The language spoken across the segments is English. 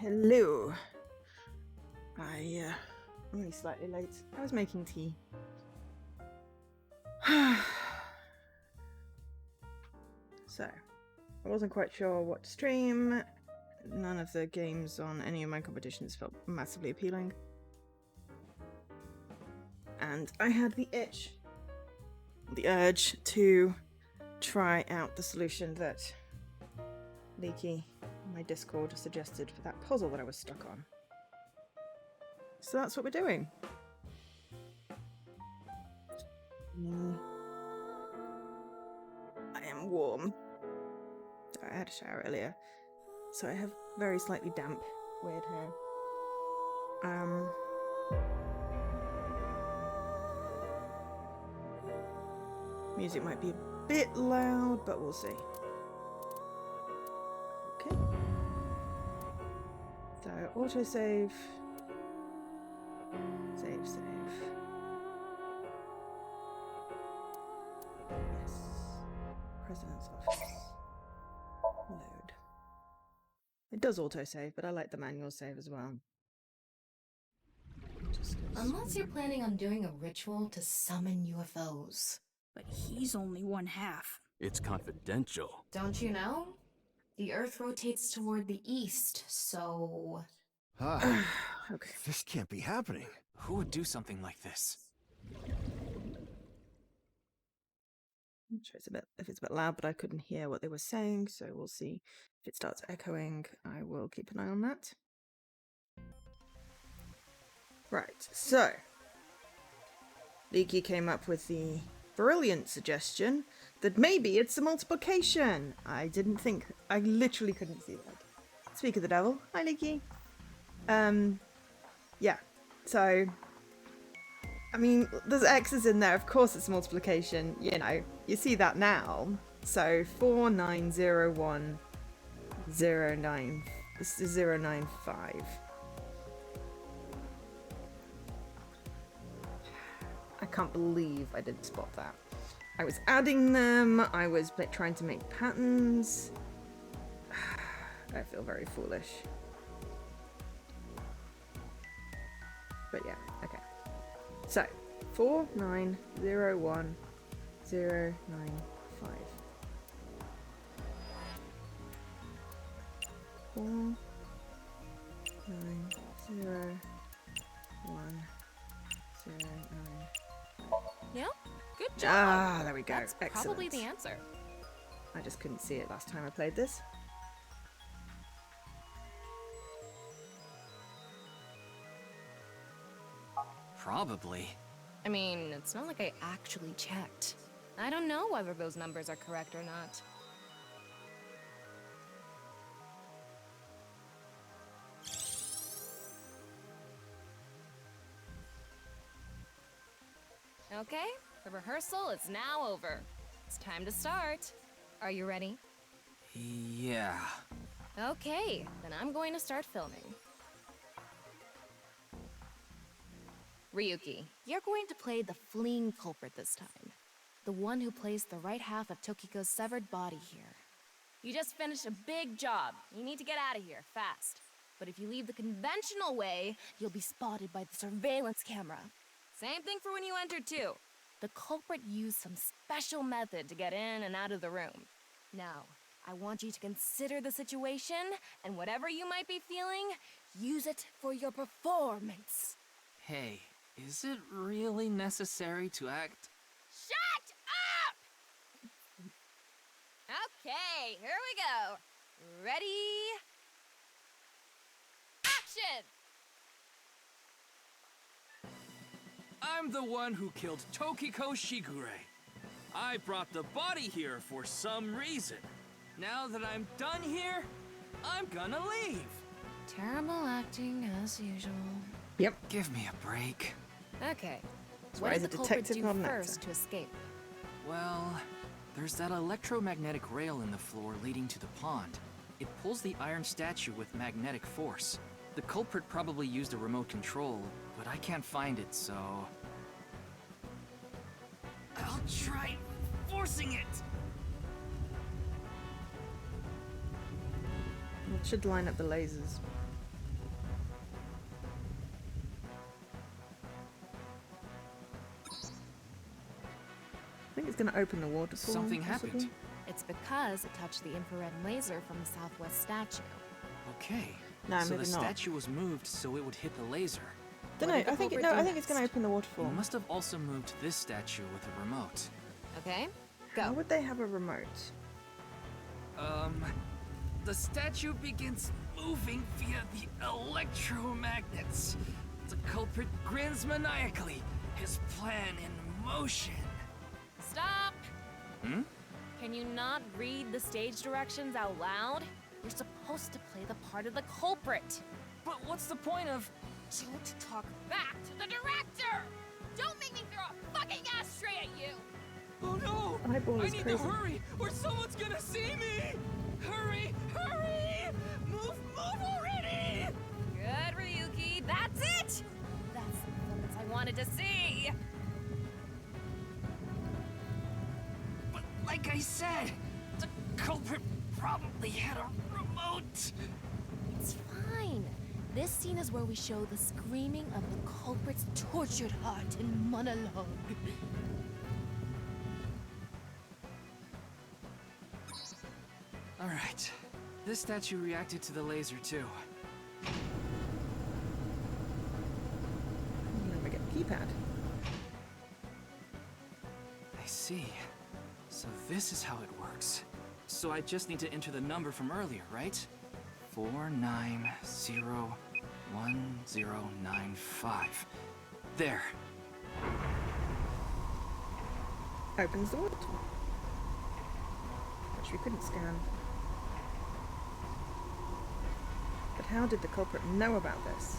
Hello. I'm only slightly late. I was making tea. So, I wasn't quite sure what to stream. None of the games on any of my competitions felt massively appealing. And I had the urge to try out the solution that Leaky, my Discord, suggested for that puzzle that I was stuck on. So that's what we're doing. I am warm. I had a shower earlier, so I have very slightly damp, weird hair. Music might be a bit loud, but we'll see. Okay. So, autosave. Save. Yes. President's office. Load. It does autosave, but I like the manual save as well. Unless you're planning on doing a ritual to summon UFOs. But he's only one half. It's confidential. Don't you know? The Earth rotates toward the east, so... Okay. This can't be happening. Who would do something like this? I'm sure if it's a bit loud, but I couldn't hear what they were saying, so we'll see. If it starts echoing, I will keep an eye on that. Right, so Leaky came up with the brilliant suggestion that maybe it's a multiplication. I literally couldn't see that. Speak of the devil. Hi, Leaky. Yeah, so, I mean, there's X's in there, of course it's multiplication, you know, you see that now. So, 4909095. I can't believe I didn't spot that. I was adding them, I was trying to make patterns. I feel very foolish. But yeah, okay. So, 4901095. 4901095. Yeah, good job. Ah, there we go. That's Excellent. probably the answer. I just couldn't see it last time I played this. Probably. I mean, it's not like I actually checked. I don't know whether those numbers are correct or not. Okay, the rehearsal is now over. It's time to start. Are you ready? Yeah. Okay, then I'm going to start filming. Ryuki, you're going to play the fleeing culprit this time. The one who placed the right half of Tokiko's severed body here. You just finished a big job. You need to get out of here, fast. But if you leave the conventional way, you'll be spotted by the surveillance camera. Same thing for when you entered, too. The culprit used some special method to get in and out of the room. Now, I want you to consider the situation, and whatever you might be feeling, use it for your performance. Hey, is it really necessary to act? Shut up! Okay, here we go. Ready? Action! I'm the one who killed Tokiko Shigure. I brought the body here for some reason. Now that I'm done here, I'm gonna leave. Terrible acting as usual. Yep. Give me a break. Okay. why What does he's the a culprit detective, do not an first actor. to escape? Well, there's that electromagnetic rail in the floor leading to the pond. It pulls the iron statue with magnetic force. The culprit probably used a remote control, but I can't find it, so... I'll try forcing it! It should line up the lasers. think it's going to open the waterfall. Something possibly. happened. It's because it touched the infrared laser from the southwest statue. Okay. No, so the maybe not. statue was moved so it would hit the laser. Don't What know. did the I think culprit do I think it's going to next? open the He waterfall. must have also moved this statue with a remote. Okay, How go. would they have a remote? The statue begins moving via the electromagnets. The culprit grins maniacally, his plan in motion. Stop! Hmm? Can you not read the stage directions out loud? You're supposed to play the part of the culprit. But what's the point of... Don't talk back to the director! Don't make me throw a fucking ashtray at you! Oh no! Eyeball I is need crazy. to hurry, or someone's gonna see me! Hurry! Hurry! Move already! Good, Ryuki, that's it! That's the performance I wanted to see! But like I said, the culprit probably had a remote. It's fine. This scene is where we show the screaming of the culprit's tortured heart in monologue. Alright. This statue reacted to the laser too. Never get the keypad. I see. So this is how it works. So I just need to enter the number from earlier, right? 49011095. There. Opens the waterfall. Which we couldn't scan. But how did the culprit know about this?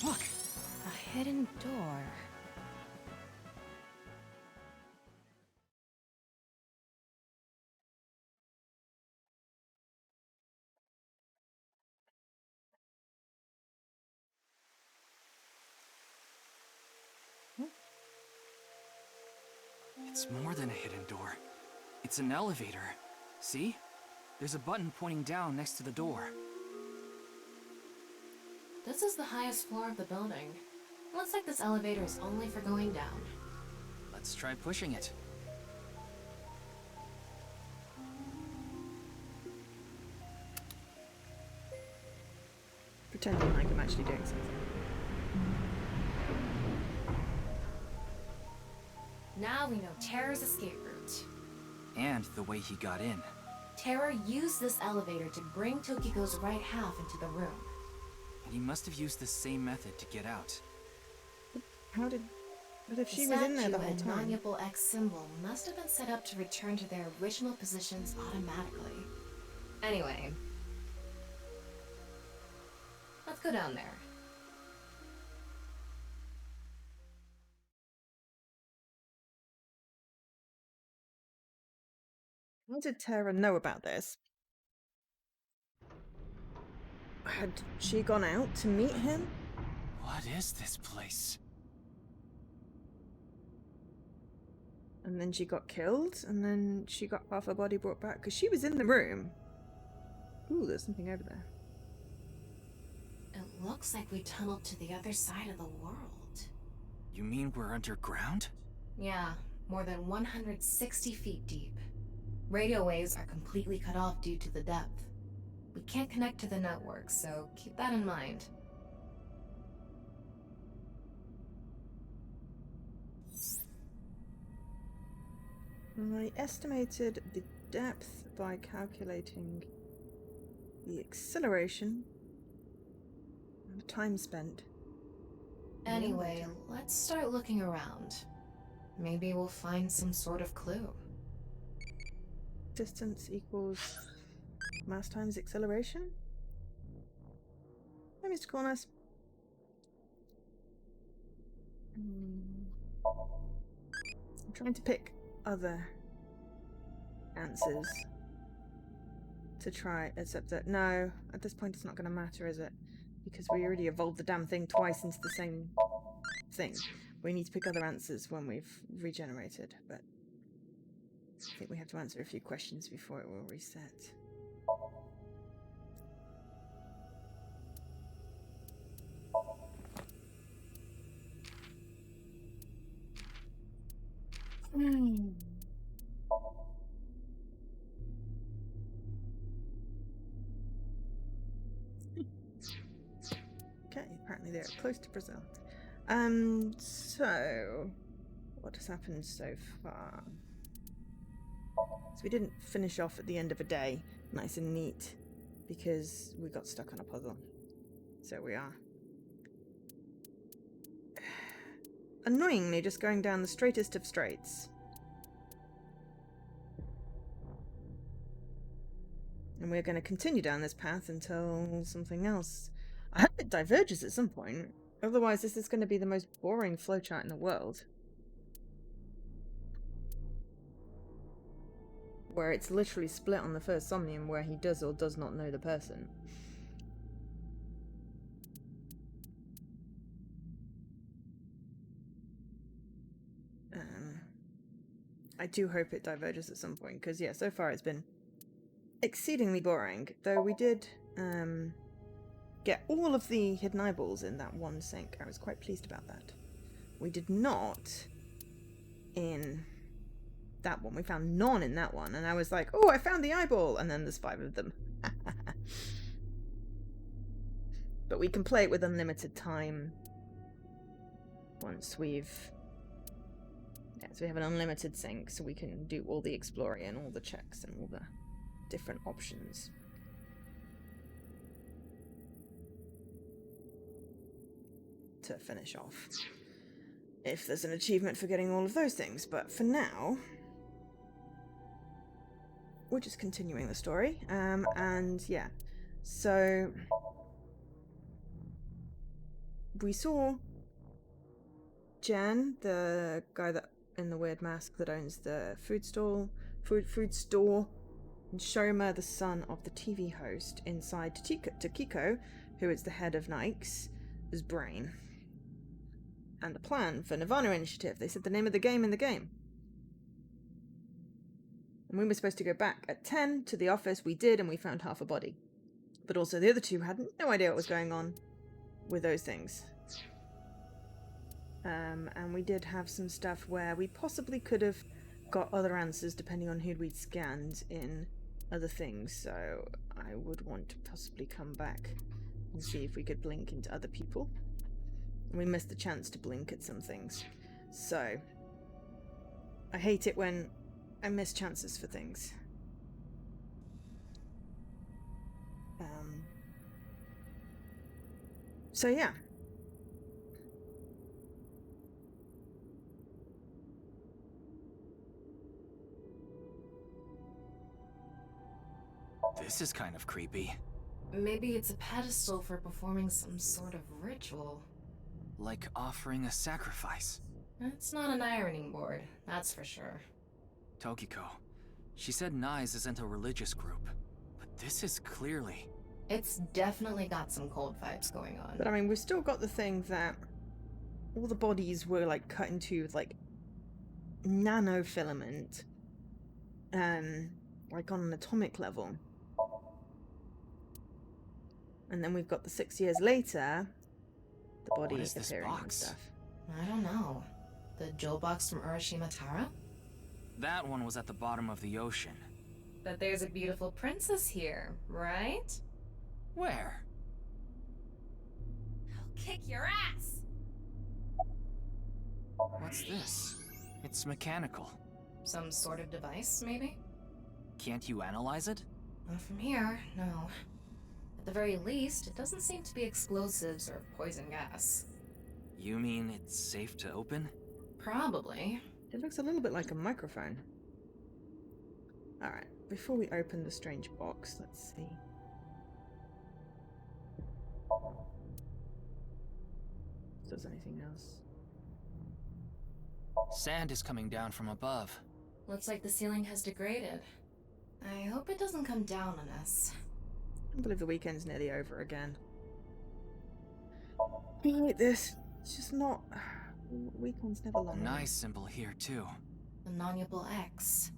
Look! A hidden door. It's more than a hidden door. It's an elevator. See? There's a button pointing down next to the door. This is the highest floor of the building. Looks like this elevator is only for going down. Let's try pushing it. Pretending like I'm actually doing something. Now we know Terra's escape route. And the way he got in. Terra used this elevator to bring Tokiko's right half into the room. And he must have used the same method to get out. How did... But if The she was in there statue the whole and time... non-Yipple X symbol must have been set up to return to their original positions automatically. Anyway, let's go down there. How did Tara know about this? Had she gone out to meet him? What is this place? And then she got killed? And then she got half her body brought back? Because she was in the room. Ooh, there's something over there. It looks like we tunneled to the other side of the world. You mean we're underground? Yeah, more than 160 feet deep. Radio waves are completely cut off due to the depth. We can't connect to the network, so keep that in mind. I estimated the depth by calculating the acceleration and the time spent. Anyway, let's start looking around. Maybe we'll find some sort of clue. Distance equals mass times acceleration? Hi, Mr. Corners. I'm trying to pick other answers to try, except that no, at this point it's not going to matter, is it? Because we already evolved the damn thing twice into the same thing. We need to pick other answers when we've regenerated, but I think we have to answer a few questions before it will reset. Okay, apparently they're close to Brazil. So what has happened so far? So we didn't finish off at the end of a day, nice and neat, because we got stuck on a puzzle. So we are annoyingly just going down the straightest of straights. And we're going to continue down this path until something else. I hope it diverges at some point. Otherwise, this is going to be the most boring flowchart in the world. Where it's literally split on the first Somnium where he does or does not know the person. I do hope it diverges at some point, because yeah, so far it's been exceedingly boring, though we did get all of the hidden eyeballs in that one sink. I was quite pleased about that. We did not in that one. We found none in that one, and I was like, oh, I found the eyeball, and then there's 5 of them. But we can play it with unlimited time once we've... Yeah, so we have an unlimited sink, so we can do all the exploring and all the checks and all the different options. To finish off. If there's an achievement for getting all of those things, but for now, we're just continuing the story. And yeah, so we saw Jan, the guy that in the weird mask that owns the food store, and Shoma, the son of the TV host, inside Takiko, who is the head of Nike's brain. And the plan for Nirvana Initiative. They said the name of the game in the game. And we were supposed to go back at 10 to the office. We did, and we found half a body. But also the other two had no idea what was going on with those things. And we did have some stuff where we possibly could have got other answers depending on who we'd scanned in other things. So I would want to possibly come back and see if we could blink into other people. And we missed the chance to blink at some things. So I hate it when I miss chances for things. So yeah. This is kind of creepy. Maybe it's a pedestal for performing some sort of ritual. Like offering a sacrifice. It's not an ironing board, that's for sure. Tokiko. She said Nyes isn't a religious group. But this is clearly... It's definitely got some cold vibes going on. But I mean, we've still got the thing that all the bodies were like cut into like nanofilament, like on an atomic level. And then we've got the 6 years later, the body What is this appearing and box? stuff. I don't know. The jewel box from Urashima Taro? That one was at the bottom of the ocean. But there's a beautiful princess here, right? Where? I'll kick your ass! What's this? It's mechanical. Some sort of device, maybe? Can't you analyze it? Not from here, no. At the very least, it doesn't seem to be explosives or poison gas. You mean it's safe to open? Probably. It looks a little bit like a microphone. Alright, before we open the strange box, let's see. If there's anything else. Sand is coming down from above. Looks like the ceiling has degraded. I hope it doesn't come down on us. I can't believe the weekend's nearly over again. I hate this. It's just not... Weekend's never long. Nice symbol here, too. The non-nuable X.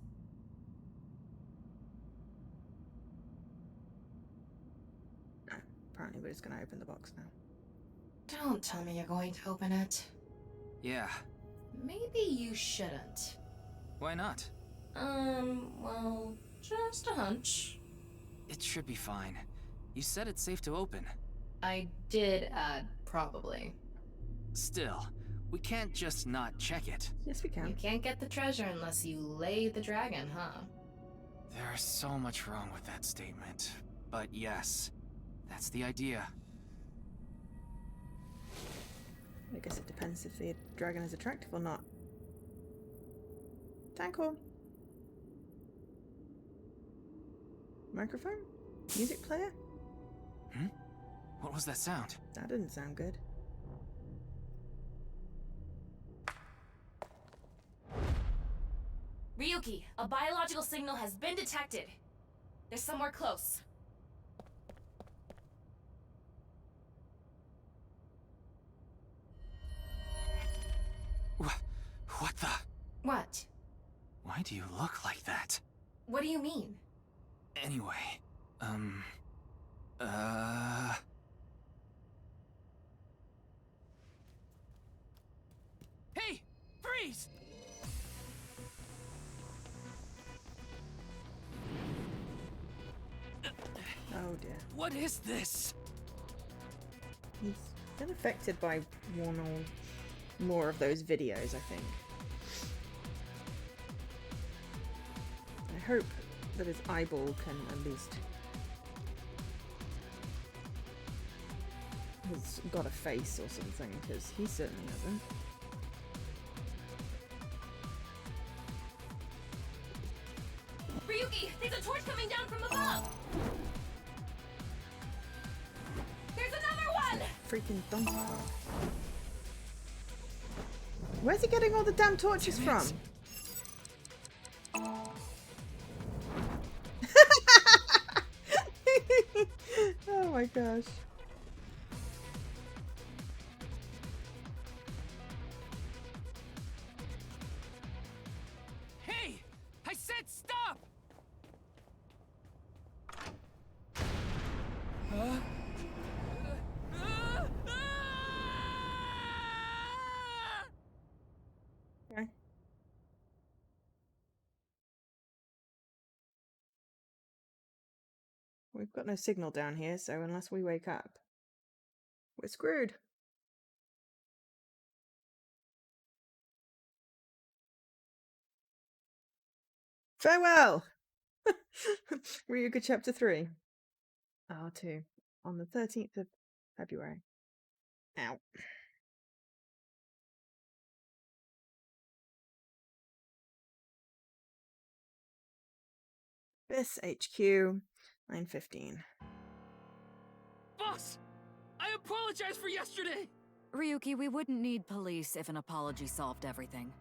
Apparently we're just going to open the box now. Don't tell me you're going to open it. Yeah. Maybe you shouldn't. Why not? Well, just a hunch. It should be fine. You said it's safe to open. I did add probably. Still, we can't just not check it. Yes, we You can. can't get the treasure unless you lay the dragon, huh? There's so much wrong with that statement. But yes, that's the idea. I guess it depends if the dragon is attractive or not. Tanko. Microphone? Music player? Hmm? What was that sound? That didn't sound good. Ryuki, a biological signal has been detected. They're somewhere close. What the? What? Why do you look like that? What do you mean? Anyway, Hey! Freeze! Oh dear. What is this? He's been affected by one or more of those videos, I think. I hope that his eyeball can at least... has got a face or something, because he certainly hasn't. Ryuki, there's a torch coming down from above! There's another one! Freaking donkey kong. Where's he getting all the damn torches from? Oh my gosh. Hey! I said stop! Huh? Okay. We've got no signal down here, so unless we wake up, we're screwed. Farewell! Ryuga Chapter 3. R2. On the 13th of February. Ow. This HQ, 9:15. Boss! I apologize for yesterday! Ryuki, we wouldn't need police if an apology solved everything.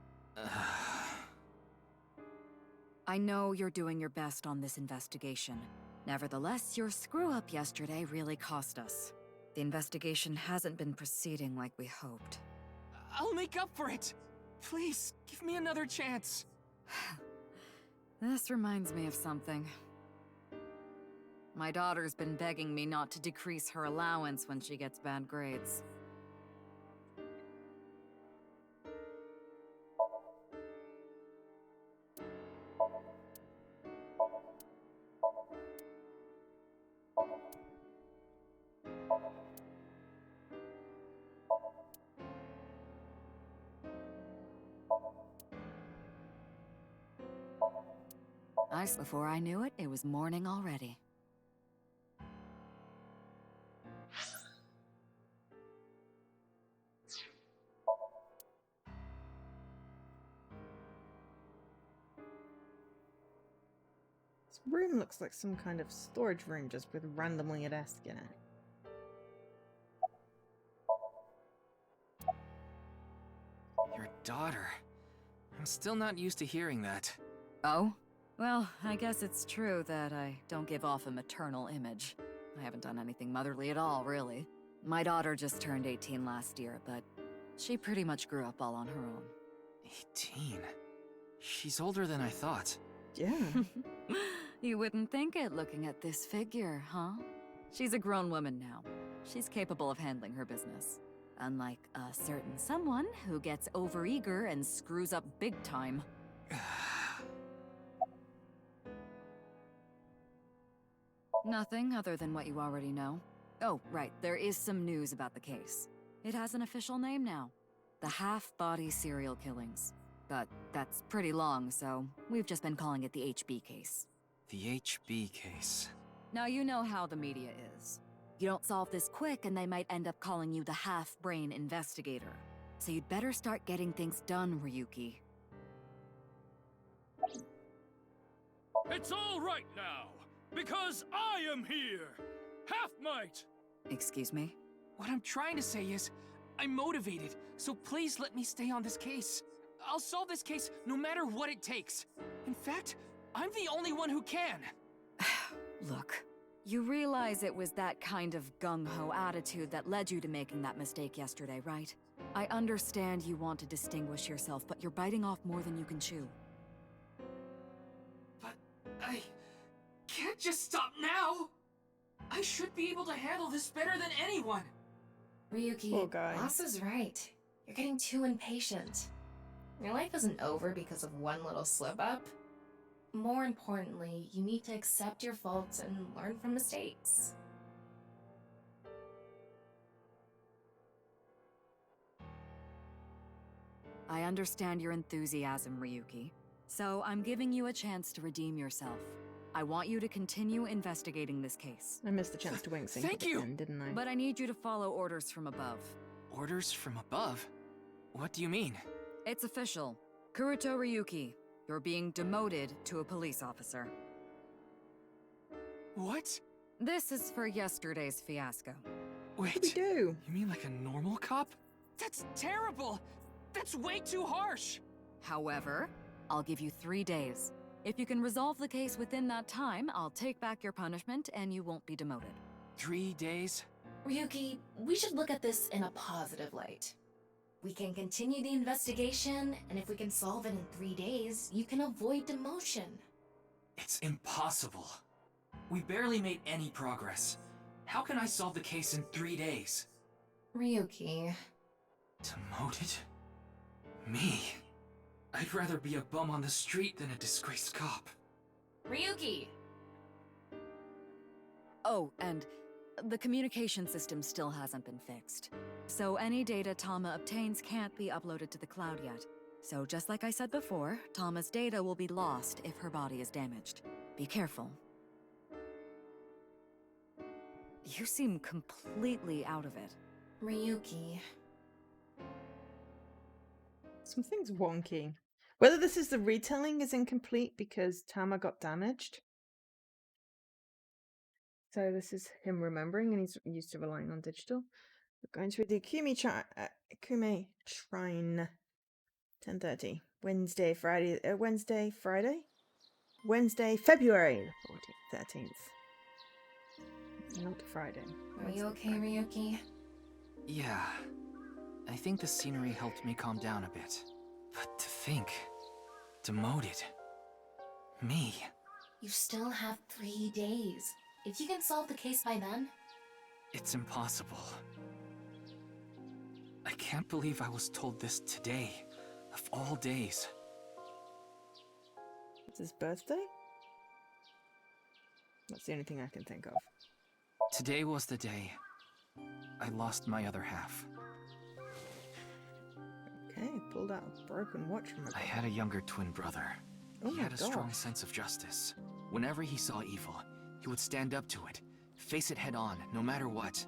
I know you're doing your best on this investigation. Nevertheless, your screw-up yesterday really cost us. The investigation hasn't been proceeding like we hoped. I'll make up for it! Please, give me another chance. This reminds me of something. My daughter's been begging me not to decrease her allowance when she gets bad grades. Before I knew it, it was morning already. This room looks like some kind of storage room just with randomly a desk in it. Your daughter. I'm still not used to hearing that. Oh? Well, I guess it's true that I don't give off a maternal image. I haven't done anything motherly at all, really. My daughter just turned 18 last year, but she pretty much grew up all on her own. 18? She's older than I thought. Yeah. You wouldn't think it looking at this figure, huh? She's a grown woman now. She's capable of handling her business. Unlike a certain someone who gets overeager and screws up big time. Nothing other than what you already know. Oh, right, there is some news about the case. It has an official name now. The half-body serial killings. But that's pretty long, so we've just been calling it the HB case. The HB case. Now you know how the media is. You don't solve this quick and they might end up calling you the half-brain investigator. So you'd better start getting things done, Ryuki. It's all right now, because I am here! Half-might! Excuse me? What I'm trying to say is, I'm motivated, so please let me stay on this case. I'll solve this case no matter what it takes. In fact, I'm the only one who can. Look, you realize it was that kind of gung-ho attitude that led you to making that mistake yesterday, right? I understand you want to distinguish yourself, but you're biting off more than you can chew. But I can't just stop now. I should be able to handle this better than anyone. Ryuki, Poor guy. boss is right. You're getting too impatient. Your life isn't over because of one little slip-up. More importantly, you need to accept your faults and learn from mistakes. I understand your enthusiasm, Ryuki. So I'm giving you a chance to redeem yourself. I want you to continue investigating this case. I missed the chance to wink sync Thank at the you. end, didn't I? But I need you to follow orders from above. Orders from above? What do you mean? It's official. Kuruto Ryuki, you're being demoted to a police officer. What? This is for yesterday's fiasco. What did we Wait, do? you mean like a normal cop? That's terrible! That's way too harsh! However, I'll give you 3 days. If you can resolve the case within that time, I'll take back your punishment and you won't be demoted. 3 days? Ryuki, we should look at this in a positive light. We can continue the investigation, and if we can solve it in 3 days, you can avoid demotion. It's impossible. We barely made any progress. How can I solve the case in 3 days? Ryuki, Demoted? Me? I'd rather be a bum on the street than a disgraced cop. Ryuki! Oh, and the communication system still hasn't been fixed. So any data Tama obtains can't be uploaded to the cloud yet. So just like I said before, Tama's data will be lost if her body is damaged. Be careful. You seem completely out of it. Ryuki. Something's wonky. Whether this is the retelling is incomplete because Tama got damaged. So this is him remembering and he's used to relying on digital. We're going to the Kume Shrine. 10:30. Wednesday, February the 13th. Not Friday. Are you okay, Ryuki? Yeah. I think the scenery helped me calm down a bit. But to think... demoted. Me. You still have 3 days. If you can solve the case by then... It's impossible. I can't believe I was told this today, of all days. It's his birthday? That's the only thing I can think of. Today was the day I lost my other half. Okay, pulled out a broken watch from I had a younger twin brother. Oh He my had a strong gosh. sense of justice. Whenever he saw evil, he would stand up to it, face it head on, no matter what.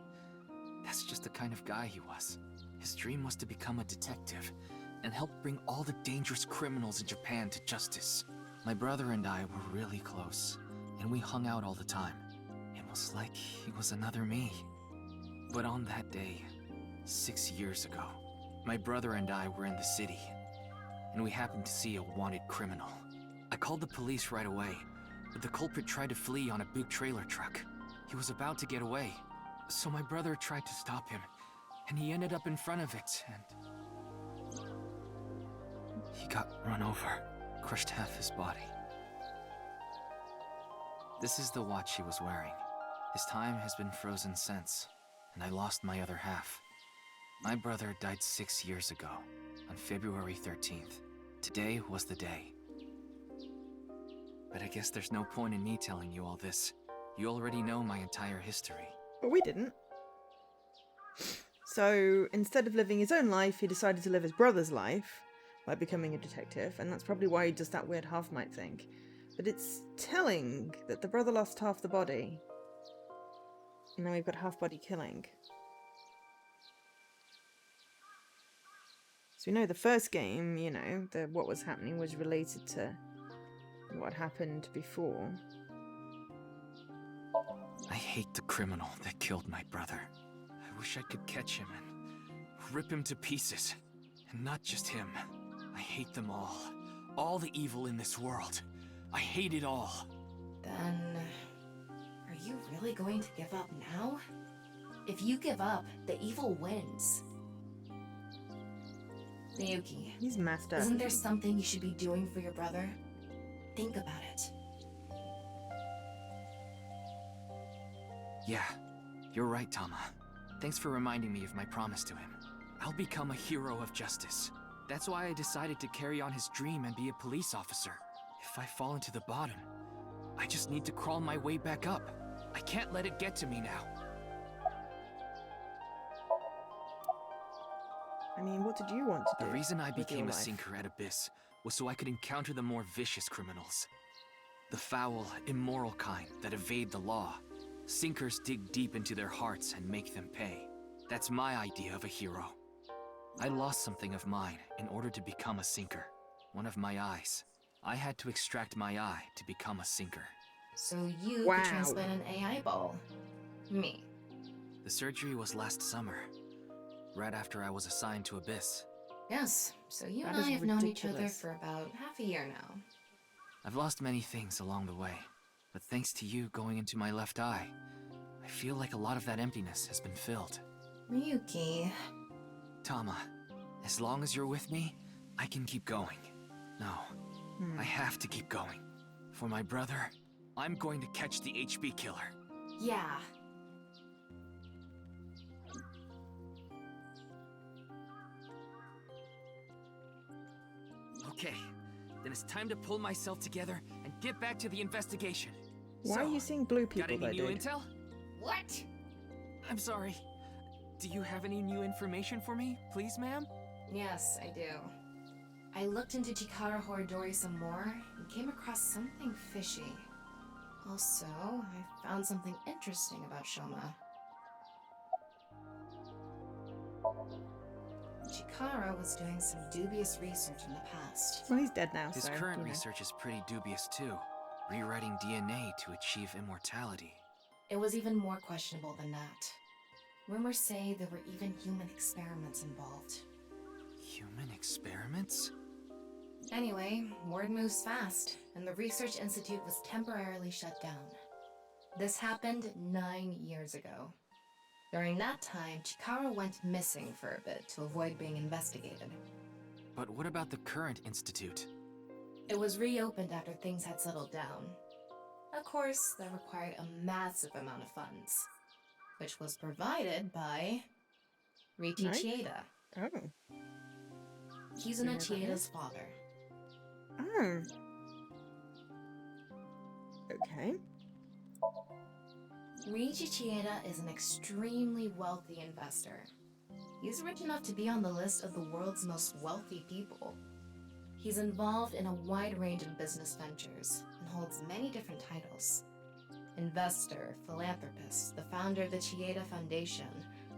That's just the kind of guy he was. His dream was to become a detective and help bring all the dangerous criminals in Japan to justice. My brother and I were really close, and we hung out all the time. It was like he was another me. But on that day, 6 years ago, my brother and I were in the city, and we happened to see a wanted criminal. I called the police right away, but the culprit tried to flee on a big trailer truck. He was about to get away, so my brother tried to stop him, and he ended up in front of it, and... he got run over, crushed half his body. This is the watch he was wearing. His time has been frozen since, and I lost my other half. My brother died 6 years ago, on February 13th. Today was the day. But I guess there's no point in me telling you all this. You already know my entire history. But we didn't. So instead of living his own life, he decided to live his brother's life by becoming a detective, and that's probably why he does that weird half-mite thing. But it's telling that the brother lost half the body. And now we've got half-body killing. So we know the first game, you know, what was happening was related to what happened before. I hate the criminal that killed my brother. I wish I could catch him and rip him to pieces. And not just him. I hate them all. All the evil in this world. I hate it all. Then, are you really going to give up now? If you give up, the evil wins. Miyuki, He's messed up. isn't there something you should be doing for your brother? Think about it. Yeah, you're right, Tama. Thanks for reminding me of my promise to him. I'll become a hero of justice. That's why I decided to carry on his dream and be a police officer. If I fall into the bottom, I just need to crawl my way back up. I can't let it get to me now. I mean, what did you want to do? The reason I with your became a life? sinker at Abyss was so I could encounter the more vicious criminals. The foul, immoral kind that evade the law. Sinkers dig deep into their hearts and make them pay. That's my idea of a hero. I lost something of mine in order to become a sinker. One of my eyes. I had to extract my eye to become a sinker. So you Wow. could transplant an AI ball. Me. The surgery was last summer, right after I was assigned to Abyss. Yes, so you That and is I have known each other ridiculous. for about half a year now. I've lost many things along the way, but thanks to you going into my left eye, I feel like a lot of that emptiness has been filled. Miyuki. Tama, as long as you're with me, I can keep going. No, I have to keep going. For my brother, I'm going to catch the HB killer. Yeah. Okay, then it's time to pull myself together and get back to the investigation. Why So, are you seeing blue got people any there, new dude? intel? What? I'm sorry. Do you have any new information for me, please, ma'am? Yes, I do. I looked into Chikara Horidori some more and came across something fishy. Also, I found something interesting about Shoma. Chikara was doing some dubious research in the past. Well, he's dead now, His so, current you know. research is pretty dubious too. Rewriting DNA to achieve immortality. It was even more questionable than that. Rumors say there were even human experiments involved. Human experiments? Anyway, word moves fast, and the Research Institute was temporarily shut down. This happened 9 years ago. During that time, Chikara went missing for a bit to avoid being investigated. But what about the current institute? It was reopened after things had settled down. Of course, that required a massive amount of funds, which was provided by Riichi Nice. Chieda. Oh. Kizuna You know who that Chieda's father. Oh. Okay. Riichi Chieda is an extremely wealthy investor. He's rich enough to be on the list of the world's most wealthy people. He's involved in a wide range of business ventures and holds many different titles. Investor, philanthropist, the founder of the Chieda Foundation,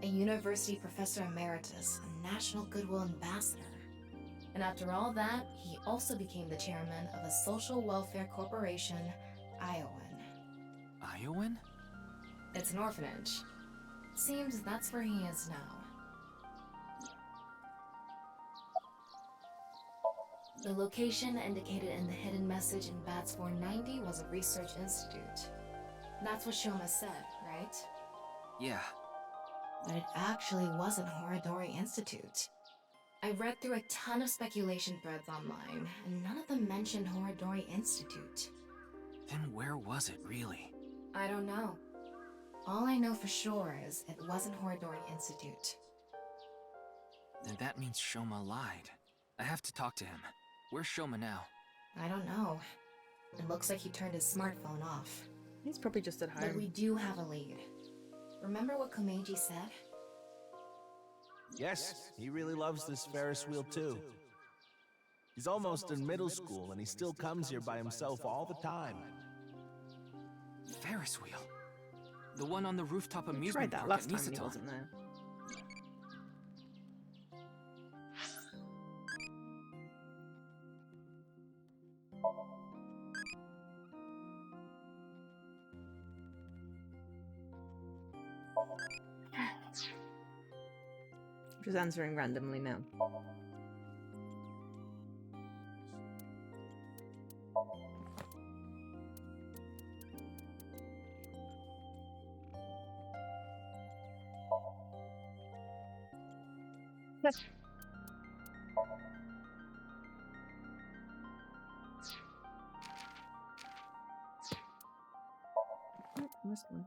a university professor emeritus, a national goodwill ambassador. And after all that, he also became the chairman of a social welfare corporation, Iowan. Iowan? It's an orphanage. Seems that's where he is now. The location indicated in the hidden message in Bats 490 was a research institute. That's what Shoma said, right? Yeah. But it actually wasn't Horidori Institute. I read through a ton of speculation threads online, and none of them mentioned Horidori Institute. Then where was it, really? I don't know. All I know for sure is it wasn't Horidori Institute. Then that means Shoma lied. I have to talk to him. Where's Shoma now? I don't know. It looks like he turned his smartphone off. He's probably just at But home. we do have a lead. Remember what Komeiji said? Yes, he really loves this Ferris wheel too. He's almost in middle school and he still comes here by himself all the time. Ferris wheel. The one on the rooftop I tried amusement that park last at time when he Nisatan. wasn't there. Just answering randomly now. Oh, missed one.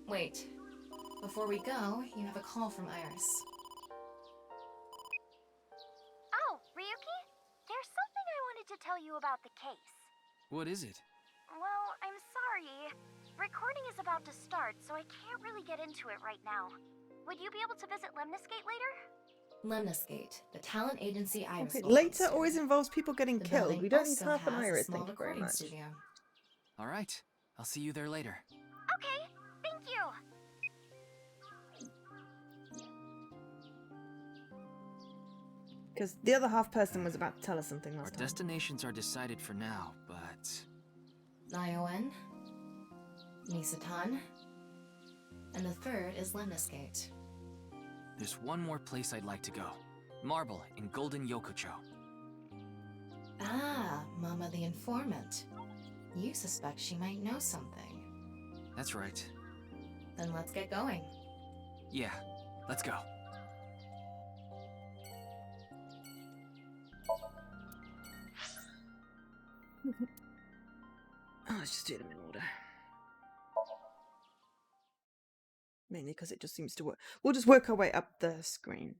Wait. Before we go, you have a call from Iris. Oh, Ryuki? There's something I wanted to tell you about the case. What is it? Well, I'm sorry. Recording is about to start, so I can't really get into it right now. Would you be able to visit Lemniscate later? Lemniscate, the talent agency Iris Okay, belongs later to. always involves people getting The killed. building We don't need also half an has a iris, small thank you very recording much. studio. All right, I'll see you there later. Okay, thank you. Because the other half person was about to tell us something Our last time. destinations are decided for now, but Nioen, Nisatan, and the third is Lemniscate. there's one more place I'd like to go. Marble in Golden Yokocho. Ah, Mama the informant. You suspect she might know something. That's right. Then let's get going. Yeah, let's go. Oh, let's just do them in order. Mainly because it just seems to work. We'll just work our way up the screen.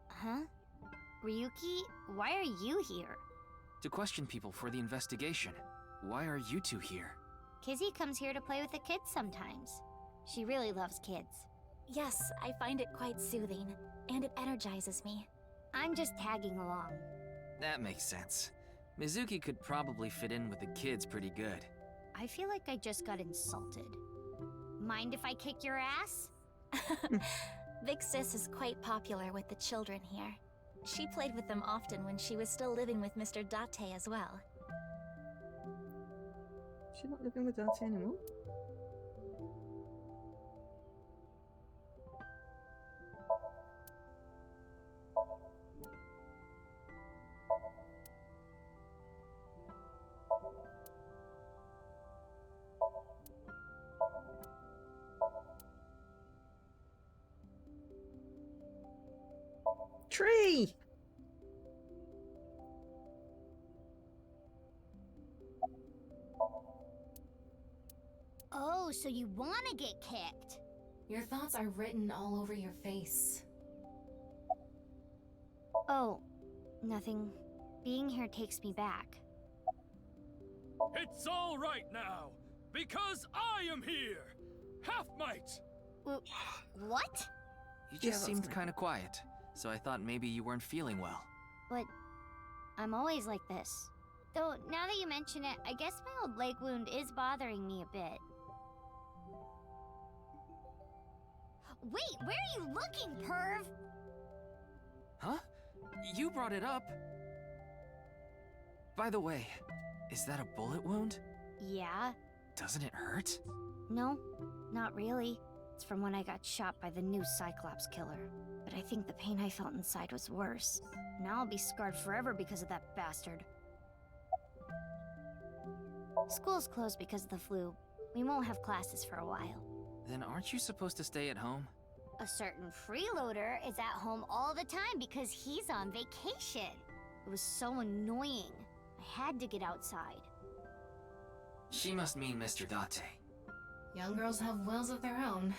Huh? Ryuki, why are you here? To question people for the investigation. Why are you two here? Kizzy comes here to play with the kids sometimes. She really loves kids. Yes, I find it quite soothing, and it energizes me. I'm just tagging along. That makes sense. Mizuki could probably fit in with the kids pretty good. I feel like I just got insulted. Mind if I kick your ass? Big Sis is quite popular with the children here. She played with them often when she was still living with Mr. Date as well. She's not living with Dante anymore. Tree! Oh, so you want to get kicked? Your thoughts are written all over your face. Oh, nothing. Being here takes me back. It's all right now, because I am here! Half-might! What? You Yeah, just that's seemed me. kind of quiet, so I thought maybe you weren't feeling well. But I'm always like this. Though, now that you mention it, I guess my old leg wound is bothering me a bit. Wait, where are you looking, perv? Huh? You brought it up. By the way, is that a bullet wound? Yeah. Doesn't it hurt? No, not really. It's from when I got shot by the new Cyclops killer. but I think the pain I felt inside was worse. Now I'll be scarred forever because of that bastard. School's closed because of the flu. We won't have classes for a while. Then aren't you supposed to stay at home? A certain freeloader is at home all the time because he's on vacation. It was so annoying. I had to get outside. She must mean Mr. Date. Young girls have wills of their own.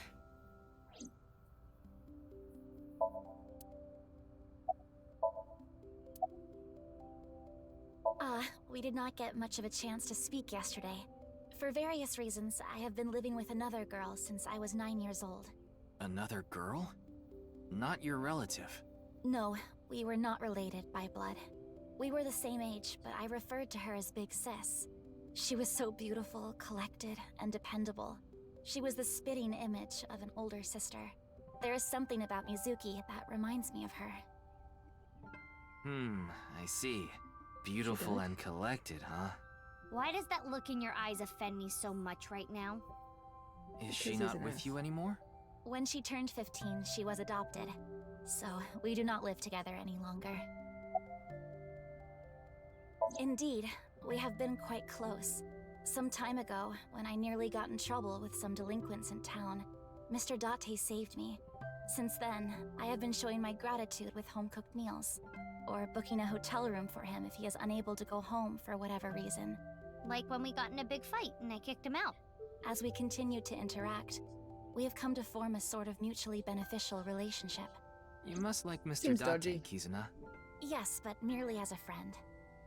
We did not get much of a chance to speak yesterday. For various reasons, I have been living with another girl since I was 9 years old. Another girl? Not your relative. No, we were not related by blood. We were the same age, but I referred to her as Big Sis. She was so beautiful, collected, and dependable. She was the spitting image of an older sister. There is something about Mizuki that reminds me of her. I see. Beautiful and collected, huh? Why does that look in your eyes offend me so much right now? Is she not with you anymore? When she turned 15, she was adopted. So, we do not live together any longer. Indeed, we have been quite close. Some time ago, when I nearly got in trouble with some delinquents in town, Mr. Date saved me. Since then, I have been showing my gratitude with home-cooked meals, or booking a hotel room for him if he is unable to go home for whatever reason. Like when we got in a big fight and I kicked him out. As we continued to interact, we have come to form a sort of mutually beneficial relationship. You must like Mr. Seems Date, dodgy. Kizuna. Yes, but merely as a friend.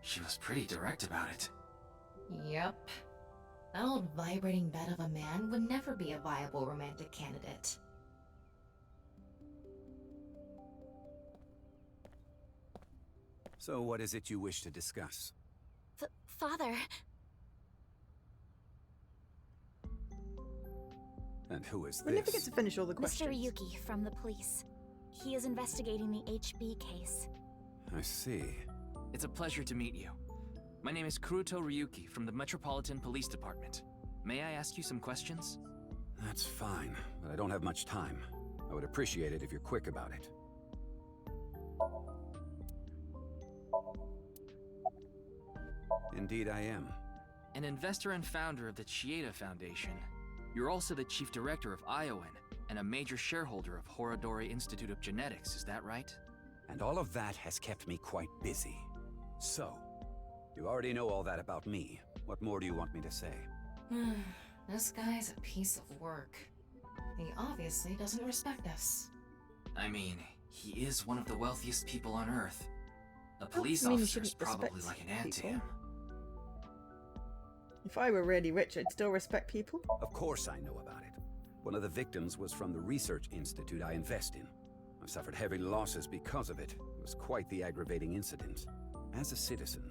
She was pretty direct about it. Yep. That old vibrating bed of a man would never be a viable romantic candidate. So what is it you wish to discuss? Father... And who is We never get this? to finish all the questions. Mr. Ryuki from the police. He is investigating the HB case. I see. It's a pleasure to meet you. My name is Kuruto Ryuki from the Metropolitan Police Department. May I ask you some questions? That's fine, but I don't have much time. I would appreciate it if you're quick about it. Indeed I am. An investor and founder of the Chieda Foundation. You're also the chief director of Iowan and a major shareholder of Horodori Institute of Genetics, is that right? And all of that has kept me quite busy. So, you already know all that about me. What more do you want me to say? This guy's a piece of work. He obviously doesn't respect us. I mean, he is one of the wealthiest people on Earth. A police I mean, you officer's shouldn't probably respect like an ant to people. him. If I were really rich, I'd still respect people. Of course I know about it. One of the victims was from the research institute I invest in. I've suffered heavy losses because of it. It was quite the aggravating incident. As a citizen,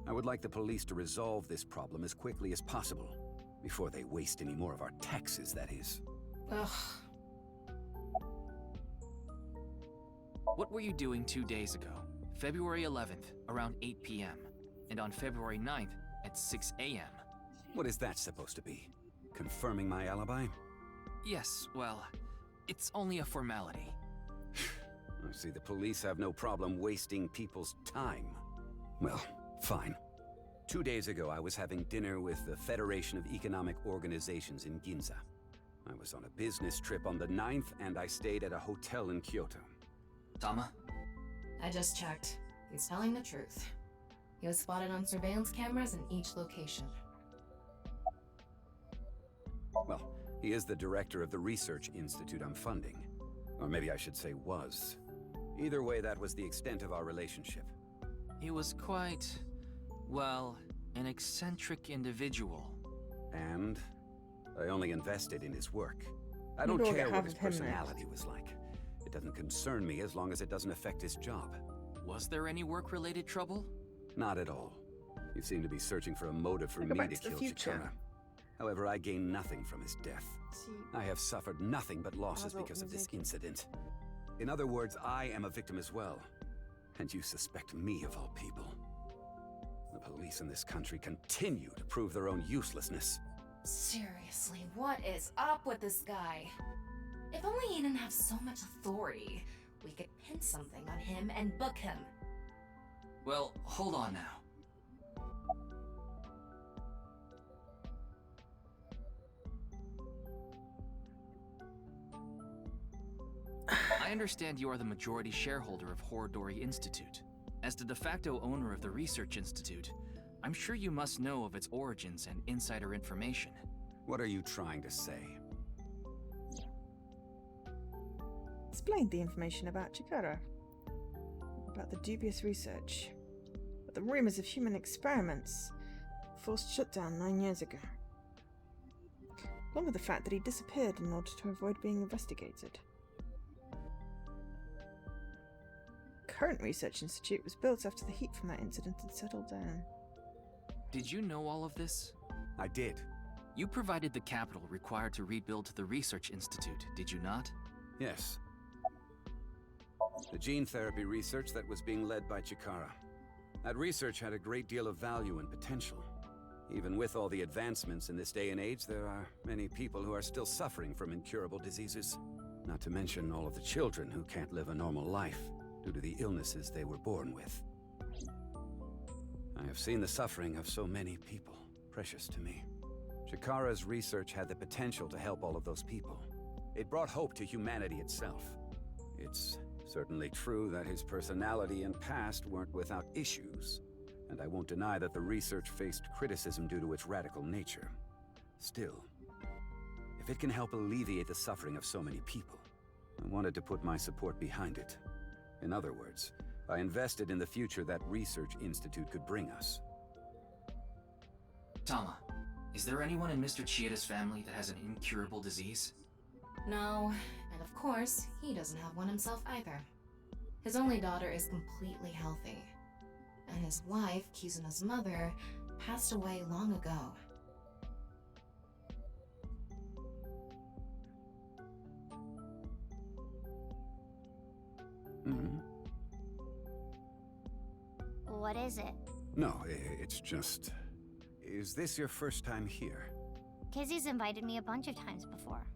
I would like the police to resolve this problem as quickly as possible. Before they waste any more of our taxes, that is. Ugh. What were you doing 2 days ago? February 11th, around 8 p.m. And on February 9th, at 6 a.m. What is that supposed to be? Confirming my alibi? Yes, well, it's only a formality. I see the police have no problem wasting people's time. Well, fine. 2 days ago, I was having dinner with the Federation of Economic Organizations in Ginza. I was on a business trip on the 9th, and I stayed at a hotel in Kyoto. Tama? I just checked. He's telling the truth. He was spotted on surveillance cameras in each location. Well, he is the director of the research institute I'm funding. Or maybe I should say was. Either way, that was the extent of our relationship. He was quite, well, an eccentric individual. And I only invested in his work. I don't Maybe we'll care get what half his of him next. personality was like. It doesn't concern me as long as it doesn't affect his job. Was there any work-related trouble? Not at all. You seem to be searching for a motive for Go me back to to the kill future. Chikara. However, I gain nothing from his death. See, I have suffered nothing but losses Basil because of this Mizuki. incident. In other words, I am a victim as well. And you suspect me of all people. The police in this country continue to prove their own uselessness. Seriously, what is up with this guy? If only he didn't have so much authority, we could pin something on him and book him. Well, hold on now. I understand you are the majority shareholder of Horodori Institute. As the de facto owner of the Research Institute, I'm sure you must know of its origins and insider information. What are you trying to say? Explained the information about Chikara. About the dubious research. But the rumors of human experiments. Forced shutdown 9 years ago. Along with the fact that he disappeared in order to avoid being investigated. Current research institute was built after the heat from that incident had settled down. Did you know all of this? I did. You provided the capital required to rebuild the Research Institute, did you not? Yes. The gene therapy research that was being led by Chikara. That research had a great deal of value and potential. Even with all the advancements in this day and age, there are many people who are still suffering from incurable diseases. Not to mention all of the children who can't live a normal life due to the illnesses they were born with. I have seen the suffering of so many people, precious to me. Chikara's research had the potential to help all of those people. It brought hope to humanity itself. It's certainly true that his personality and past weren't without issues, and I won't deny that the research faced criticism due to its radical nature. Still, if it can help alleviate the suffering of so many people, I wanted to put my support behind it. In other words, I invested in the future that Research Institute could bring us. Tama, is there anyone in Mr. Chieda's family that has an incurable disease? No, and of course, he doesn't have one himself either. His only daughter is completely healthy. And his wife, Kizuna's mother, passed away long ago. Mm-hmm. What is it? No, it's just... Is this your first time here? Kizzy's invited me a bunch of times before.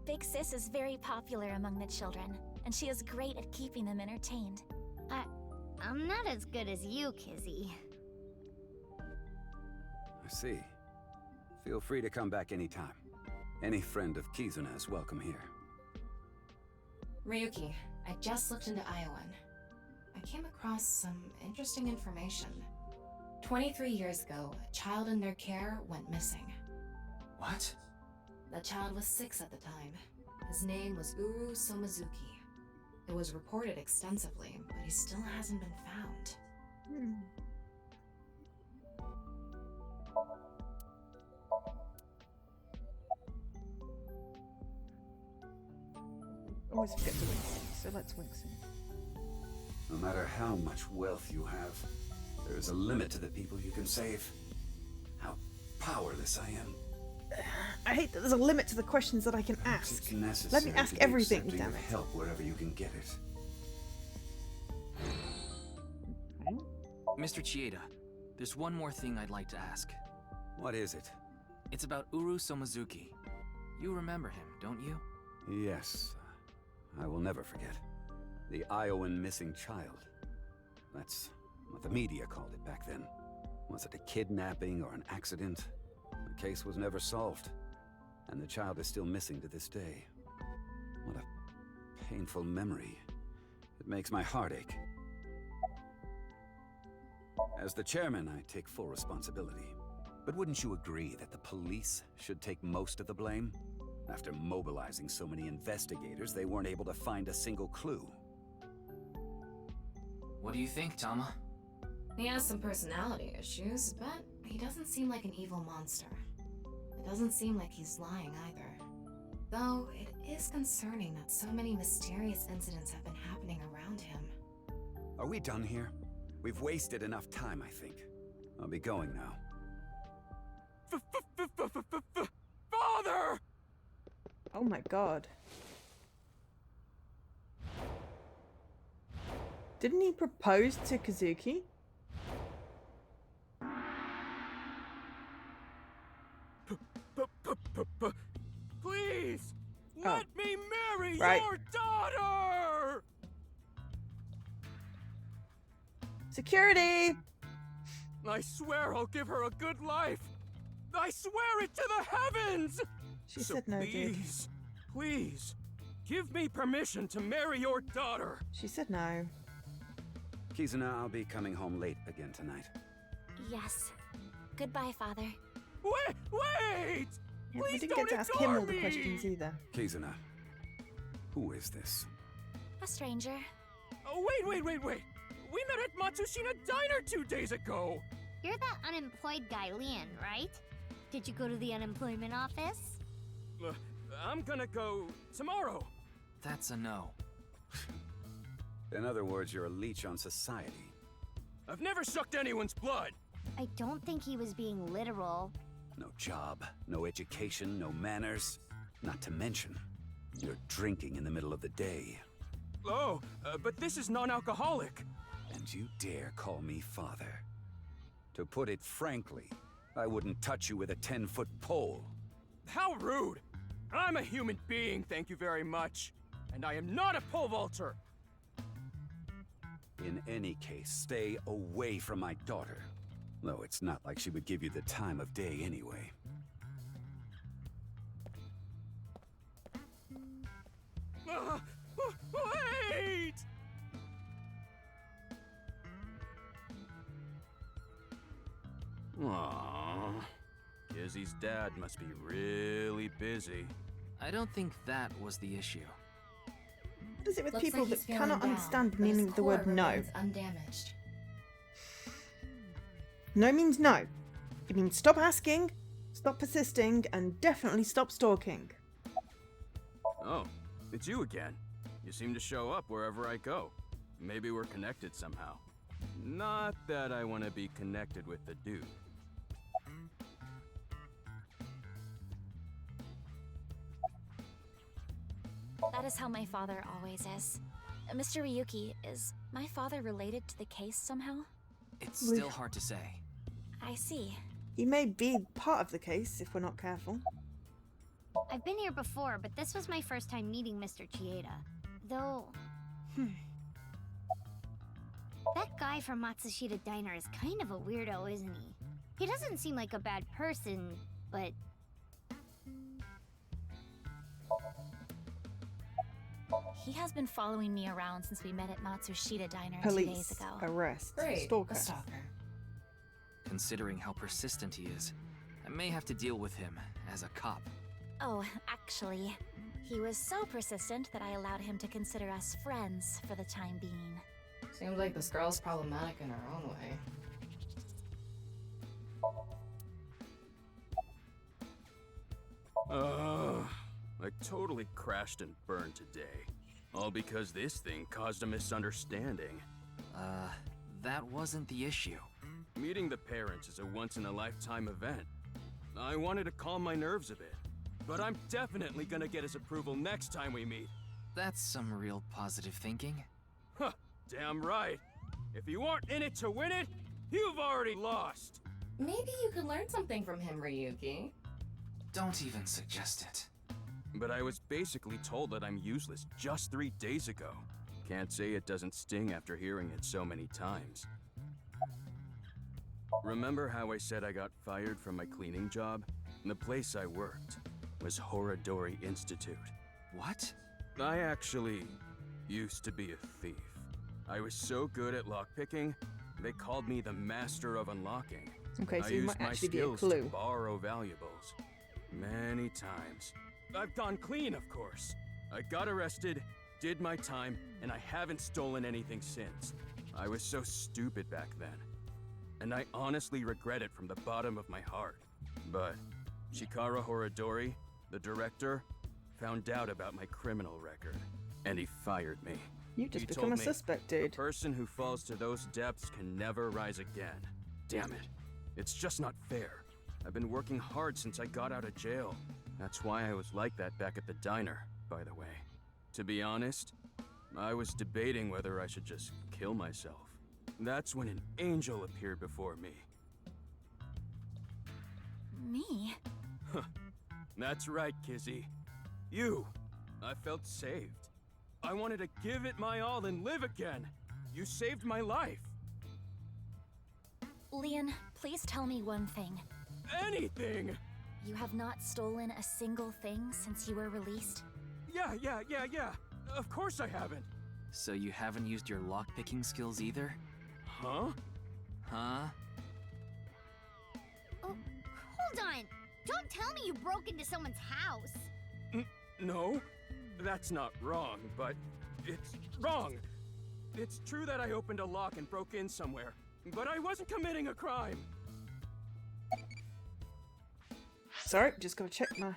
Big Sis is very popular among the children, and she is great at keeping them entertained. I'm not as good as you, Kizzy. I see. Feel free to come back anytime. Any friend of Kizuna is welcome here. Ryuki, I just looked into Iowan. I came across some interesting information. 23 years ago, a child in their care went missing. What? The child was 6 at the time. His name was Uru Somazuki. It was reported extensively, but he still hasn't been found. Always forget to wink, so let's wink soon. No matter how much wealth you have, there is a limit to the people you can save. How powerless I am. I hate that there's a limit to the questions that I can Perhaps ask. it's necessary Let me ask to be everything, accepting damn of it. help wherever you can get it. Mr. Chieda, there's one more thing I'd like to ask. What is it? It's about Uru Somazuki. You remember him, don't you? Yes. I will never forget. The Iowan missing child. That's what the media called it back then. Was it a kidnapping or an accident? The case was never solved. And the child is still missing to this day. What a painful memory. It makes my heart ache. As the chairman, I take full responsibility. But wouldn't you agree that the police should take most of the blame? After mobilizing so many investigators, they weren't able to find a single clue. What do you think, Tama? He has some personality issues, but he doesn't seem like an evil monster. It doesn't seem like he's lying either. Though, it is concerning that so many mysterious incidents have been happening around him. Are we done here? We've wasted enough time, I think. I'll be going now. Father! Oh my god. Didn't he propose to Kazuki? Please! Oh. Let me marry Right. your daughter! Security! I swear I'll give her a good life. I swear it to the heavens! She So said no, dude. please, please, give me permission to marry your daughter. She said no. Kizuna, I'll be coming home late again tonight. Yes. Goodbye, Father. Wait! Yeah, we Please didn't don't get to ask him ignore all the me! questions either. Kizuna, who is this? A stranger. Oh, wait. We met at Matsushita Diner 2 days ago. You're that unemployed guy, Lian, right? Did you go to the unemployment office? I'm gonna go tomorrow. That's a no. In other words, you're a leech on society. I've never sucked anyone's blood. I don't think he was being literal. No job, no education, no manners. Not to mention, you're drinking in the middle of the day. Oh, but this is non-alcoholic. And you dare call me father? To put it frankly, I wouldn't touch you with a 10-foot pole. How rude. I'm a human being, thank you very much. And I am not a pole vaulter. In any case, stay away from my daughter. Though it's not like she would give you the time of day anyway. Wait! Aww. Izzy's dad must be really busy. I don't think that was the issue. What is it with Looks people like that he's feeling cannot down, understand the but his meaning of the word core no? remains undamaged. No means no. It means stop asking, stop persisting, and definitely stop stalking. Oh, it's you again. You seem to show up wherever I go. Maybe we're connected somehow. Not that I want to be connected with the dude. That is how my father always is. Mr. Ryuki, is my father related to the case somehow? It's still hard to say. I see. He may be part of the case if we're not careful. I've been here before, but this was my first time meeting Mr. Chieda. Though... That guy from Matsushita Diner is kind of a weirdo, isn't he? He doesn't seem like a bad person, but... He has been following me around since we met at Matsushita Diner 2 days Police, ago. arrest, Great, stalker. a stalker. Considering how persistent he is, I may have to deal with him as a cop. Oh, actually, he was so persistent that I allowed him to consider us friends for the time being. Seems like this girl's problematic in her own way. I totally crashed and burned today. All because this thing caused a misunderstanding. That wasn't the issue. Meeting the parents is a once-in-a-lifetime event. I wanted to calm my nerves a bit, but I'm definitely gonna get his approval next time we meet. That's some real positive thinking. Huh, damn right. If you aren't in it to win it, you've already lost. Maybe you could learn something from him, Ryuki. Don't even suggest it. But I was basically told that I'm useless just 3 days ago. Can't say it doesn't sting after hearing it so many times. Remember how I said I got fired from my cleaning job? The place I worked was Horadori Institute. What? I actually used to be a thief. I was so good at lockpicking, they called me the master of unlocking. Okay, so I you used might my actually be a skills clue. to borrow valuables. Many times. I've gone clean, of course. I got arrested, did my time, and I haven't stolen anything since. I was so stupid back then. And I honestly regret it from the bottom of my heart. But Shikara Horadori, the director, found out about my criminal record, and he fired me. You just He become told a me, suspect, "The dude. person who falls to those depths can never rise again." Damn it. It's just not fair. I've been working hard since I got out of jail. That's why I was like that back at the diner, by the way. To be honest, I was debating whether I should just kill myself. That's when an angel appeared before me. Me? That's right, Kizzy. You. I felt saved. I wanted to give it my all and live again. You saved my life. Leon, please tell me one thing. Anything! You have not stolen a single thing since you were released? Yeah. Of course I haven't. So you haven't used your lockpicking skills either? Huh? Huh? Oh, hold on. Don't tell me you broke into someone's house. No, that's not wrong, but it's wrong. It's true that I opened a lock and broke in somewhere, but I wasn't committing a crime. Sorry, just gotta check my...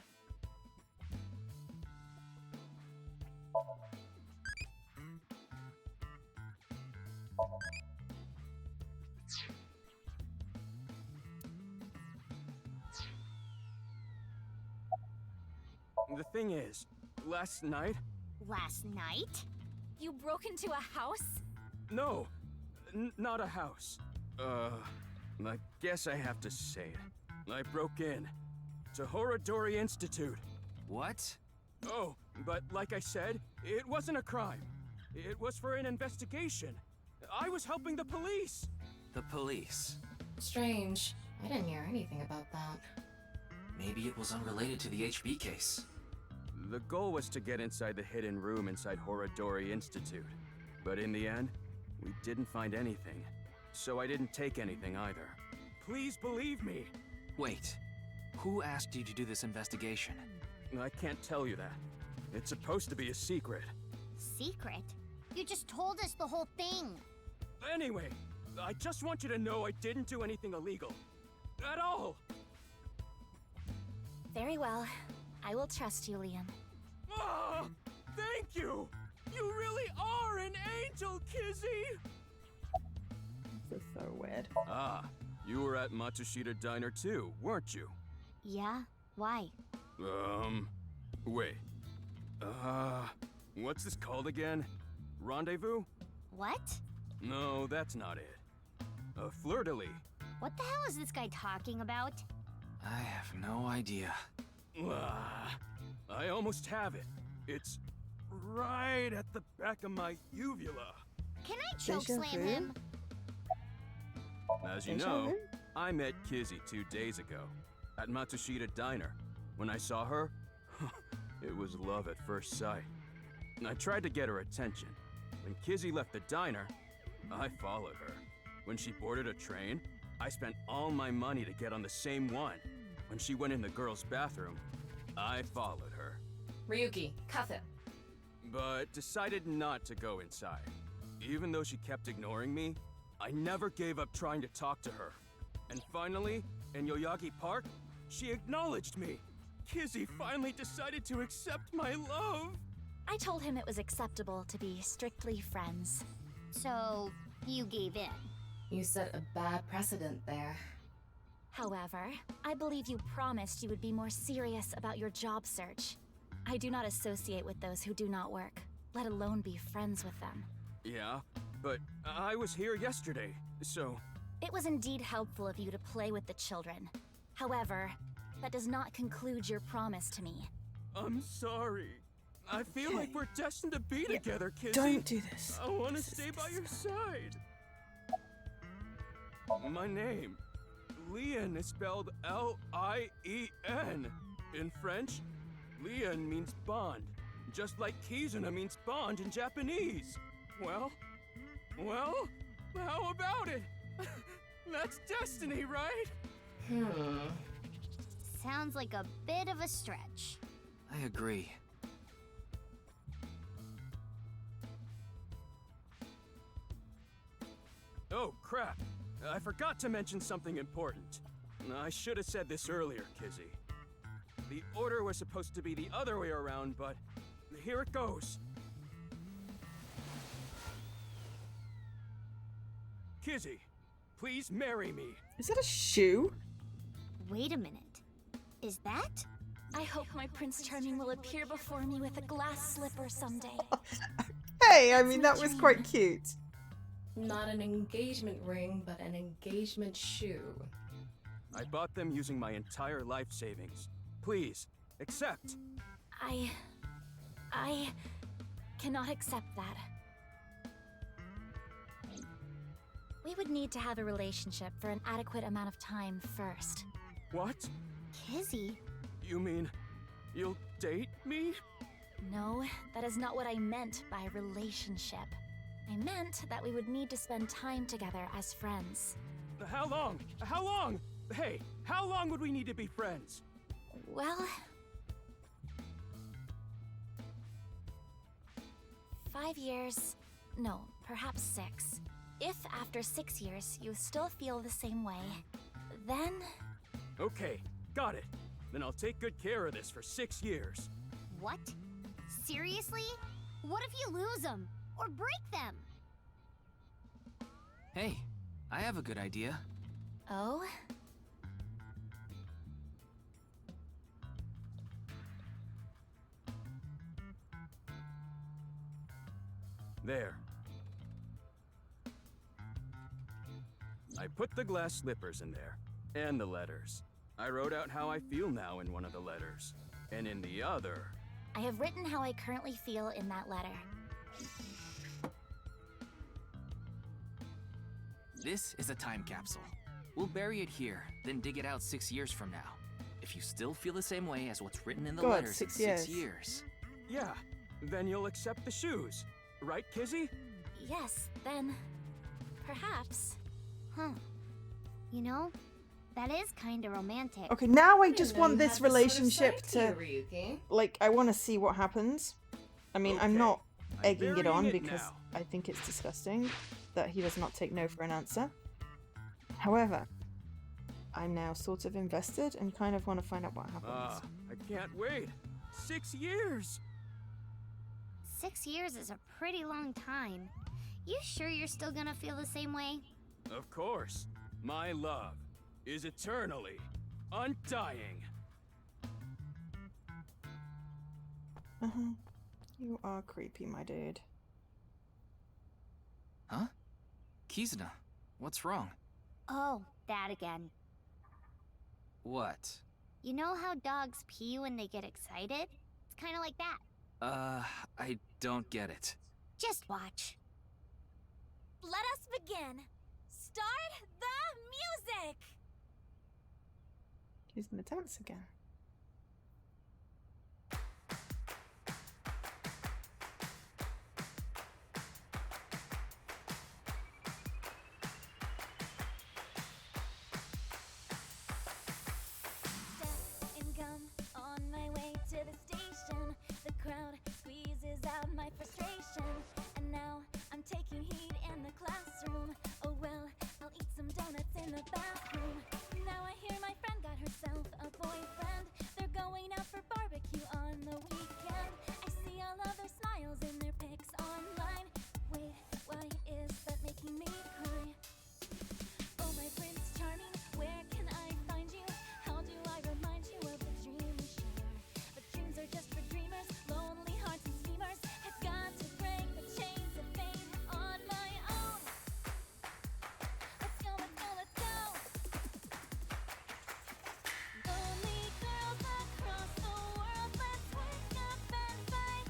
The thing is, last night... Last night? You broke into a house? No, not a house. I guess I have to say it. I broke in to Horadori Institute. What? Oh, but like I said, it wasn't a crime. It was for an investigation. I was helping the police. The police. Strange. I didn't hear anything about that. Maybe it was unrelated to the HB case. The goal was to get inside the hidden room inside Horadori Institute. But in the end, we didn't find anything. So I didn't take anything either. Please believe me. Wait. Who asked you to do this investigation? I can't tell you that. It's supposed to be a secret. Secret? You just told us the whole thing. Anyway, I just want you to know I didn't do anything illegal. At all! Very well. I will trust you, Leon. Ah! Thank you! You really are an angel, Kizzy! This is so weird. Ah, you were at Matsushita Diner too, weren't you? Yeah? Why? Wait. What's this called again? Rendezvous? What? No, that's not it. A fleur-de-lis. What the hell is this guy talking about? I have no idea. I almost have it. It's right at the back of my uvula. Can I chokeslam him? As you know, I met Kizzy 2 days ago at Matsushita Diner. When I saw her, it was love at first sight. I tried to get her attention. When Kizzy left the diner, I followed her. When she boarded a train, I spent all my money to get on the same one. When she went in the girls' bathroom, I followed her. Ryuki, cuff him. But decided not to go inside. Even though she kept ignoring me, I never gave up trying to talk to her. And finally, in Yoyagi Park, she acknowledged me. Kizzy finally decided to accept my love. I told him it was acceptable to be strictly friends. So, you gave in. You set a bad precedent there. However, I believe you promised you would be more serious about your job search. I do not associate with those who do not work, let alone be friends with them. Yeah, but I was here yesterday, so... It was indeed helpful of you to play with the children. However, that does not conclude your promise to me. I'm sorry. I feel like we're destined to be together, Kizzy. Don't do this. I want to stay by your side. My name, Leon, is spelled L-I-E-N. In French, Leon means bond, just like Kizuna means bond in Japanese. Well, how about it? That's destiny, right? Sounds like a bit of a stretch. I agree. Oh, crap. I forgot to mention something important. I should have said this earlier, Kizzy. The order was supposed to be the other way around, but here it goes. Kizzy, please marry me. Is that a shoe? Wait a minute. Is that? I hope my Prince Charming will appear before me with a glass slipper someday. Hey, I mean, that was quite cute. Not an engagement ring, but an engagement shoe. I bought them using my entire life savings. Please, accept. I cannot accept that. we would need to have a relationship for an adequate amount of time first. What? Kizzy? You mean you'll date me? No, that is not what I meant by relationship. I meant that we would need to spend time together as friends. How long? How long? Hey, how long would we need to be friends? Well... 5 years... no, perhaps 6. If after 6 years you still feel the same way, then... Okay, got it. Then I'll take good care of this for 6 years. What? Seriously? What if you lose them? Or break them? Hey, I have a good idea. Oh? There. I put the glass slippers in there, and the letters. I wrote out how I feel now in one of the letters, and in the other... I have written how I currently feel in that letter. This is a time capsule. We'll bury it here, then dig it out 6 years from now. If you still feel the same way as what's written in the God, letters 6 in years. 6 years. Yeah, then you'll accept the shoes. Right, Kizzy? Yes, then... perhaps. Huh. You know, that is kinda romantic. Okay, now I didn't just know want you this had this sort of relationship side to... to you, Ryuki. Like, I want to see what happens. I mean, I'm Okay, not I'm egging it burying on it because now. I think it's disgusting that he does not take no for an answer. However, I'm now sort of invested and kind of want to find out what happens. I can't wait. 6 years! 6 years is a pretty long time. You sure you're still gonna feel the same way? Of course. My love is eternally undying. You are creepy, my dude. Huh? Kizuna, what's wrong? Oh, that again. What? You know how dogs pee when they get excited? It's kinda like that. I don't get it. Just watch. Let us begin! Start the music! He's gonna dance again. And gum on my way to the station. The crowd squeezes out my frustration. And now I'm taking heat in the classroom. Oh well, I'll eat some donuts in the bathroom. Now I hear my friend got herself a boyfriend. They're going out for barbecue on the weekend. I see all of their smiles in their pics online. Wait, why is that making me cry? Oh my Prince Charming, where can I find you? How do I remind you of the dream we share? But dreams are just for dreamers, lonely hearts and schemers. I've got to break the chains of fame on my own. Let's go, let's go, let's go. Lonely girls across the world, let's wake up and fight.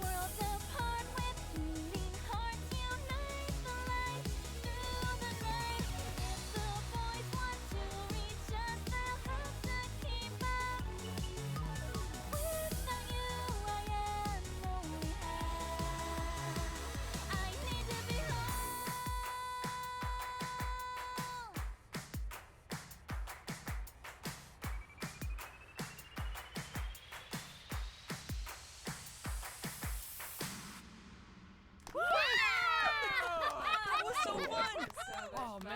Worlds apart with beating hearts, unite the light through the night. If the boys want to reach us, they'll have to keep up. Without you, I am only half. I need to be whole. That was so fun! Oh, man.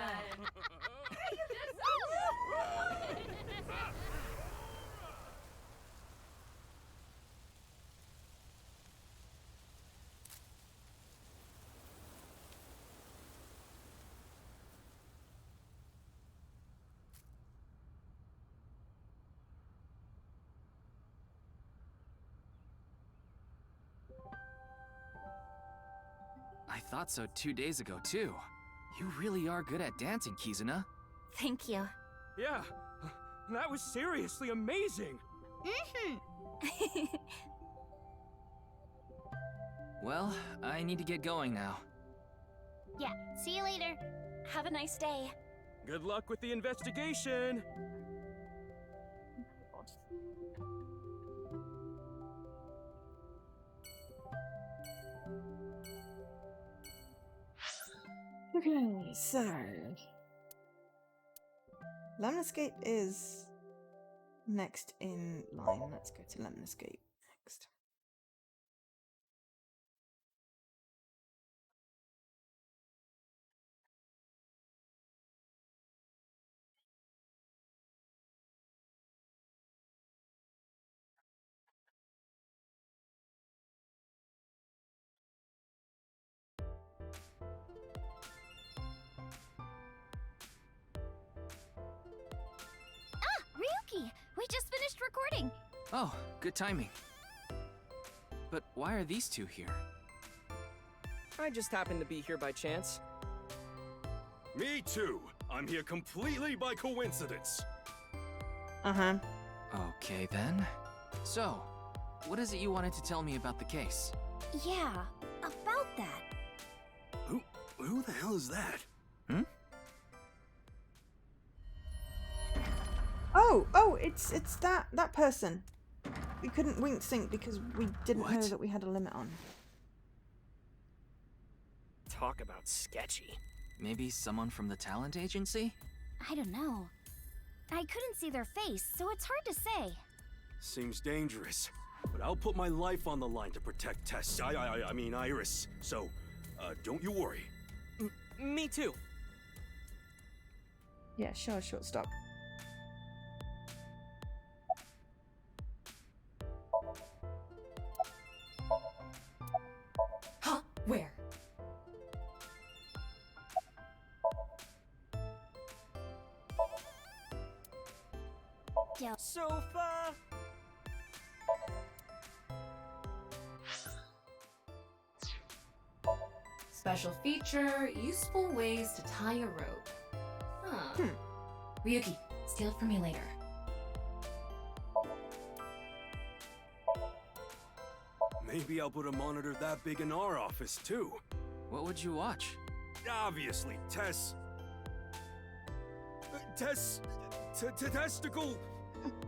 I thought so 2 days ago, too. You really are good at dancing, Kizuna. Thank you. Yeah, that was seriously amazing. Well, I need to get going now. Yeah, see you later. Have a nice day. Good luck with the investigation. Okay, so Lemniscape is next in line. Let's go to Lemniscape next. Ryuki, we just finished recording. Oh, good timing. But why are these two here? I just happened to be here by chance. Me too. I'm here completely by coincidence. Uh-huh. Okay then. So, what is it you wanted to tell me about the case? Yeah, about that. Who the hell is that? Hmm? Oh, it's that person. We couldn't wink sync because we didn't know that we had a limit on. Talk about sketchy. Maybe someone from the talent agency? I don't know. I couldn't see their face, so it's hard to say. Seems dangerous, but I'll put my life on the line to protect Tess. I mean Iris. So, don't you worry. Me too. Yeah, sure, stop. Huh? Where? Sofa! Special feature, useful ways to tie a rope. Huh. Ryuki, steal it from me later. Maybe I'll put a monitor that big in our office too. What would you watch? Obviously, Tess.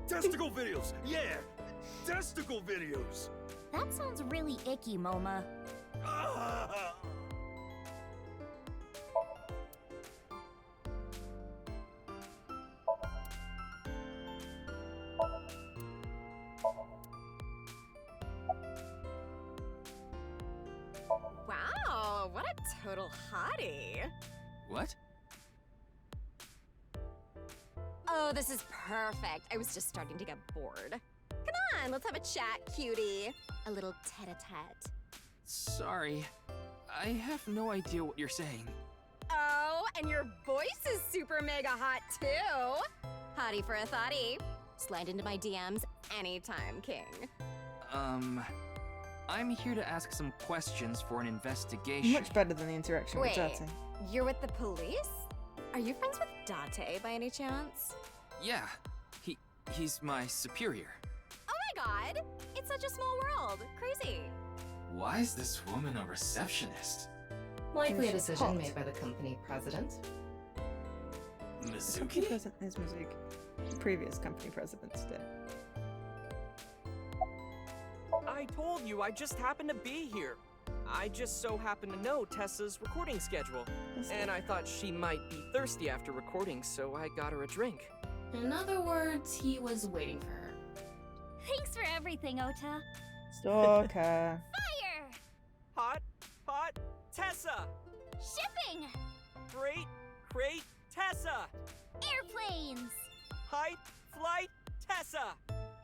Testicle videos. Yeah, testicle videos. That sounds really icky, Moma. Ah! Wow, what a total hottie. What? Oh, this is perfect. I was just starting to get bored. Come on, let's have a chat, cutie. A little tete-a-tete. Sorry. I have no idea what you're saying. Oh, and your voice is super mega hot, too. Hottie for a thottie. Slide into my DMs anytime, king. I'm here to ask some questions for an investigation. Much better than the interaction with Wait, Date. you're with the police? Are you friends with Date by any chance? Yeah, he's my superior. Oh my god! It's such a small world. Crazy. Why is this woman a receptionist? Likely a She's decision hot. made by the company president. Company Mizuki? president is Mizuki. Previous company presidents did. I told you, I just happened to be here. I just so happened to know Tessa's recording schedule. And I thought she might be thirsty after recording, so I got her a drink. In other words, he was waiting for her. Thanks for everything, Ota. Stalker. Fire! Hot, Tessa! Shipping! Great, Tessa! Airplanes! Height, flight, Tessa!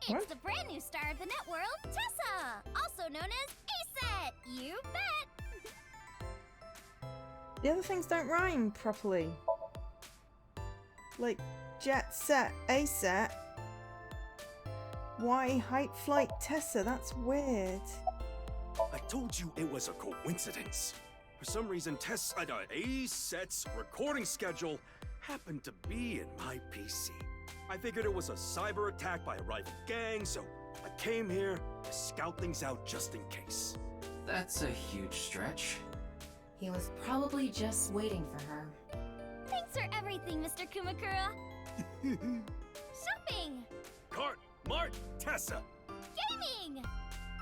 It's What? the brand new star of the net world, Tessa! Also known as A-Set! You bet! The other things don't rhyme properly. Like jet set, A set. Why height flight Tessa? That's weird. I told you it was a coincidence. For some reason, A-Set's recording schedule happened to be in my PC. I figured it was a cyber attack by a rival gang, so I came here to scout things out just in case. That's a huge stretch. He was probably just waiting for her. Thanks for everything, Mr. Kumakura. Shopping! Cart, Mart, Tessa! Gaming!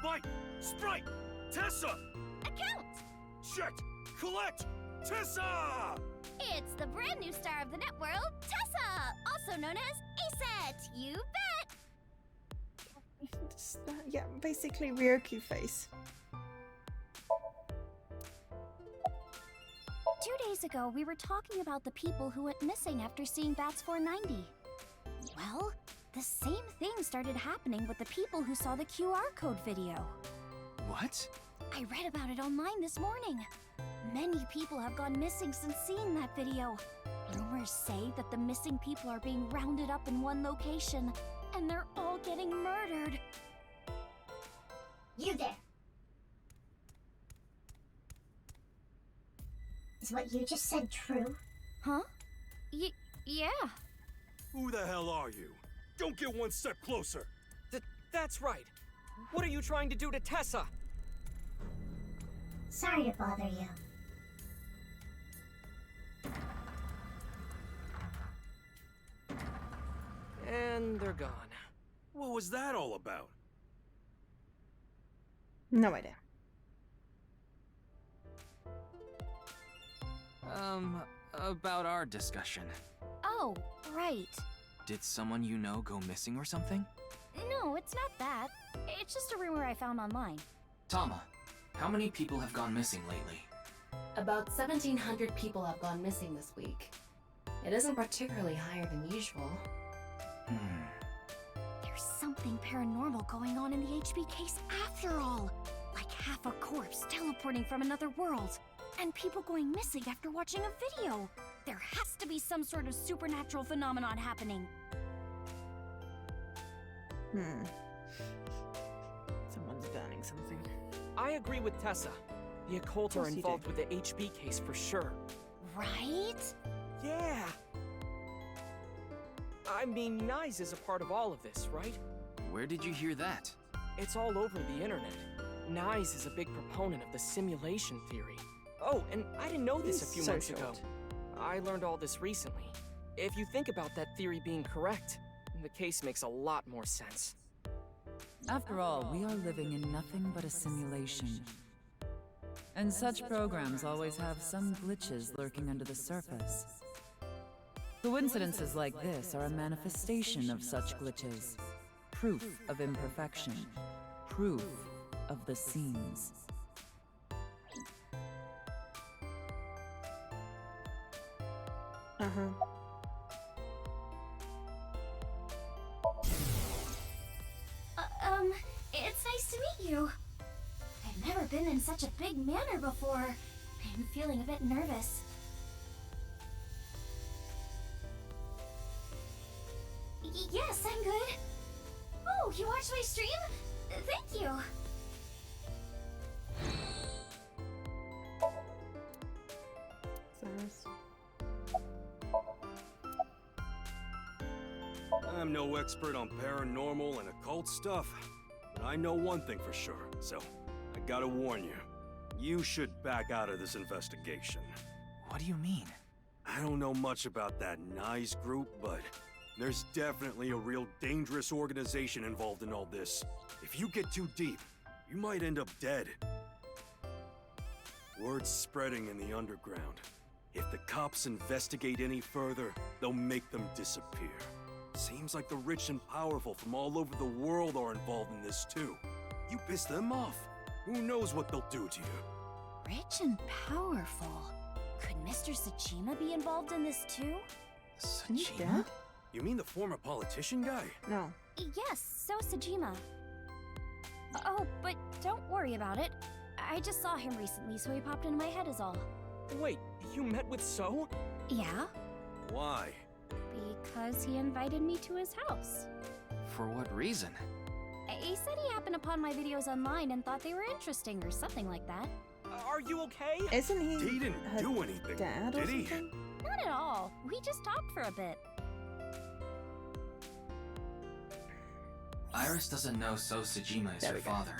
Bite, Sprite, Tessa! Account! Check, collect, Tessa! It's the brand new star of the net world, Tessa! Also known as ASET! You bet! Yeah, basically Ryoku face. 2 days ago, we were talking about the people who went missing after seeing Bats 490. Well, the same thing started happening with the people who saw the QR code video. What? I read about it online this morning. Many people have gone missing since seeing that video. Rumors say that the missing people are being rounded up in one location, and they're all getting murdered. You there. Is what you just said true? Huh? Yeah. Who the hell are you? Don't get one step closer! That's right. What are you trying to do to Tessa? Sorry to bother you. And they're gone. What was that all about? No idea. About our discussion. Oh, right. Did someone you know go missing or something? No, it's not that. It's just a rumor I found online. Tama, how many people have gone missing lately? About 1,700 people have gone missing this week. It isn't particularly higher than usual. There's something paranormal going on in the HB case after all. Like half a corpse teleporting from another world. And people going missing after watching a video. There has to be some sort of supernatural phenomenon happening. Someone's burning something. I agree with Tessa. The occult are course you involved do. with the HB case for sure. Right? Yeah! I mean, Nyes is a part of all of this, right? Where did you hear that? It's all over the internet. Nyes is a big proponent of the simulation theory. Oh, and I didn't know this a few So months ago. short. I learned all this recently. If you think about that theory being correct, the case makes a lot more sense. After all, we are living in nothing but a simulation. And such programs always have some glitches lurking under the surface. Coincidences like this are a manifestation of such glitches. Proof of imperfection. Proof of the seams. It's nice to meet you. I've never been in such a big manor before. I'm feeling a bit nervous. Yes, I'm good. Oh, you watched my stream? Thank you. I'm no expert on paranormal and occult stuff, but I know one thing for sure, so I gotta warn you. You should back out of this investigation. What do you mean? I don't know much about that Nyes group, but there's definitely a real dangerous organization involved in all this. If you get too deep, you might end up dead. Word's spreading in the underground. If the cops investigate any further, they'll make them disappear. Seems like the rich and powerful from all over the world are involved in this too. You piss them off, who knows what they'll do to you? Rich and powerful. Could Mr. Sajima be involved in this too? Sajima? You mean the former politician guy? No. Yes, so Sajima. Oh, but don't worry about it. I just saw him recently, so he popped into my head is all. Wait, you met with So? Yeah? Why? Because he invited me to his house. For what reason? He said he happened upon my videos online and thought they were interesting or something like that. Are you okay? Isn't he? He didn't do anything, dad or did he? something? Not at all. We just talked for a bit. Iris doesn't know So Sajima is There her we go. father.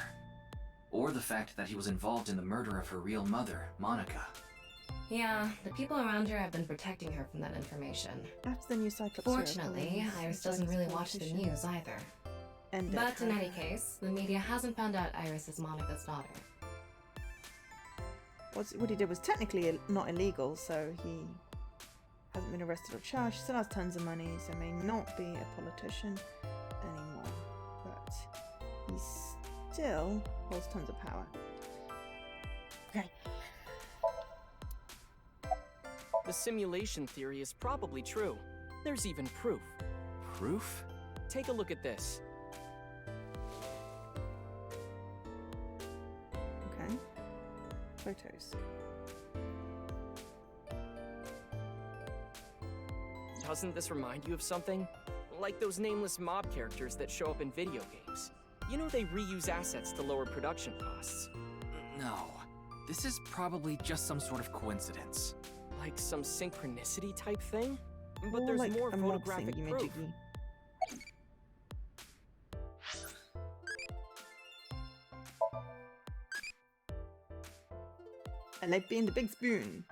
Or the fact that he was involved in the murder of her real mother, Monica. Yeah, the people around her have been protecting her from that information. After the new Cyclops. Fortunately, Iris doesn't really watch the news either. But in any case, the media hasn't found out Iris is Monica's daughter. What he did was technically not illegal, so he hasn't been arrested or charged, still has tons of money, so may not be a politician anymore. But he still holds tons of power. Okay. The simulation theory is probably true. There's even proof. Proof? Take a look at this. Okay. Photos. Doesn't this remind you of something? Like those nameless mob characters that show up in video games. You know they reuse assets to lower production costs. No. This is probably just some sort of coincidence. Like some synchronicity type thing? But Or there's like more a mob photographic thingy proof. majiggy. I like being the big spoon.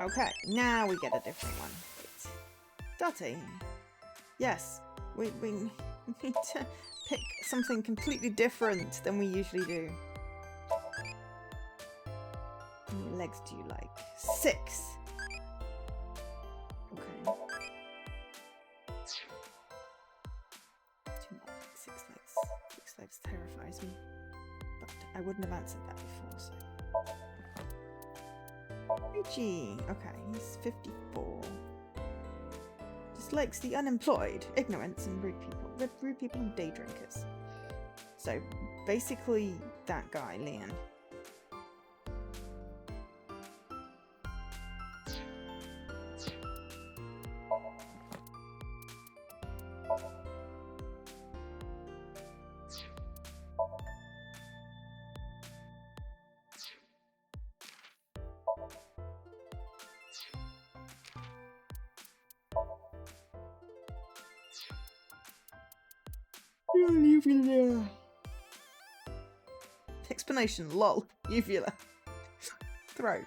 Okay, now we get a different one. Wait. Dottie. Yes, we need to pick something completely different than we usually do. How many legs do you like? 6. Okay. Too much. 6 legs. 6 legs terrifies me. But I wouldn't have answered that before, so. Richie. Okay, he's 54. Dislikes the unemployed, ignorance, and rude people. Rude people and day drinkers. So, basically, that guy, Leon. Explanation, lol. Uvula. Throat.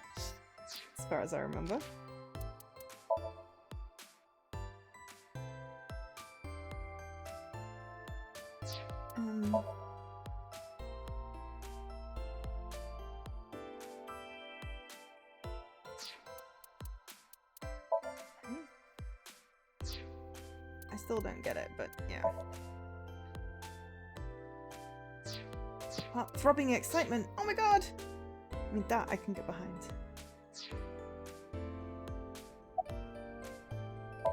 As far as I remember. I still don't get it, but yeah. Throbbing excitement. Oh my god! I mean, that I can get behind.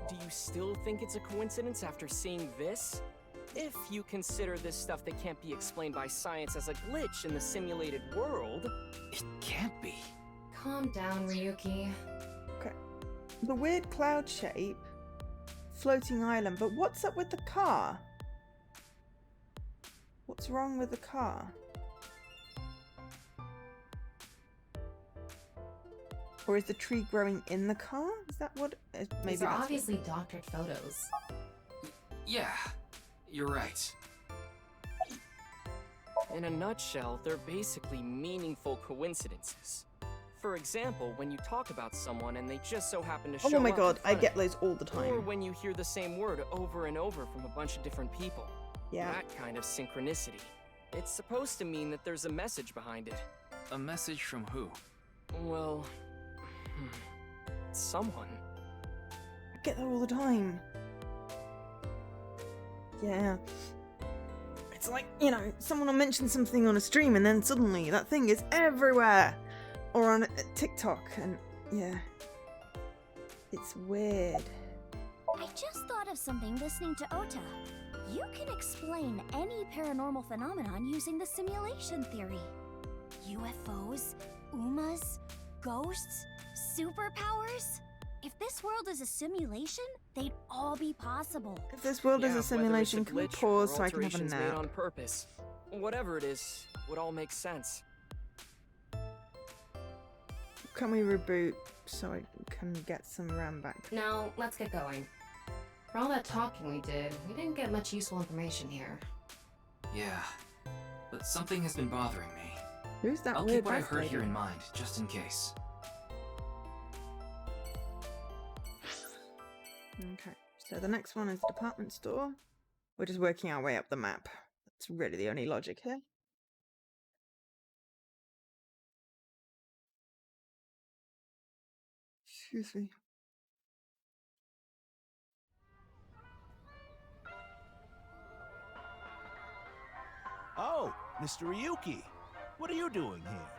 Do you still think it's a coincidence after seeing this? If you consider this stuff that can't be explained by science as a glitch in the simulated world... It can't be. Calm down, Ryuki. Okay. The weird cloud shape, floating island, but what's up with the car? What's wrong with the car? Or is the tree growing in the car? Is that what? Maybe These are that's obviously doctored photos. Yeah, you're right. In a nutshell, they're basically meaningful coincidences. For example, when you talk about someone and they just so happen to show up. Oh my god, in I front get of those all the you. Or time. when you hear the same word over and over from a bunch of different people. Yeah. That kind of synchronicity. It's supposed to mean that there's a message behind it. A message from who? Well... someone. I get that all the time. Yeah. It's like, you know, someone will mention something on a stream and then suddenly that thing is everywhere. Or on TikTok, and yeah. It's weird. I just thought of something listening to Ota. You can explain any paranormal phenomenon using the simulation theory. UFOs, UMAs, ghosts, superpowers. If this world is a simulation, they'd all be possible. If this world is Yeah, a simulation, can we whether it's a glitch pause or so I can have a alterations made nap? on purpose. Whatever it is, would all make sense. Can we reboot so I can get some RAM back? Now, let's get going. For all that talking we did, we didn't get much useful information here. Yeah, but something has been bothering me. Who's that I'll weird keep what I back heard lady? here in mind, just in case. Okay, so the next one is the department store. We're just working our way up the map. That's really the only logic here. Excuse me. Oh, Mr. Ryuki. What are you doing here?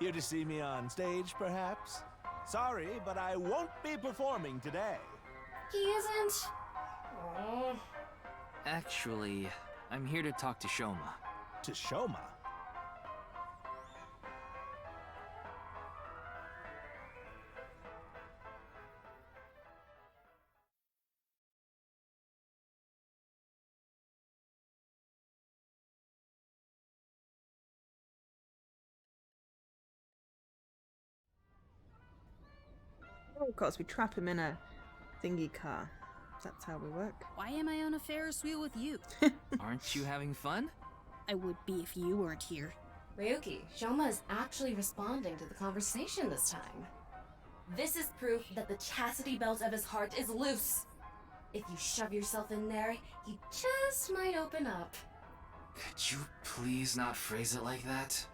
Here to see me on stage, perhaps? Sorry, but I won't be performing today. He isn't. Oh. Actually, I'm here to talk to Shoma. To Shoma? Oh, of course, we trap him in a thingy car. That's how we work. Why am I on a Ferris wheel with you? Aren't you having fun? I would be if you weren't here. Ryuki, Shoma is actually responding to the conversation this time. This is proof that the chastity belt of his heart is loose. If you shove yourself in there, he just might open up. Could you please not phrase it like that?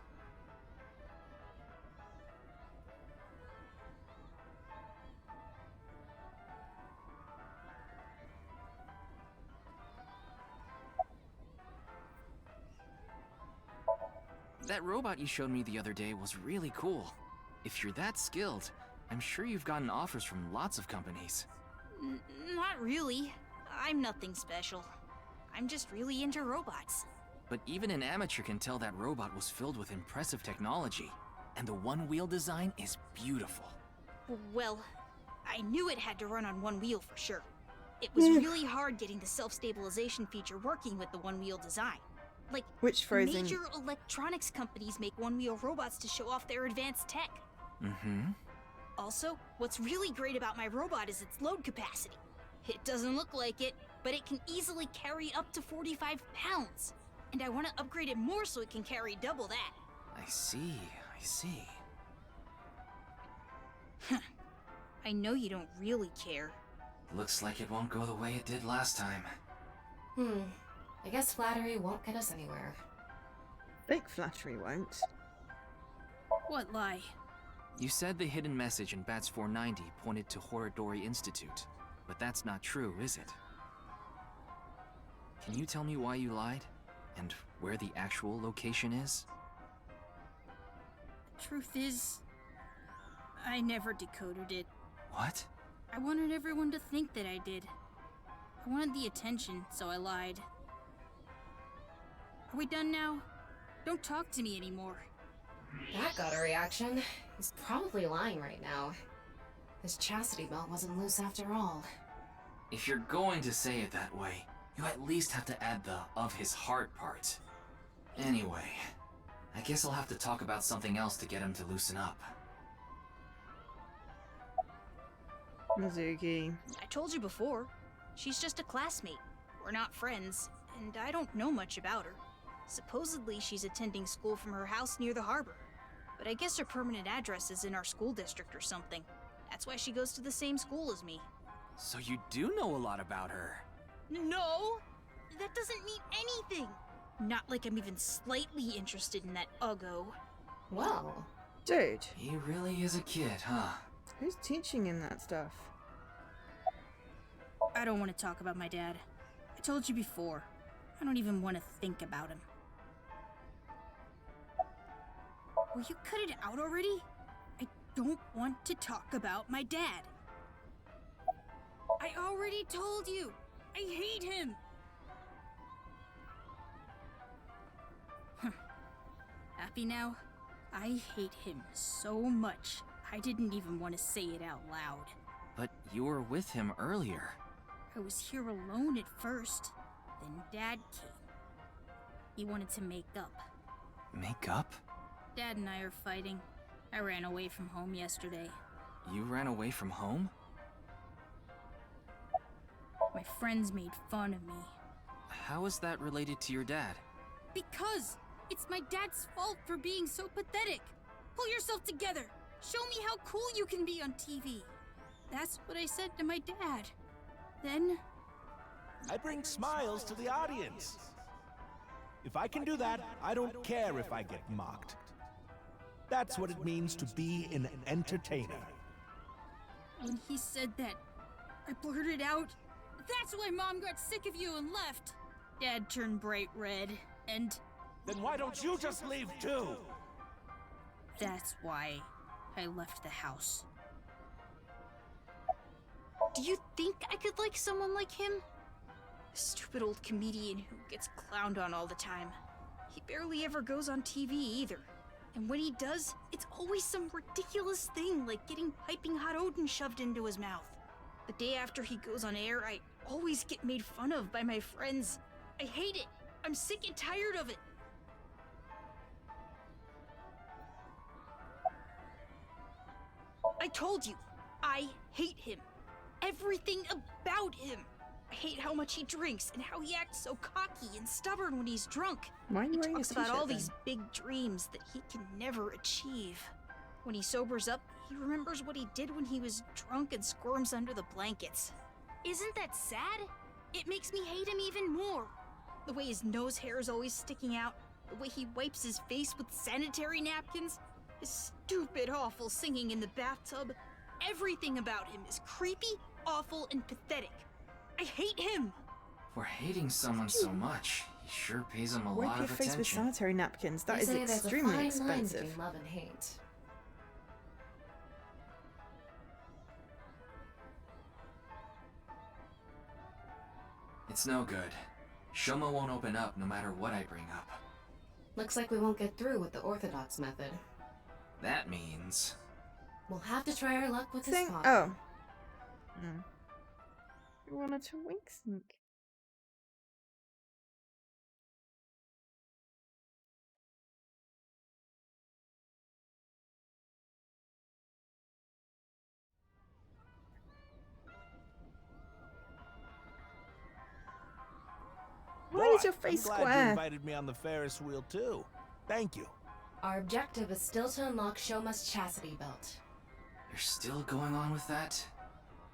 That robot you showed me the other day was really cool. If you're that skilled, I'm sure you've gotten offers from lots of companies. Not really. I'm nothing special. I'm just really into robots. But even an amateur can tell that robot was filled with impressive technology. And the one-wheel design is beautiful. Well, I knew it had to run on one wheel for sure. It was really hard getting the self-stabilization feature working with the one-wheel design. Like, which phrasing? Major electronics companies make one-wheel robots to show off their advanced tech. Mm-hmm. Also, what's really great about my robot is its load capacity. It doesn't look like it, but it can easily carry up to 45 pounds. And I want to upgrade it more so it can carry double that. I see. I know you don't really care. Looks like it won't go the way it did last time. I guess flattery won't get us anywhere. Fake flattery won't. What lie? You said the hidden message in Bats 490 pointed to Horodori Institute, but that's not true, is it? Can you tell me why you lied? And where the actual location is? The truth is, I never decoded it. What? I wanted everyone to think that I did. I wanted the attention, so I lied. Are we done now? Don't talk to me anymore. That got a reaction. He's probably lying right now. His chastity belt wasn't loose after all. If you're going to say it that way, you at least have to add the "of his heart" part. Anyway, I guess I'll have to talk about something else to get him to loosen up. Mizuki. I told you before. She's just a classmate. We're not friends, and I don't know much about her. Supposedly, she's attending school from her house near the harbor. But I guess her permanent address is in our school district or something. That's why she goes to the same school as me. So you do know a lot about her. No! That doesn't mean anything! Not like I'm even slightly interested in that Uggo. Well... Dude. He really is a kid, huh? Who's teaching him that stuff? I don't want to talk about my dad. I told you before. I don't even want to think about him. Will you cut it out already? I don't want to talk about my dad. I already told you! I hate him! Happy now? I hate him so much, I didn't even want to say it out loud. But you were with him earlier. I was here alone at first, then Dad came. He wanted to make up. Make up? Dad and I are fighting. I ran away from home yesterday. You ran away from home? My friends made fun of me. How is that related to your dad? Because It's my dad's fault for being so pathetic. Pull yourself together. Show me how cool you can be on TV. That's what I said to my dad. Then... I bring smiles to the audience. If I can do that, I don't care if I get mocked. That's what it means to be an entertainer. When he said that, I blurted out, "That's why Mom got sick of you and left." Dad turned bright red, and... Then why don't you just leave too? That's why I left the house. Do you think I could like someone like him? A stupid old comedian who gets clowned on all the time. He barely ever goes on TV either. And when he does, it's always some ridiculous thing like getting piping hot Odin shoved into his mouth. The day after he goes on air, I always get made fun of by my friends. I hate it. I'm sick and tired of it. I told you, I hate him. Everything about him. I hate how much he drinks and how he acts so cocky and stubborn when he's drunk. Why are you He wearing a talks about t-shirt all then? these big dreams that he can never achieve. When he sobers up, he remembers what he did when he was drunk and squirms under the blankets. Isn't that sad? It makes me hate him even more. The way his nose hair is always sticking out, the way he wipes his face with sanitary napkins, his stupid, awful singing in the bathtub. Everything about him is creepy, awful, and pathetic. I hate him! For hating someone so much, he sure pays him a Wipe lot your of face with attention. sanitary napkins. That They is say there's a extremely fine line expensive. between love and hate. It's no good. Shoma won't open up no matter what I bring up. Looks like we won't get through with the Orthodox method. That means... We'll have to try our luck with his Thing. father. Oh. Hmm. You wanted to wink sync. Why is your face I'm glad you square? invited me on the Ferris wheel too. Thank you. Our objective is still to unlock Shoma's chastity belt. You're still going on with that?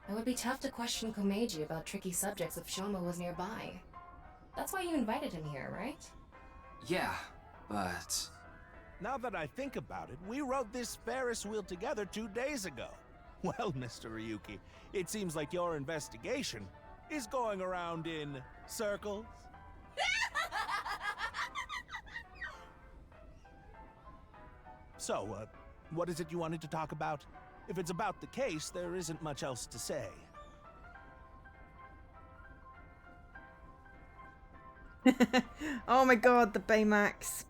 It would be tough to question Komeiji about tricky subjects if Shoma was nearby. That's why you invited him here, right? Yeah, but... Now that I think about it, we rode this Ferris wheel together 2 days ago. Well, Mr. Ryuki, it seems like your investigation is going around in circles. So, what is it you wanted to talk about? If it's about the case, there isn't much else to say. Oh my god, the Baymax.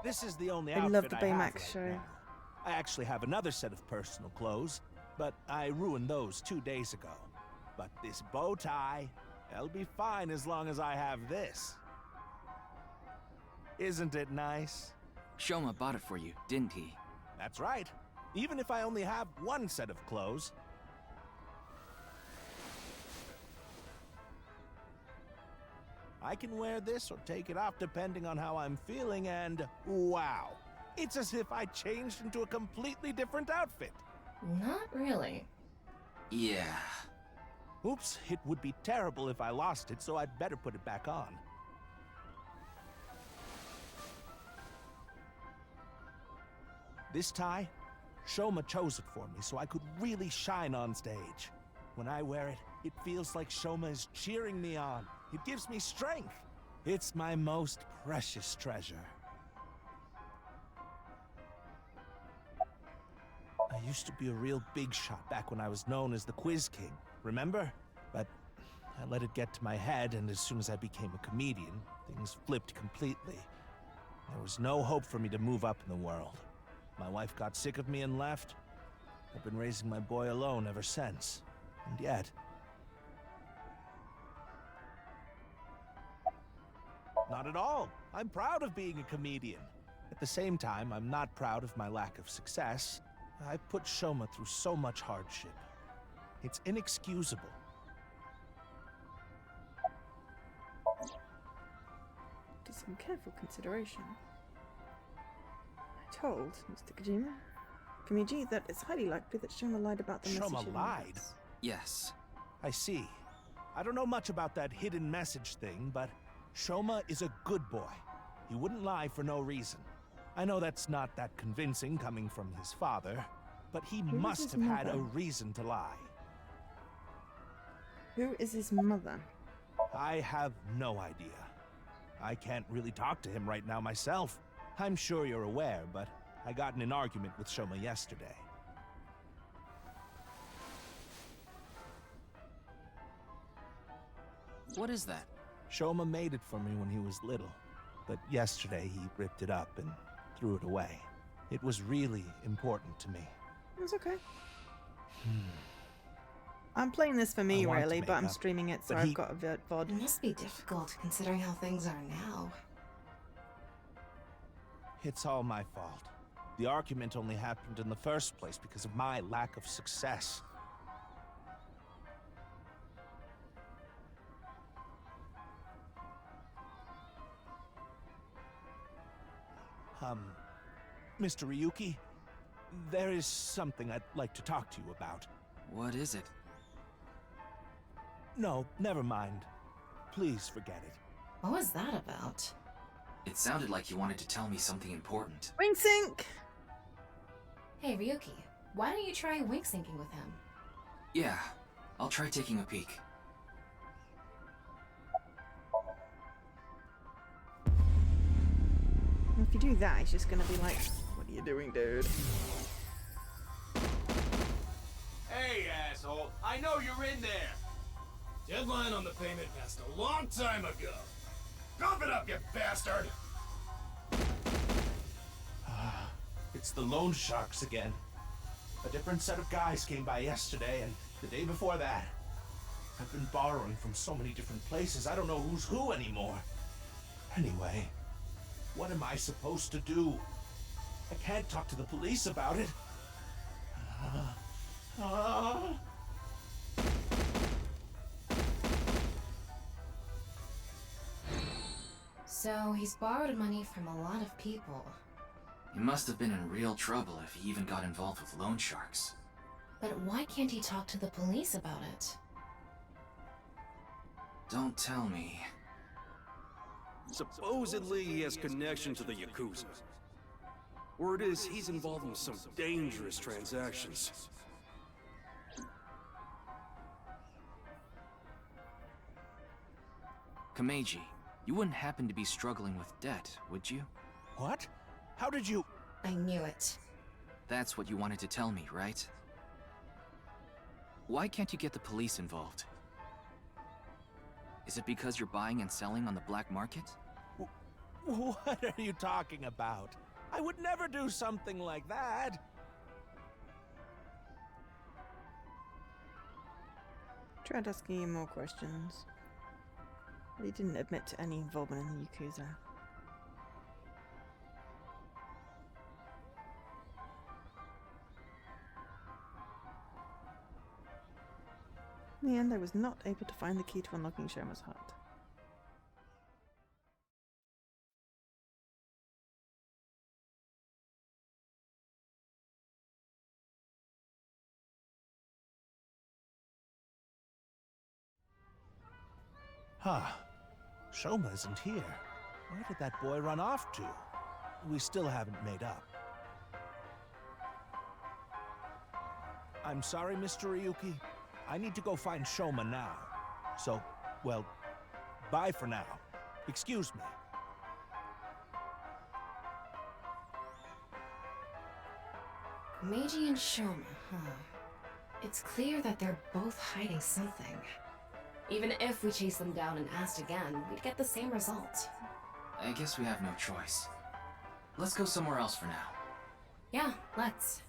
This is the only I outfit love the I have Baymax right show. now. I actually have another set of personal clothes, but I ruined those 2 days ago. But this bow tie, that'll be fine as long as I have this. Isn't it nice? Shoma bought it for you, didn't he? That's right. Even if I only have one set of clothes. I can wear this or take it off depending on how I'm feeling, and wow. It's as if I changed into a completely different outfit. Not really. Yeah. Oops, it would be terrible if I lost it, so I'd better put it back on. This tie, Shoma chose it for me so I could really shine on stage. When I wear it, it feels like Shoma is cheering me on. It gives me strength. It's my most precious treasure. I used to be a real big shot back when I was known as the Quiz King, remember? But I let it get to my head, and as soon as I became a comedian, things flipped completely. There was no hope for me to move up in the world. My wife got sick of me and left. I've been raising my boy alone ever since. And yet... Not at all. I'm proud of being a comedian. At the same time, I'm not proud of my lack of success. I put Shoma through so much hardship. It's inexcusable. Does Some careful consideration. I told Mr. Kamiji that it's highly likely that Shoma lied about the message. Shoma lied? Yes. I see. I don't know much about that hidden message thing, but Shoma is a good boy. He wouldn't lie for no reason. I know that's not that convincing coming from his father, but he Who is must his have had a mother? reason to lie. Who is his mother? I have no idea. I can't really talk to him right now myself. I'm sure you're aware, but I got in an argument with Shoma yesterday. What is that? Shoma made it for me when he was little, but yesterday he ripped it up and threw it away. It was really important to me. It's okay. I'm playing this for me, I want to really, make but I'm up, streaming it, so but I've got a VOD. It must be difficult considering how things are now. It's all my fault. The argument only happened in the first place because of my lack of success. Mr. Ryuki, there is something I'd like to talk to you about. What is it? No, never mind. Please forget it. What was that about? It sounded like you wanted to tell me something important. Wing sync! Hey, Ryuki, why don't you try wink syncing with him? Yeah, I'll try taking a peek. If you do that, he's just gonna be like, what are you doing, dude? Hey, asshole! I know you're in there! Deadline on the payment passed a long time ago. Cough it up, you bastard! It's the loan sharks again. A different set of guys came by yesterday and the day before that. I've been borrowing from so many different places, I don't know who's who anymore. Anyway, what am I supposed to do? I can't talk to the police about it. So, he's borrowed money from a lot of people. He must have been in real trouble if he even got involved with loan sharks. But why can't he talk to the police about it? Don't tell me. Supposedly he has connection to the Yakuza. Word is he's involved in some dangerous transactions. Kameji, you wouldn't happen to be struggling with debt, would you? What? How did you... I knew it. That's what you wanted to tell me, right? Why can't you get the police involved? Is it because you're buying and selling on the black market? What are you talking about? I would never do something like that. Tried asking you more questions. But he didn't admit to any involvement in the Yakuza. In the end, I was not able to find the key to unlocking Shoma's heart. Huh. Shoma isn't here. Where did that boy run off to? We still haven't made up. I'm sorry, Mr. Ryuki. I need to go find Shoma now. So, well, bye for now. Excuse me. Meiji and Shoma, huh? It's clear that they're both hiding something. Even if we chase them down and asked again, we'd get the same result. I guess we have no choice. Let's go somewhere else for now. Yeah, let's.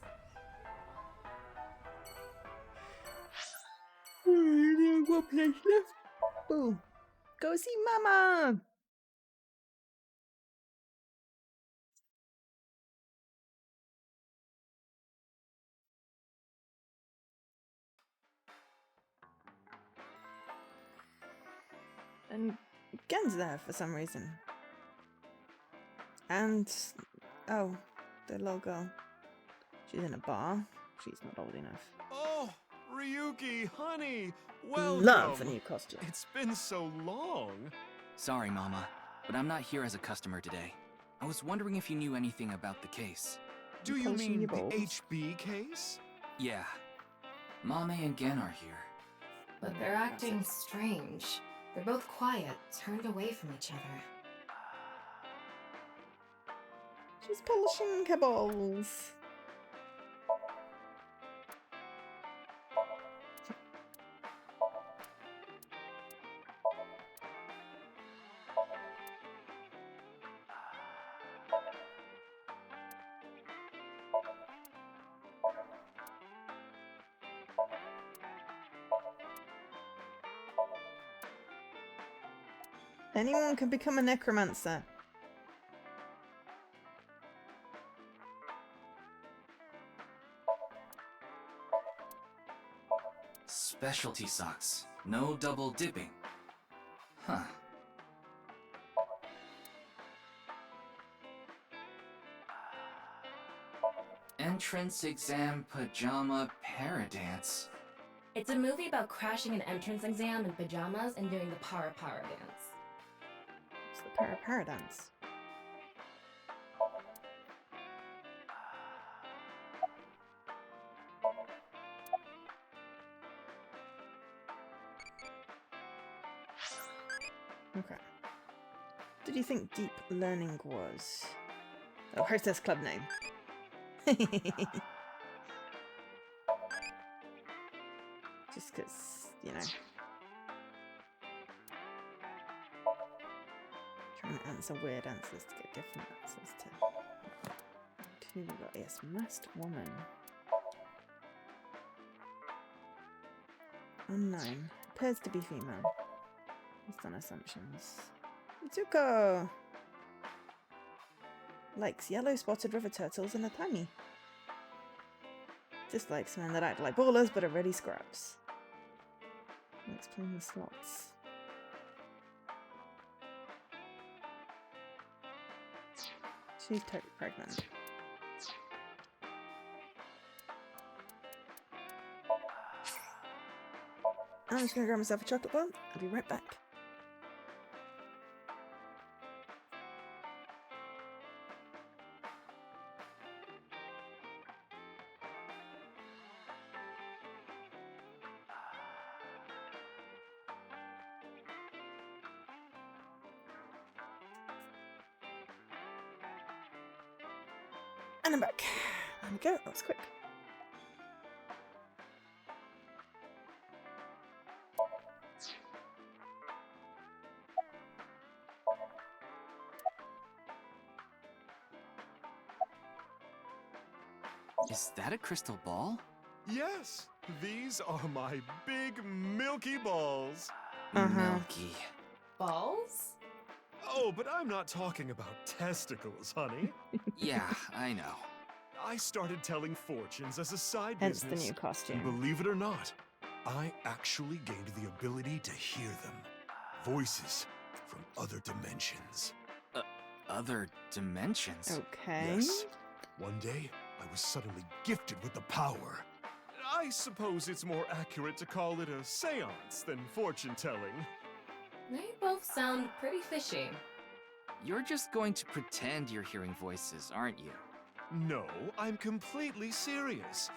One place left. Boom. Go see Mama! And Gen's there for some reason. And oh, the little girl. She's in a bar. She's not old enough. Oh, Ryuki, honey, welcome. Love a new costume. It's been so long. Sorry, Mama, but I'm not here as a customer today. I was wondering if you knew anything about the case. Do you Polishing mean your the balls. HB case? Yeah. Mame and Gen are here. But they're acting strange. They're both quiet, turned away from each other. She's polishing her balls. Anyone can become a necromancer. Specialty socks. No double dipping. Huh. Entrance exam pajama paradance. It's a movie about crashing an entrance exam in pajamas and doing the para dance. It's the paradance. Okay. Did you think deep learning was? Oh, hostess club name. Just because, you know. Trying to answer weird answers to get different answers to. Who we got? Yes, masked woman. Unknown. Appears to be female. Based on assumptions. Mitsuko! Likes yellow spotted river turtles and a tiny. Dislikes men that act like ballers but are ready scrubs. Let's play the slots. She's totally pregnant. I'm just gonna grab myself a chocolate bar. I'll be right back. And I'm back. There we go. That was quick. Is that a crystal ball? Yes, these are my big milky balls. Milky. Balls? Oh, but I'm not talking about testicles, honey. Yeah, I know. I started telling fortunes as a side Hence the business. new costume. And believe it or not, I actually gained the ability to hear them. Voices from other dimensions. Other dimensions? Okay. Yes. One day, I was suddenly gifted with the power. I suppose it's more accurate to call it a seance than fortune-telling. They both sound pretty fishy. You're just going to pretend you're hearing voices, aren't you? No, I'm completely serious.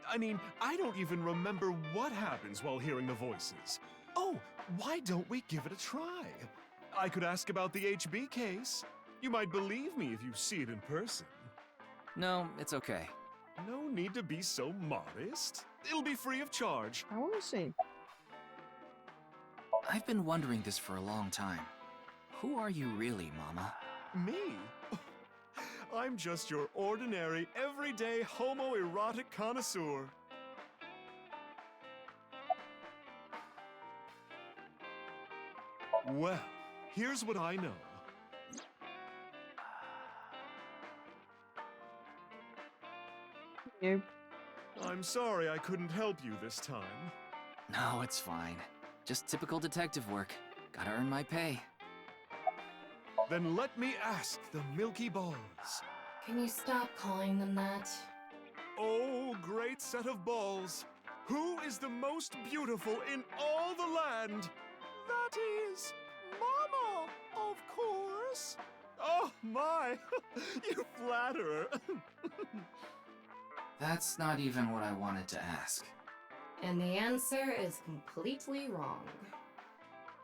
I mean, I don't even remember what happens while hearing the voices. Oh, why don't we give it a try? I could ask about the HB case. You might believe me if you see it in person. No, it's okay. No need to be so modest. It'll be free of charge. I want to see. I've been wondering this for a long time. Who are you really, Mama? Me? I'm just your ordinary, everyday homoerotic connoisseur. Well, here's what I know. Nope. I'm sorry I couldn't help you this time. No, it's fine. Just typical detective work. Gotta earn my pay. Then let me ask the Milky Balls. Can you stop calling them that? Oh, great set of balls. Who is the most beautiful in all the land? That is Mama, of course. Oh, my. You flatterer. That's not even what I wanted to ask. And the answer is completely wrong.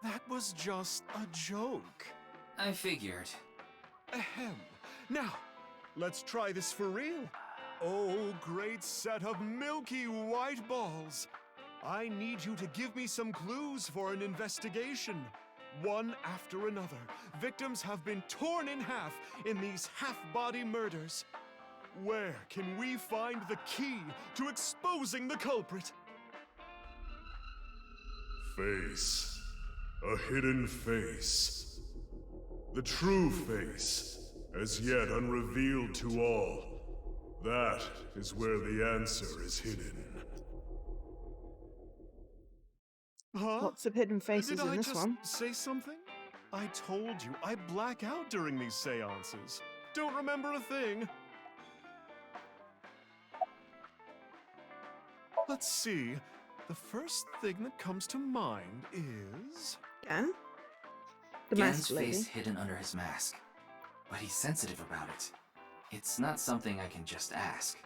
That was just a joke. I figured. Ahem. Now, let's try this for real. Oh, great set of milky white balls. I need you to give me some clues for an investigation. One after another, victims have been torn in half in these half-body murders. Where can we find the key to exposing the culprit? Face. A hidden face. The true face, as yet unrevealed to all. That is where the answer is hidden. Huh? Lots of hidden faces in this Did I one. just say something? I told you, I black out during these seances. Don't remember a thing. Let's see. The first thing that comes to mind is... Again? The Gen's masked lady. face hidden under his mask. But he's sensitive about it. It's not something I can just ask.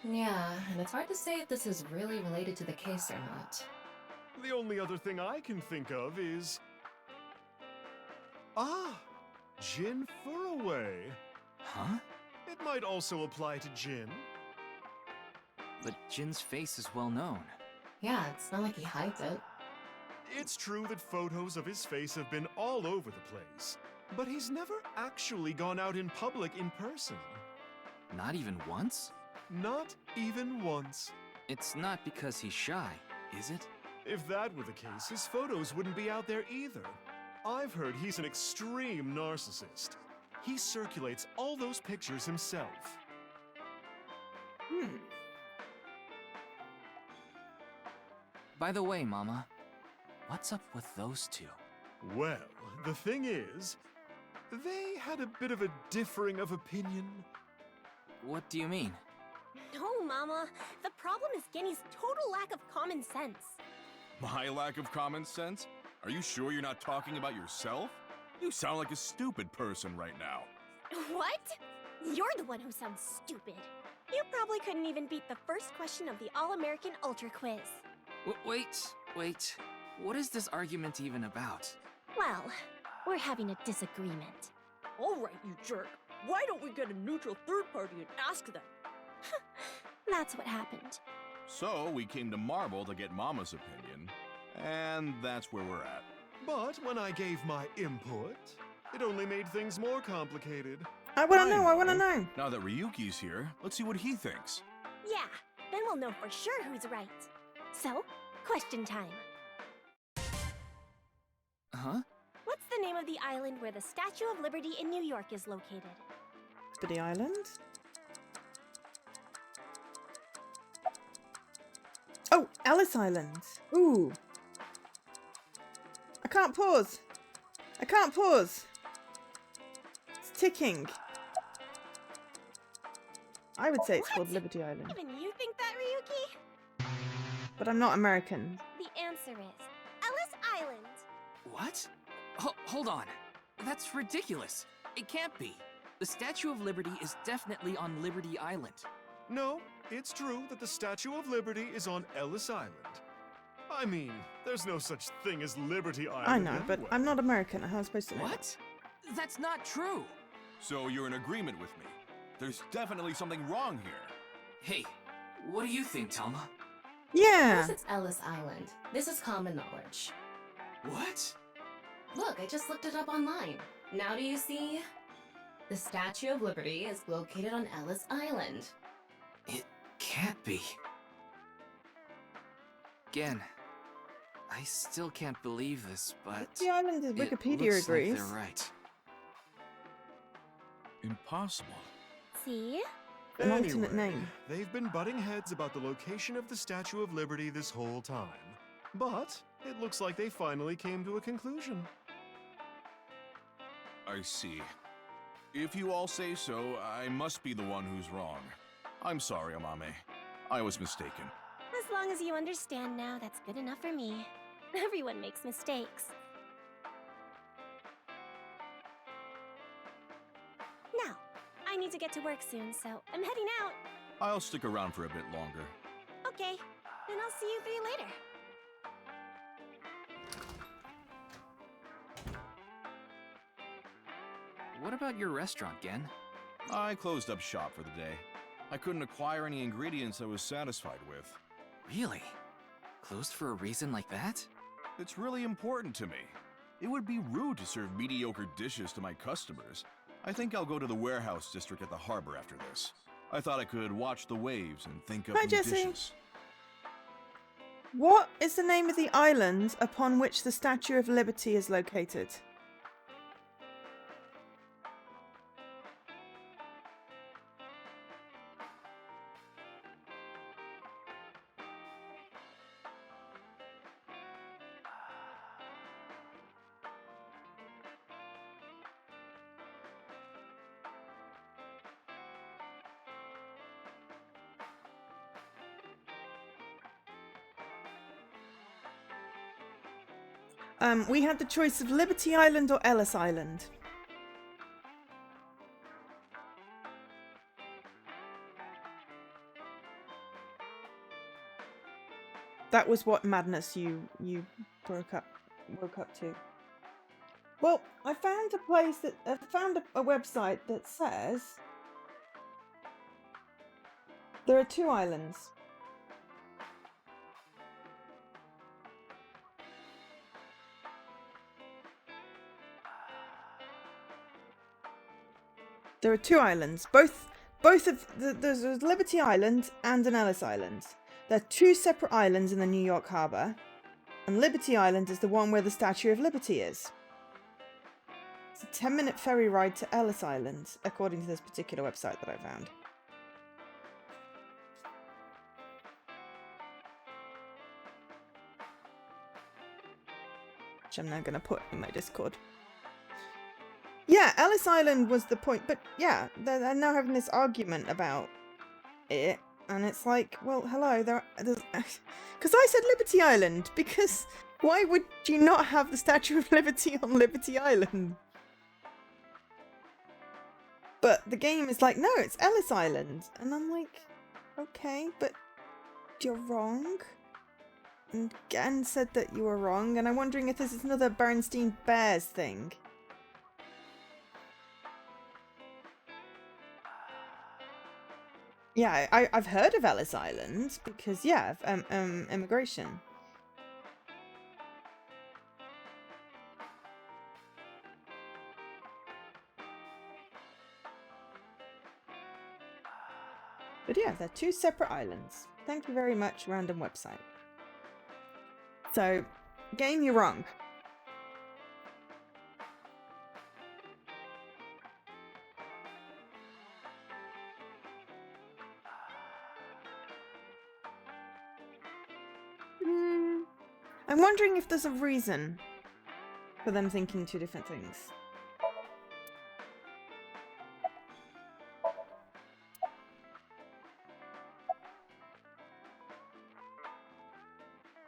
Yeah, and it's hard to say if this is really related to the case or not. The only other thing I can think of is... Ah! Jin Furraway. Huh? It might also apply to Jin. But Jin's face is well known. Yeah, it's not like he hides it. It's true that photos of his face have been all over the place, but he's never actually gone out in public in person. Not even once? Not even once. It's not because he's shy, is it? If that were the case, his photos wouldn't be out there either. I've heard he's an extreme narcissist. He circulates all those pictures himself. By the way, Mama, what's up with those two? Well, the thing is, they had a bit of a differing of opinion. What do you mean? No, Mama. The problem is Genny's total lack of common sense. My lack of common sense? Are you sure you're not talking about yourself? You sound like a stupid person right now. What? You're the one who sounds stupid. You probably couldn't even beat the first question of the All-American Ultra Quiz. Wait. What is this argument even about? Well, we're having a disagreement. All right, you jerk. Why don't we get a neutral third party and ask them? That's what happened. So we came to Marble to get Mama's opinion, and that's where we're at. But when I gave my input, it only made things more complicated. I wanna know. Now that Ryuki's here, let's see what he thinks. Yeah, then we'll know for sure who's right. So, question time. Huh? What's the name of the island where the Statue of Liberty in New York is located? Liberty Island? Oh, Ellis Island. Ooh. I can't pause. It's ticking. I would say it's called Liberty Island. Even you think that, Ryuki? But I'm not American. The answer is Ellis Island. What? Hold on. That's ridiculous. It can't be. The Statue of Liberty is definitely on Liberty Island. No, it's true that the Statue of Liberty is on Ellis Island. I mean, there's no such thing as Liberty Island. I know, but anyway. I'm not American. How am I supposed to know? What? That's not true. So you're in agreement with me. There's definitely something wrong here. Hey, what do you think, Telma? Yeah. Of course it's Ellis Island. This is common knowledge. What? Look, I just looked it up online. Now do you see? The Statue of Liberty is located on Ellis Island. It can't be. Again, I still can't believe this, but The island is it Wikipedia looks agrees. like they're right. Impossible. See? An alternate Anyway, name. they've been butting heads about the location of the Statue of Liberty this whole time. But it looks like they finally came to a conclusion. I see. If you all say so, I must be the one who's wrong. I'm sorry, Amame. I was mistaken. As long as you understand now, that's good enough for me. Everyone makes mistakes. Now, I need to get to work soon, so I'm heading out. I'll stick around for a bit longer. Okay, then I'll see you three later. What about your restaurant, Gen? I closed up shop for the day. I couldn't acquire any ingredients I was satisfied with. Really? Closed for a reason like that? It's really important to me. It would be rude to serve mediocre dishes to my customers. I think I'll go to the warehouse district at the harbor after this. I thought I could watch the waves and think up Hi, new Jesse. dishes. What is the name of the island upon which the Statue of Liberty is located? We had the choice of Liberty Island or Ellis Island. That was what madness you woke up to. Well, I found a place that found a website that says there are 2 islands. There are 2 islands. Both of there's Liberty Island and an Ellis Island. They're 2 separate islands in the New York Harbor, and Liberty Island is the one where the Statue of Liberty is. It's a 10-minute ferry ride to Ellis Island, according to this particular website that I found. Which I'm now going to put in my Discord. Yeah, Ellis Island was the point, but yeah, they're now having this argument about it, and it's like, well, hello, there's... Because I said Liberty Island, because why would you not have the Statue of Liberty on Liberty Island? But the game is like, no, it's Ellis Island, and I'm like, okay, but you're wrong. And Gan said that you were wrong, and I'm wondering if this is another Bernstein Bears thing. Yeah, I've heard of Ellis Island because, yeah, immigration. But yeah, they're 2 separate islands. Thank you very much, random website. So, game, you're wrong. I'm wondering if there's a reason for them thinking 2 different things.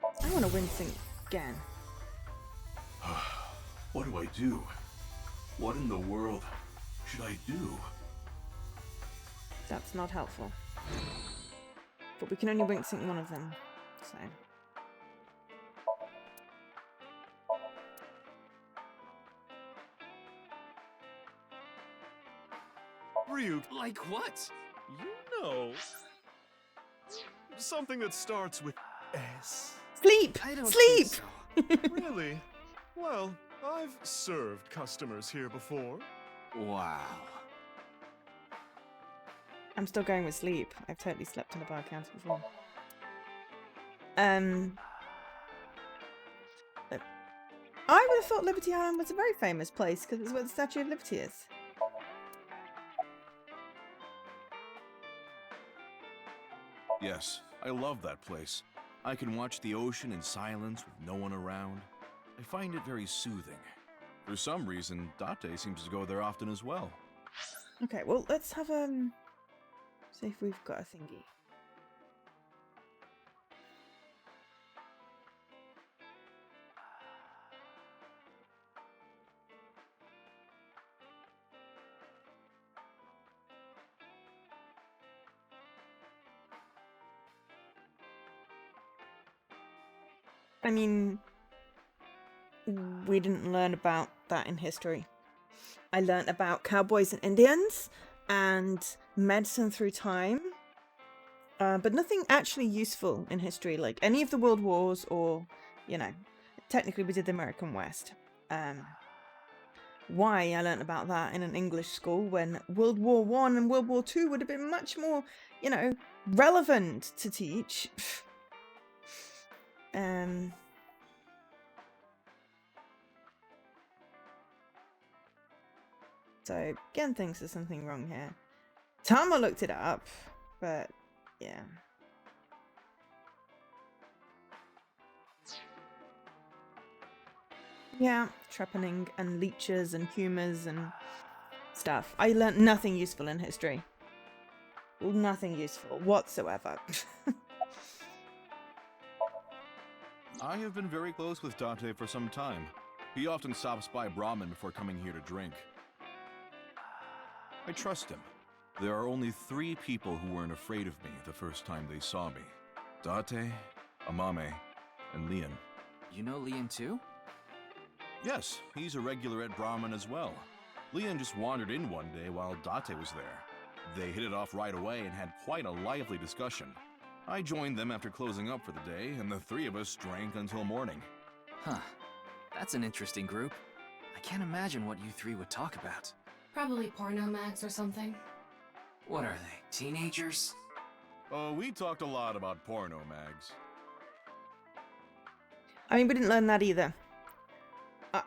I want to win sync again. What do I do? What in the world should I do? That's not helpful. But we can only wink sync one of them, so... Ryuk, like what? You know. Something that starts with S. Sleep! I don't Sleep! think so. Really? Well, I've served customers here before. Wow. I'm still going with sleep. I've totally slept in a bar counter before. I would have thought Liberty Island was a very famous place because it's where the Statue of Liberty is. Yes, I love that place. I can watch the ocean in silence with no one around. I find it very soothing. For some reason, Date seems to go there often as well. Okay, well, let's have see if we've got a thingy. I mean, we didn't learn about that in history. I learnt about cowboys and Indians and medicine through time, but nothing actually useful in history, like any of the world wars or, you know, technically we did the American West. Why I learnt about that in an English school when World War One and World War Two would have been much more, you know, relevant to teach. So, Gen thinks there's something wrong here. Tama looked it up, but yeah. Yeah, trepanning and leeches and humours and stuff. I learnt nothing useful in history. Nothing useful whatsoever. I have been very close with Date for some time. He often stops by Brahmin before coming here to drink. I trust him. There are only 3 people who weren't afraid of me the first time they saw me. Date, Amame, and Leon. You know Leon too? Yes, he's a regular at Brahmin as well. Leon just wandered in one day while Date was there. They hit it off right away and had quite a lively discussion. I joined them after closing up for the day, and the 3 of us drank until morning. Huh. That's an interesting group. I can't imagine what you 3 would talk about. Probably porno mags or something. What are they, teenagers? Oh, we talked a lot about porno mags. I mean, we didn't learn that either.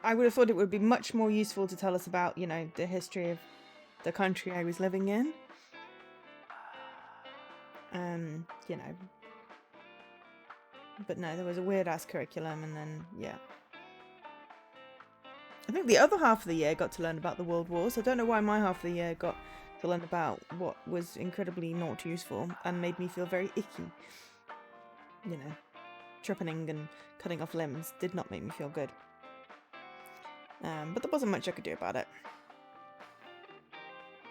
I would have thought it would be much more useful to tell us about, you know, the history of the country I was living in. You know. But no, there was a weird-ass curriculum, and then, yeah. I think the other half of the year got to learn about the World Wars. I don't know why my half of the year got to learn about what was incredibly not useful and made me feel very icky. You know, trepanning and cutting off limbs did not make me feel good. But there wasn't much I could do about it.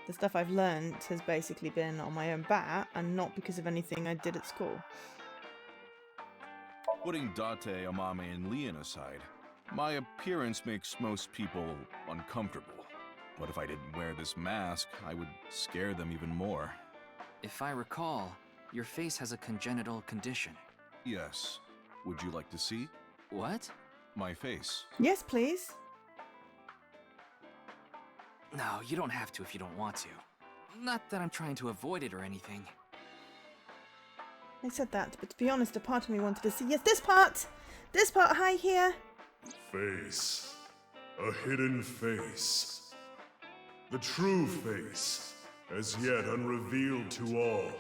The stuff I've learned has basically been on my own bat and not because of anything I did at school. Putting Date, Amame, and Leon aside, my appearance makes most people uncomfortable. But if I didn't wear this mask, I would scare them even more. If I recall, your face has a congenital condition. Yes. Would you like to see? What? My face. Yes, please. No, you don't have to if you don't want to. Not that I'm trying to avoid it or anything. I said that, but to be honest, a part of me wanted to see. Yes, this part! This part, hi here! Face. A hidden face. The true face, as yet unrevealed to all.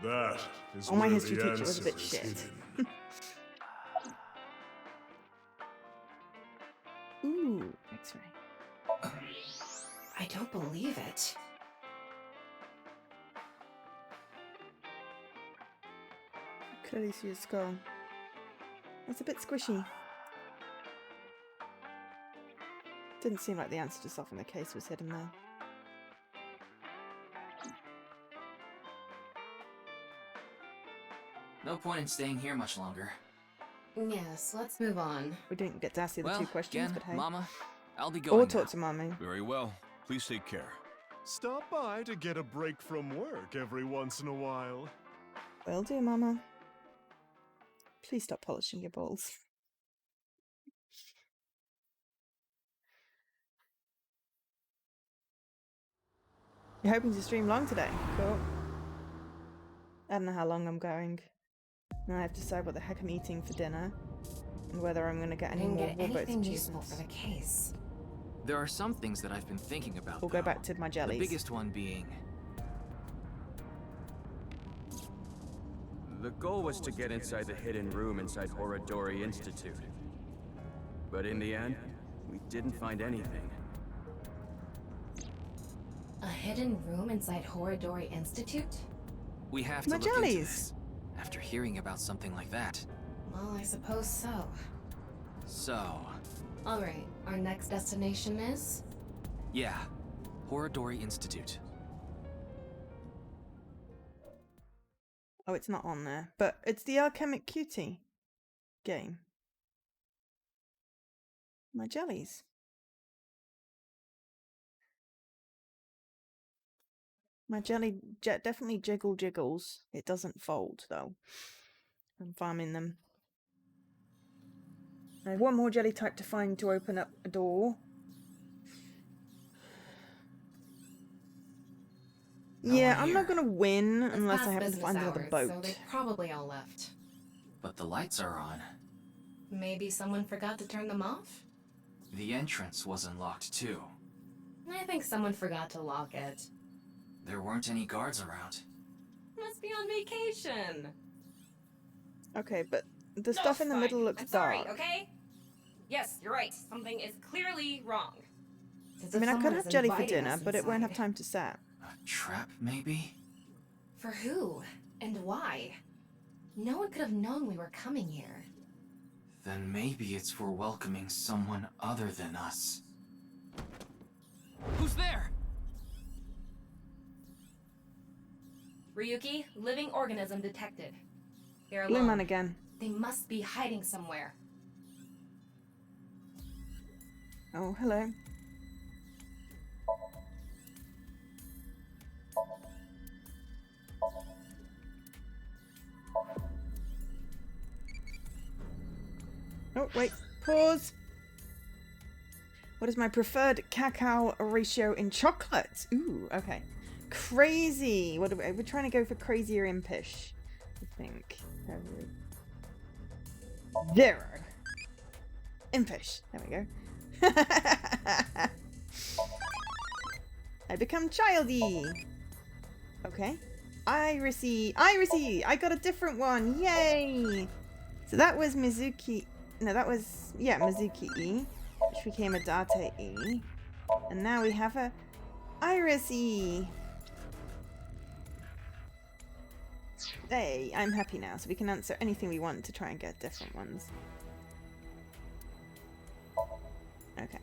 That is my where history the teacher answer was a bit is shit. hidden. Ooh, X-ray. I don't believe it. Clearly see his skull. It's a bit squishy. Didn't seem like the answer to soften the case was hidden there. No point in staying here much longer. Yes, let's move on. We didn't get to ask you the 2 questions, Gen, but hey. Mama, I'll be going Or now. talk to Mommy. Very well. Please take care. Stop by to get a break from work every once in a while. Will do, Mama. Please stop polishing your balls. You're hoping to stream long today? Cool. I don't know how long I'm going. Now I have to decide what the heck I'm eating for dinner, and whether I'm going to get any more Get Warboats anything useful achievements. for the case. There are some things that I've been thinking about. We'll go back to my jellies. The biggest one being... The goal was to get inside the hidden room inside Horadori Institute. But in the end, we didn't find anything. A hidden room inside Horadori Institute? We have to My look into jellies. this. After hearing about something like that. Well, I suppose so. So, Alright, our next destination is? yeah, Horadori Institute. Oh, it's not on there, but it's the Alchemic Cutie game. My jellies. My jelly definitely jiggles. It doesn't fold though. I'm farming them. I have one more jelly type to find to open up a door. Yeah, I'm not gonna win It's unless past I happen to business find another hours, boat. so they probably all left. But the lights are on. Maybe someone forgot to turn them off? The entrance wasn't locked too. I think someone forgot to lock it. There weren't any guards around. Must be on vacation. Okay, but the stuff in the middle looks I'm sorry, dark. okay? Yes, you're right. Something is clearly wrong. I mean, I could have jelly for dinner, but it won't have time to set. A trap, maybe? For who? And why? No one could have known we were coming here. Then maybe it's for welcoming someone other than us. Who's there? Ryuki, living organism detected. They're Blue alone. man again. They must be hiding somewhere. Oh, hello. Oh, wait. Pause. What is my preferred cacao ratio in chocolate? Ooh, okay. Crazy. What are we? We're trying to go for crazy or impish, I think. 0. Impish. There we go. I become childy. Okay. Irisy. I got a different one. Yay. So that was Mizuki. No, that was, yeah, Mizuki E, which became a Date E. And now we have a Iris E. Hey, I'm happy now, so we can answer anything we want to try and get different ones. Okay.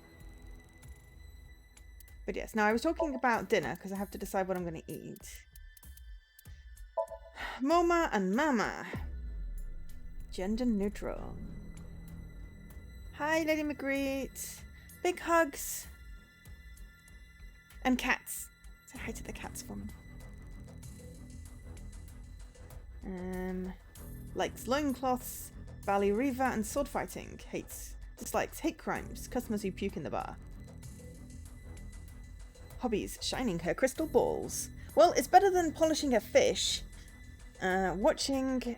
But yes, now I was talking about dinner because I have to decide what I'm going to eat. Moma and Mama. Gender neutral. Hi, Lady Magritte. Big hugs. And cats. Say hi to the cats for me. Likes loincloths, Valley Riva, and sword fighting. Dislikes hate crimes, customers who puke in the bar. Hobbies, shining her crystal balls. Well, it's better than polishing a fish. Watching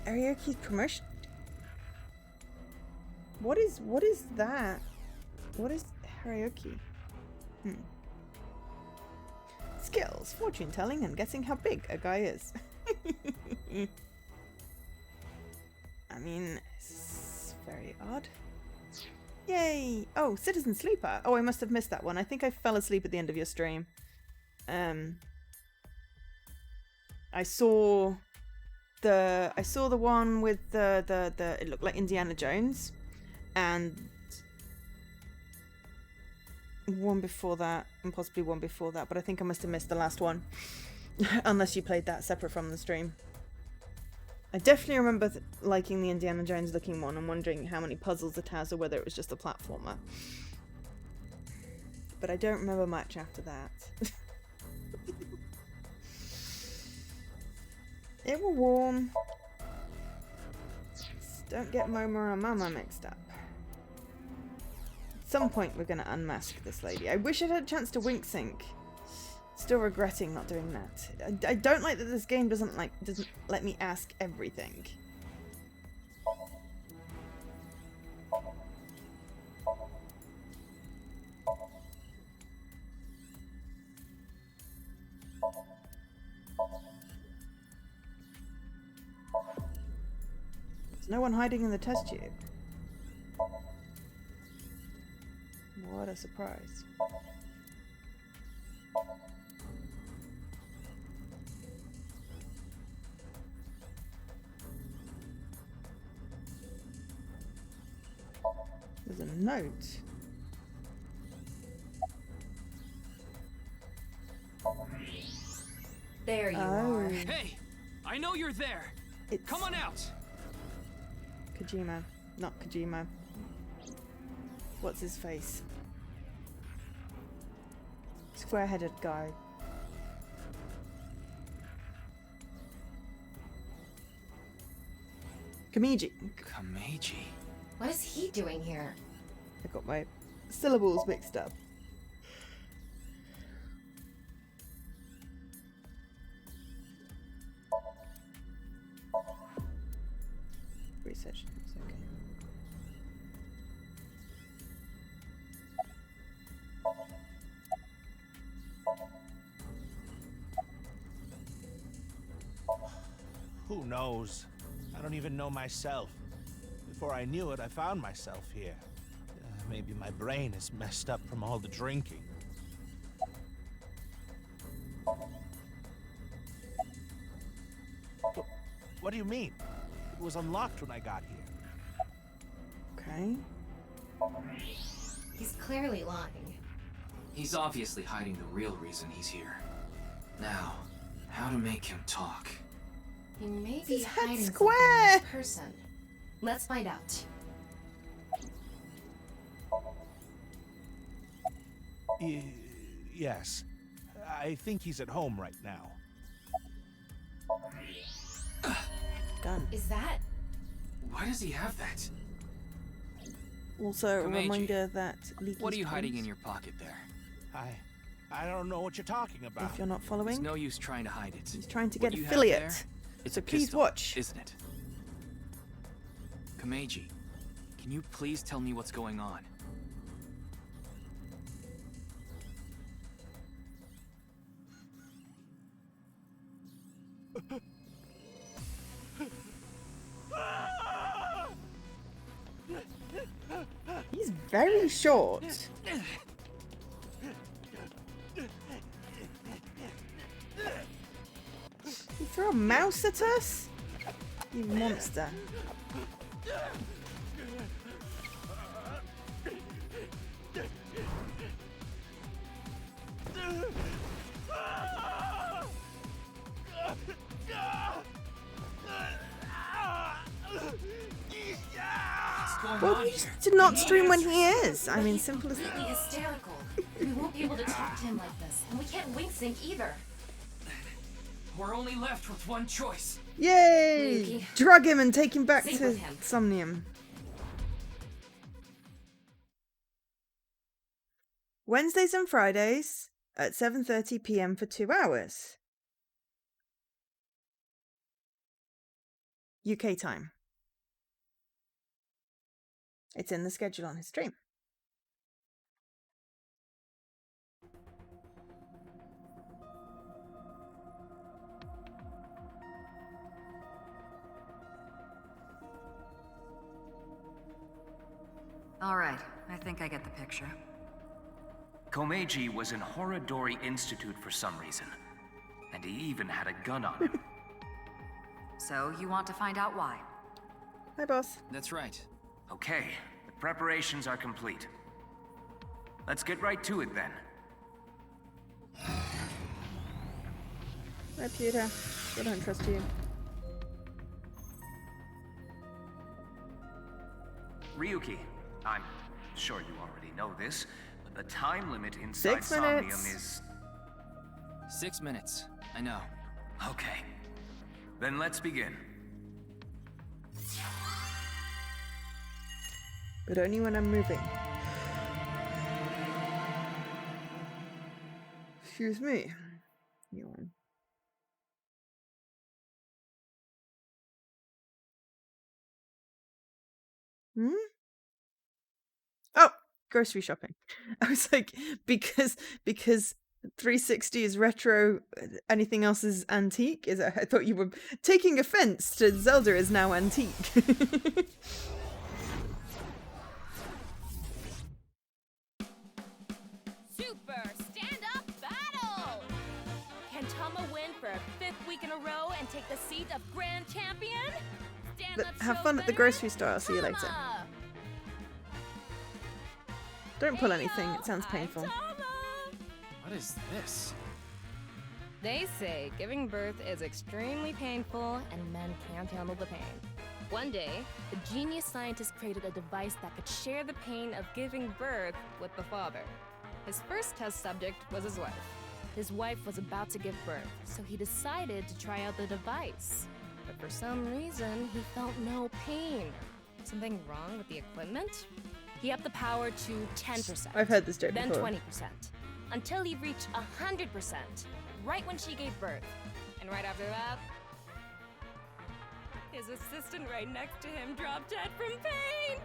Arioki's promotion. What is that? What is Harioki? Skills, fortune telling, and guessing how big a guy is. I mean, it's very odd. Yay! Oh, Citizen Sleeper. Oh, I must have missed that one. I think I fell asleep at the end of your stream. I saw the one with the it looked like Indiana Jones, and one before that, and possibly one before that, but I think I must have missed the last one. Unless you played that separate from the stream. I definitely remember liking the Indiana Jones looking one and wondering how many puzzles it has or whether it was just a platformer. But I don't remember much after that. It were warm. Just don't get Moma and Mama mixed up. At some point we're going to unmask this lady. I wish I'd had a chance to wink sync. Still regretting not doing that. I don't like that this game doesn't let me ask everything. There's no one hiding in the test tube. What a surprise. There's a note. There you are. Hey! I know you're there! Come on out! Kojima. Not Kojima. What's his face? Square-headed guy. Kamiji. Kameji? What is he doing here? I got my syllables mixed up. Research notes, okay. Who knows? I don't even know myself. Before I knew it, I found myself here. Maybe my brain is messed up from all the drinking. What do you mean? It was unlocked when I got here. Okay. He's clearly lying. He's obviously hiding the real reason he's here. Now, how to make him talk? He may be His head's hiding square. something in this person. Let's find out. Yes. I think he's at home right now. Gun. Is that? Why does he have that? Also, a Kameji, reminder that Leaky's What are you hiding twins- in your pocket there? I don't know what you're talking about. If you're not There's following, no use trying to hide it. he's trying to What get you have affiliate. there, it's So a please pistol, watch. isn't it? Kameji, can you please tell me what's going on? He's very short. You throw a mouse at us? You monster. Well, you just did not stream when he is. I mean, simple as Completely hysterical. We won't be able to talk to him like this, and we can't wink sync either. We're only left with one choice. Yay! Ryuki. Drug him and take him back Sync to with him. Somnium. Wednesdays and Fridays at 7:30 p.m. for 2 hours. UK time. It's in the schedule on his stream. All right, I think I get the picture. Komeiji was in Horodori Institute for some reason. And he even had a gun on him. So, you want to find out why? Hi, boss. That's right. Okay, the preparations are complete. Let's get right to it then. Hi, Peter. I don't trust you. Ryuki, I'm sure you already know this, but the time limit inside 6 Somnium minutes. is... 6 minutes. I know. Okay. Then let's begin. But only when I'm moving. Excuse me. Yawn. Hmm? Oh, grocery shopping. I was like, because 360 is retro, anything else is antique. I thought you were taking offense to Zelda is now antique. super stand-up battle! Can Tama win for a 5th week in a row and take the seat of Grand Champion? But Stand-up have show fun at the winner, grocery store. I'll see you later. Tama! Don't pull anything. It sounds painful. What is this? They say giving birth is extremely painful and men can't handle the pain. One day, a genius scientist created a device that could share the pain of giving birth with the father. His first test subject was his wife. His wife was about to give birth, so he decided to try out the device. But for some reason, he felt no pain. Something wrong with the equipment? He upped the power to 10%. I've heard this joke then before. 20%. Until he reached 100%, right when she gave birth. And right after that, his assistant right next to him dropped dead from pain.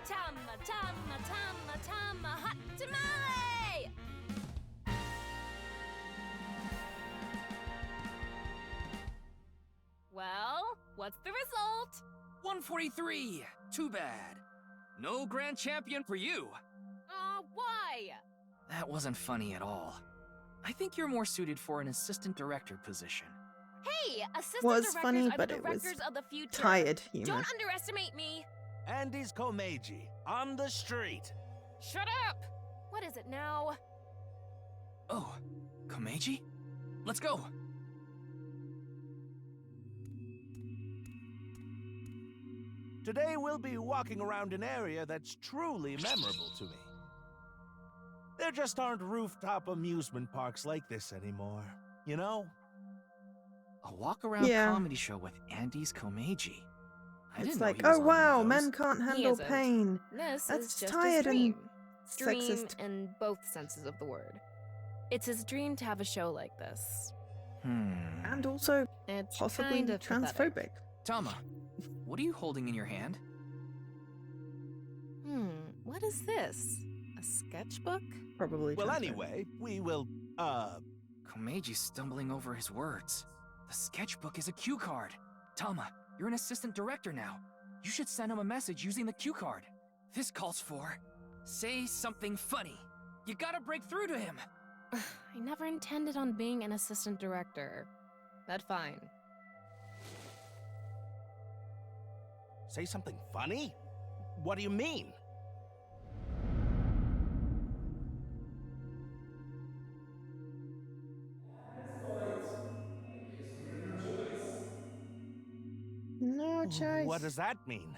Tama, Tama, Tama, Tama, hot tamale! Well, what's the result? 143. Too bad. No grand champion for you. Why? That wasn't funny at all. I think you're more suited for an assistant director position. Hey, assistant Was directors funny, are but the it was directors of the future. tired humor. Don't underestimate me. Andy's Komeiji, on the street. Shut up. What is it now? Oh, Komeiji? Let's go. Today we'll be walking around an area that's truly memorable to me. There just aren't rooftop amusement parks like this anymore, you know? A walk-around Yeah. comedy show with Andy's Komeiji. I It's didn't know like, he was oh on one wow, of those. men can't He handle isn't. pain. This That's is just tired his and dream. Dream sexist. in both senses of the word. It's his dream to have a show like this. And also It's possibly kind of pathetic. transphobic. Tama, what are you holding in your hand? What is this? A sketchbook? Probably. Well, transphobic. anyway, we will, Komeiji's stumbling over his words. The sketchbook is a cue card. Tama, you're an assistant director now. You should send him a message using the cue card. This calls for, say something funny. You gotta break through to him. I never intended on being an assistant director. But fine. say something funny? What do you mean? No choice. What does that mean?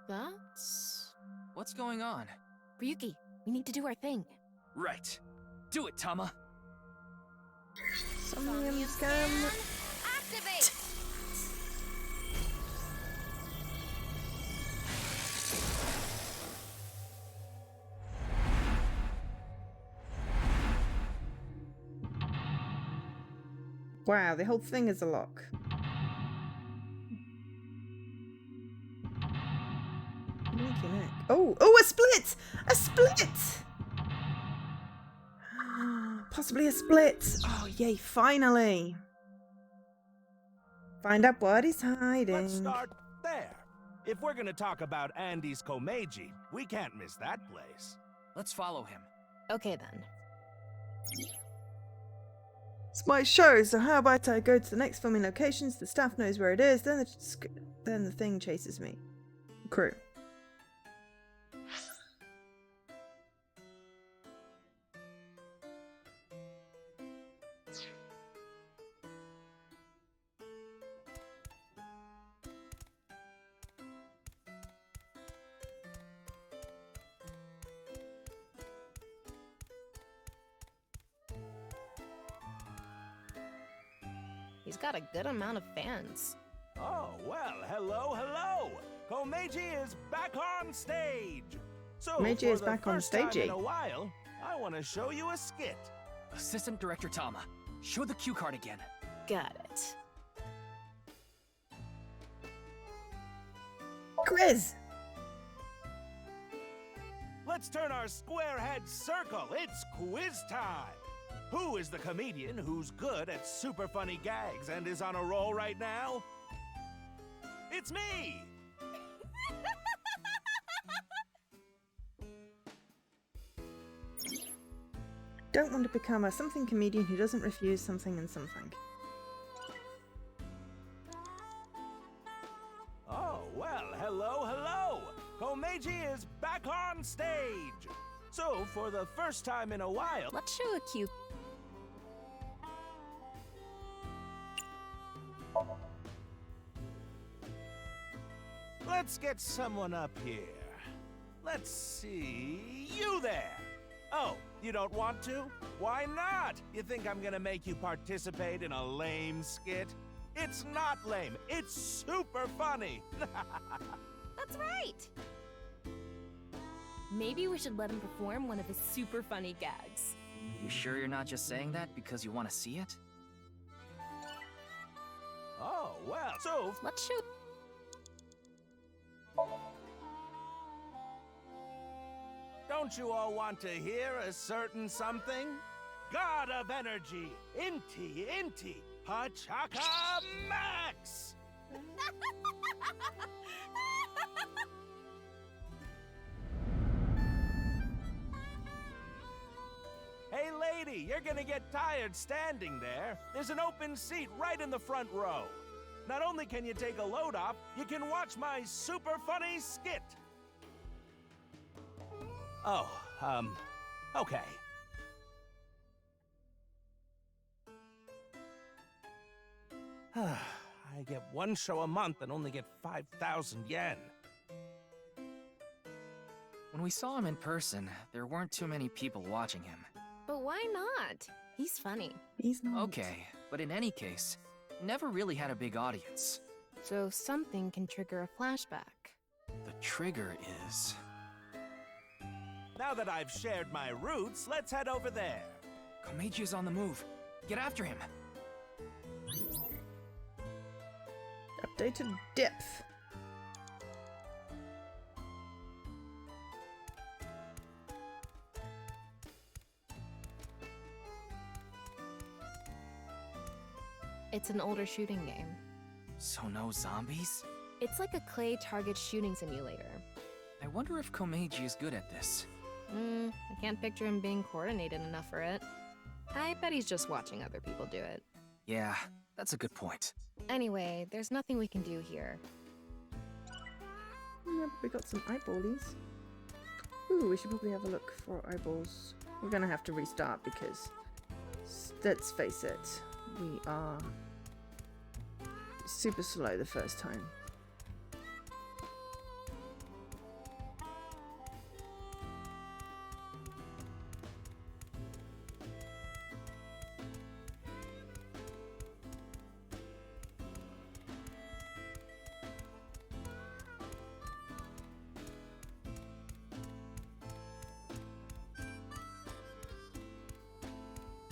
That's... What's going on? Ryuki, we need to do our thing. Right. Do it, Tama. Somnium scan. Activate! Wow, the whole thing is a lock. Linky neck. Oh, a split! A split! Possibly a split. Oh, yay, finally. Find out what he's hiding. Let's start there. If we're gonna talk about Andy's Komeiji, we can't miss that place. Let's follow him. Okay then. It's my show, so how about I go to the next filming locations, the staff knows where it is, then the thing chases me. Crew. He's got a good amount of fans. Oh, well, hello. Komeiji is back on stage. So, Komeiji for is the back on first time stagey. in a while, I want to show you a skit. Assistant Director Tama, show the cue card again. Got it. Quiz! Let's turn our square head circle. It's quiz time. Who is the comedian who's good at super funny gags and is on a roll right now? It's me! don't want to become a something comedian who doesn't refuse something and something. Oh, well, hello, hello! Komeiji is back on stage! So, for the first time in a while... Let's show a cue. Let's get someone up here. Let's see... You there! Oh, you don't want to? Why not? You think I'm gonna make you participate in a lame skit? It's not lame, it's super funny! That's right! Maybe we should let him perform one of his super funny gags. You sure you're not just saying that because you want to see it? Oh, well, so... Let's show... Don't you all want to hear a certain something? God of energy, Inti, Pachaka Max! Hey lady, you're gonna get tired standing there. There's an open seat right in the front row. Not only can you take a load off, you can watch my super funny skit. Oh, okay. I get one show a month and only get 5,000 yen. When we saw him in person, there weren't too many people watching him. But why not? He's funny. He's not. Okay, but in any case, never really had a big audience. So something can trigger a flashback. The trigger is... Now that I've shared my roots, let's head over there. Komeiji is on the move. Get after him. Updated depth. It's an older shooting game. So no zombies? It's like a clay target shooting simulator. I wonder if Komeiji is good at this. I can't picture him being coordinated enough for it. I bet he's just watching other people do it. Yeah, that's a good point. Anyway, there's nothing we can do here. Yeah, we got some eyeballies. Ooh, we should probably have a look for eyeballs. We're gonna have to restart because, let's face it, we are super slow the first time.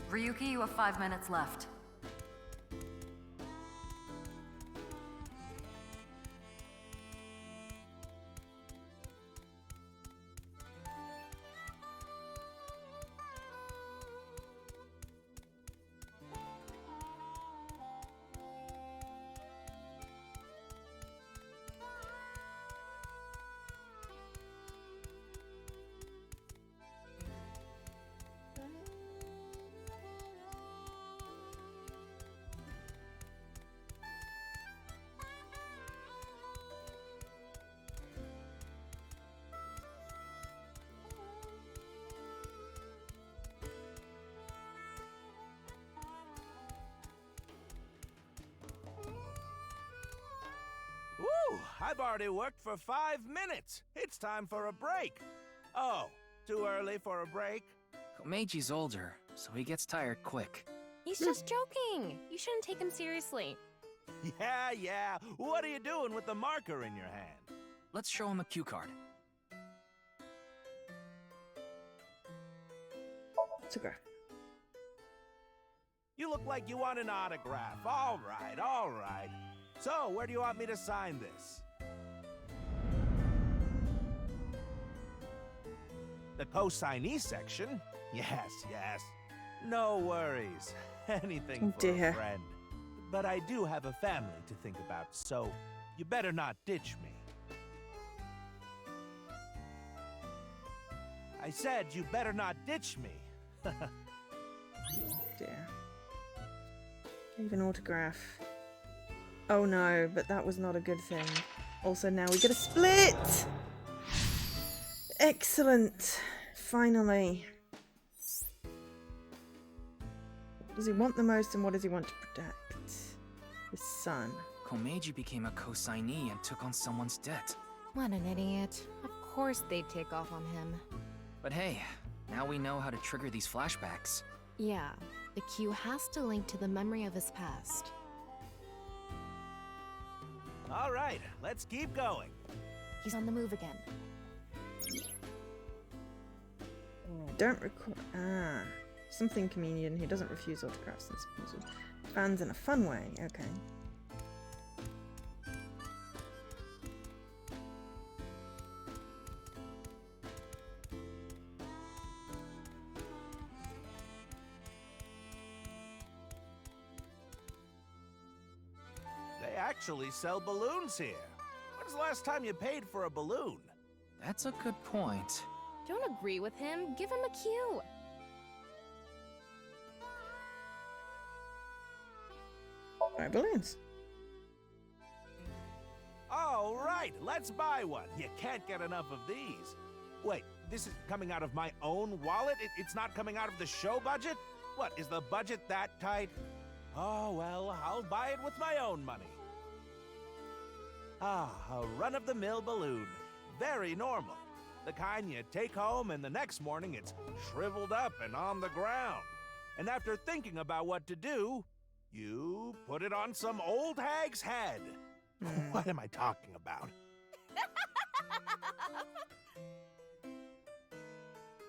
Ryuki, you have 5 minutes left. Woo! I've already worked for 5 minutes. It's time for a break. Oh, too early for a break? Komeiji's older, so he gets tired quick. He's just joking. You shouldn't take him seriously. Yeah. What are you doing with the marker in your hand? Let's show him a cue card. Autograph. You look like you want an autograph. All right. So, where do you want me to sign this? The co-signee section? Yes. No worries. Anything for a friend. But I do have a family to think about, so you better not ditch me. I said you better not ditch me. dear. Leave an autograph. Oh no, but that was not a good thing. Also, now we get a split! Excellent! Finally. What does he want the most and what does he want to protect? His son. Komeiji became a co-signee and took on someone's debt. What an idiot. Of course they'd take off on him. But hey, now we know how to trigger these flashbacks. Yeah, the cue has to link to the memory of his past. All right, let's keep going. He's on the move again. Don't record. Ah. Something comedian who doesn't refuse autographs and supports fans in a fun way. Okay. They actually sell balloons here. When's the last time you paid for a balloon? That's a good point. Don't agree with him. Give him a cue. Buy balloons. All right, let's buy one. You can't get enough of these. Wait, this is coming out of my own wallet? It's not coming out of the show budget? What, is the budget that tight? Oh, well, I'll buy it with my own money. Ah, a run-of-the-mill balloon. Very normal. The kind you take home and the next morning it's shriveled up and on the ground. And after thinking about what to do, you put it on some old hag's head. What am I talking about?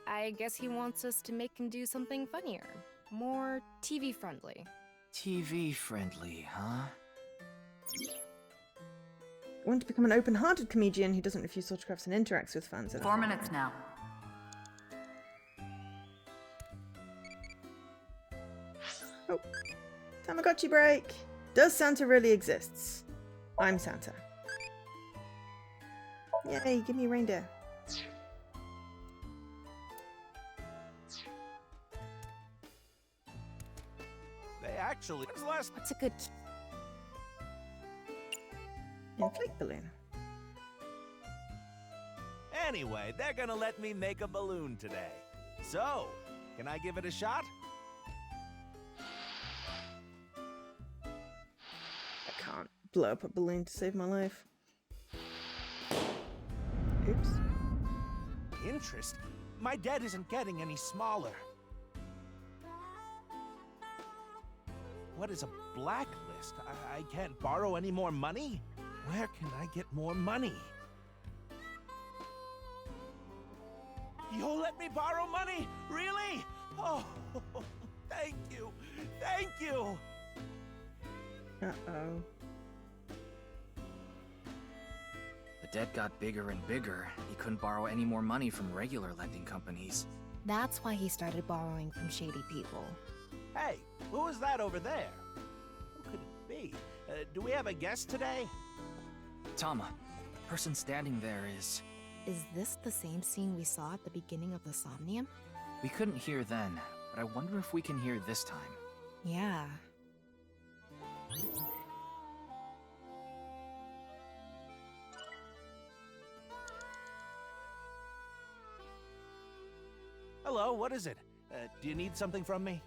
I guess he wants us to make him do something funnier. More TV-friendly. TV-friendly, huh? I want to become an open-hearted comedian who doesn't refuse autographs and interacts with fans. 4 minutes now. Oh, Tamagotchi break! Does Santa really exists? I'm Santa. Yay, give me a reindeer. They actually... What's a good... Inflate balloon. Anyway, they're gonna let me make a balloon today. So, can I give it a shot? I can't blow up a balloon to save my life. Oops. Interest? My debt isn't getting any smaller. What is a blacklist? I can't borrow any more money? Where can I get more money? You'll let me borrow money? Really? Oh, thank you. Thank you. Uh-oh. The debt got bigger and bigger. He couldn't borrow any more money from regular lending companies. That's why he started borrowing from shady people. Hey, who is that over there? Who could it be? Do we have a guest today? Tama, the person standing there is... Is this the same scene we saw at the beginning of the Somnium? We couldn't hear then, but I wonder if we can hear this time. Yeah. Hello, what is it? Do you need something from me?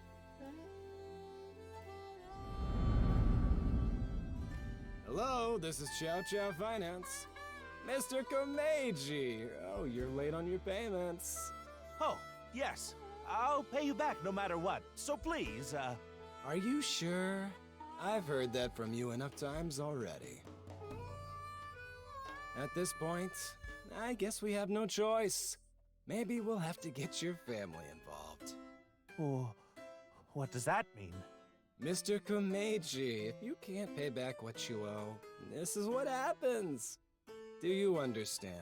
Hello, this is Chow Chow Finance. Mr. Komeiji! Oh, you're late on your payments. Oh, yes. I'll pay you back no matter what. So please, Are you sure? I've heard that from you enough times already. At this point, I guess we have no choice. Maybe we'll have to get your family involved. Oh, what does that mean? Mr. Komeiji, if you can't pay back what you owe, this is what happens. Do you understand?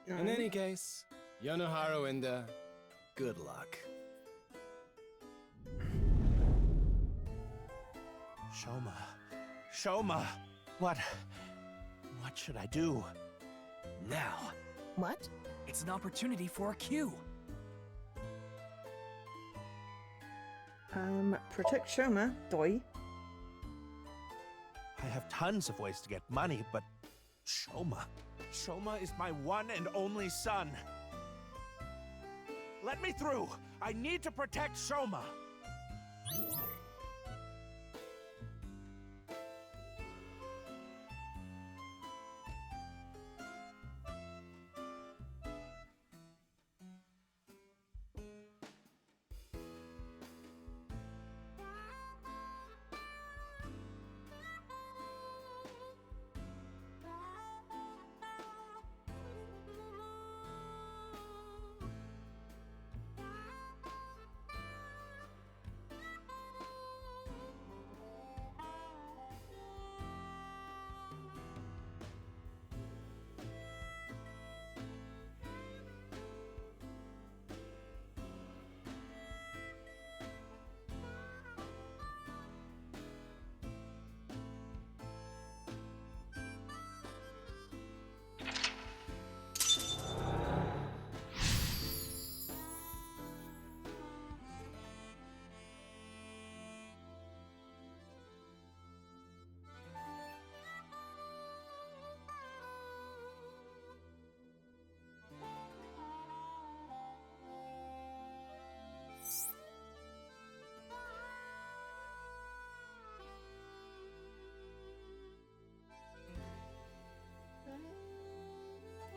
In any case, Yonohara Inda, good luck. Shoma, what should I do? Now. What? It's an opportunity for a cue. Protect Shoma, Doi. I have tons of ways to get money, but Shoma. Shoma is my one and only son. Let me through. I need to protect Shoma.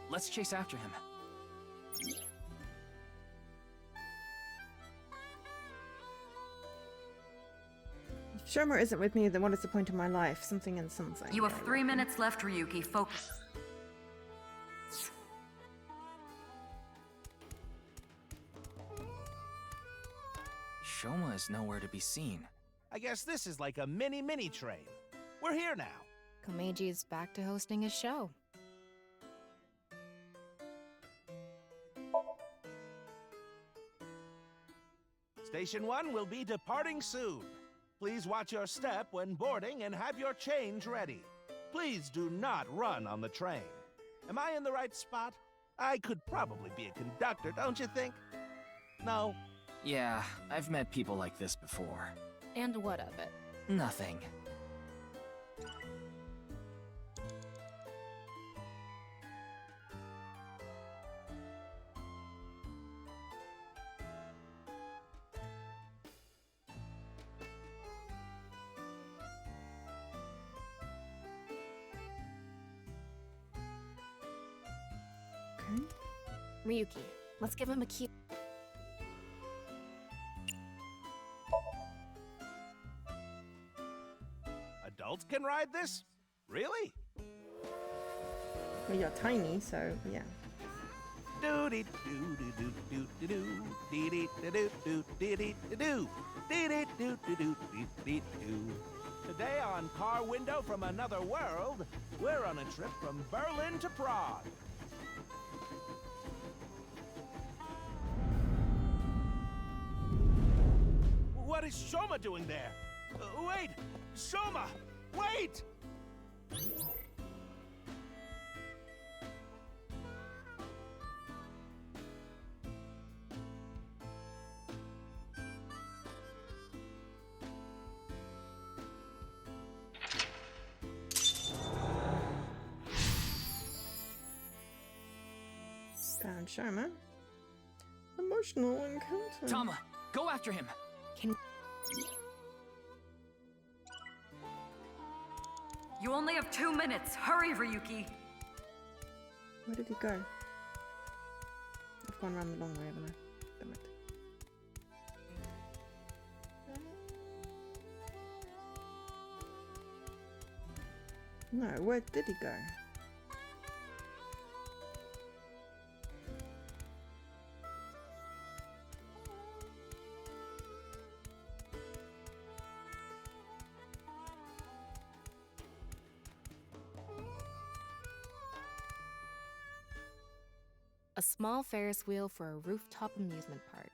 Let's chase after him. If Shoma isn't with me, then what is the point of my life? Something and something. You have 3 minutes left, Ryuki. Focus. Shoma is nowhere to be seen. I guess this is like a mini train. We're here now. Komeiji is back to hosting his show. Station 1 will be departing soon. Please watch your step when boarding and have your change ready. Please do not run on the train. Am I in the right spot? I could probably be a conductor, don't you think? No? Yeah, I've met people like this before. And what of it? Nothing. Ryuki, let's give him a cue. Adults can ride this? Really? Well, you're tiny, so yeah. Doody doo doo doo doo doo doo dee dee doo doo dee dee doo dee dee doo doo doo dee dee doo. Today on Car Window from Another World, we're on a trip from Berlin to Prague. What is Shoma doing there? Wait! Shoma! Wait! Found Shoma. Emotional encounter. Tama, go after him. You only have 2 minutes. Hurry, Ryuki. Where did he go? I've gone around the long way, haven't I? Damn it. No, where did he go? A small Ferris wheel for a rooftop amusement park.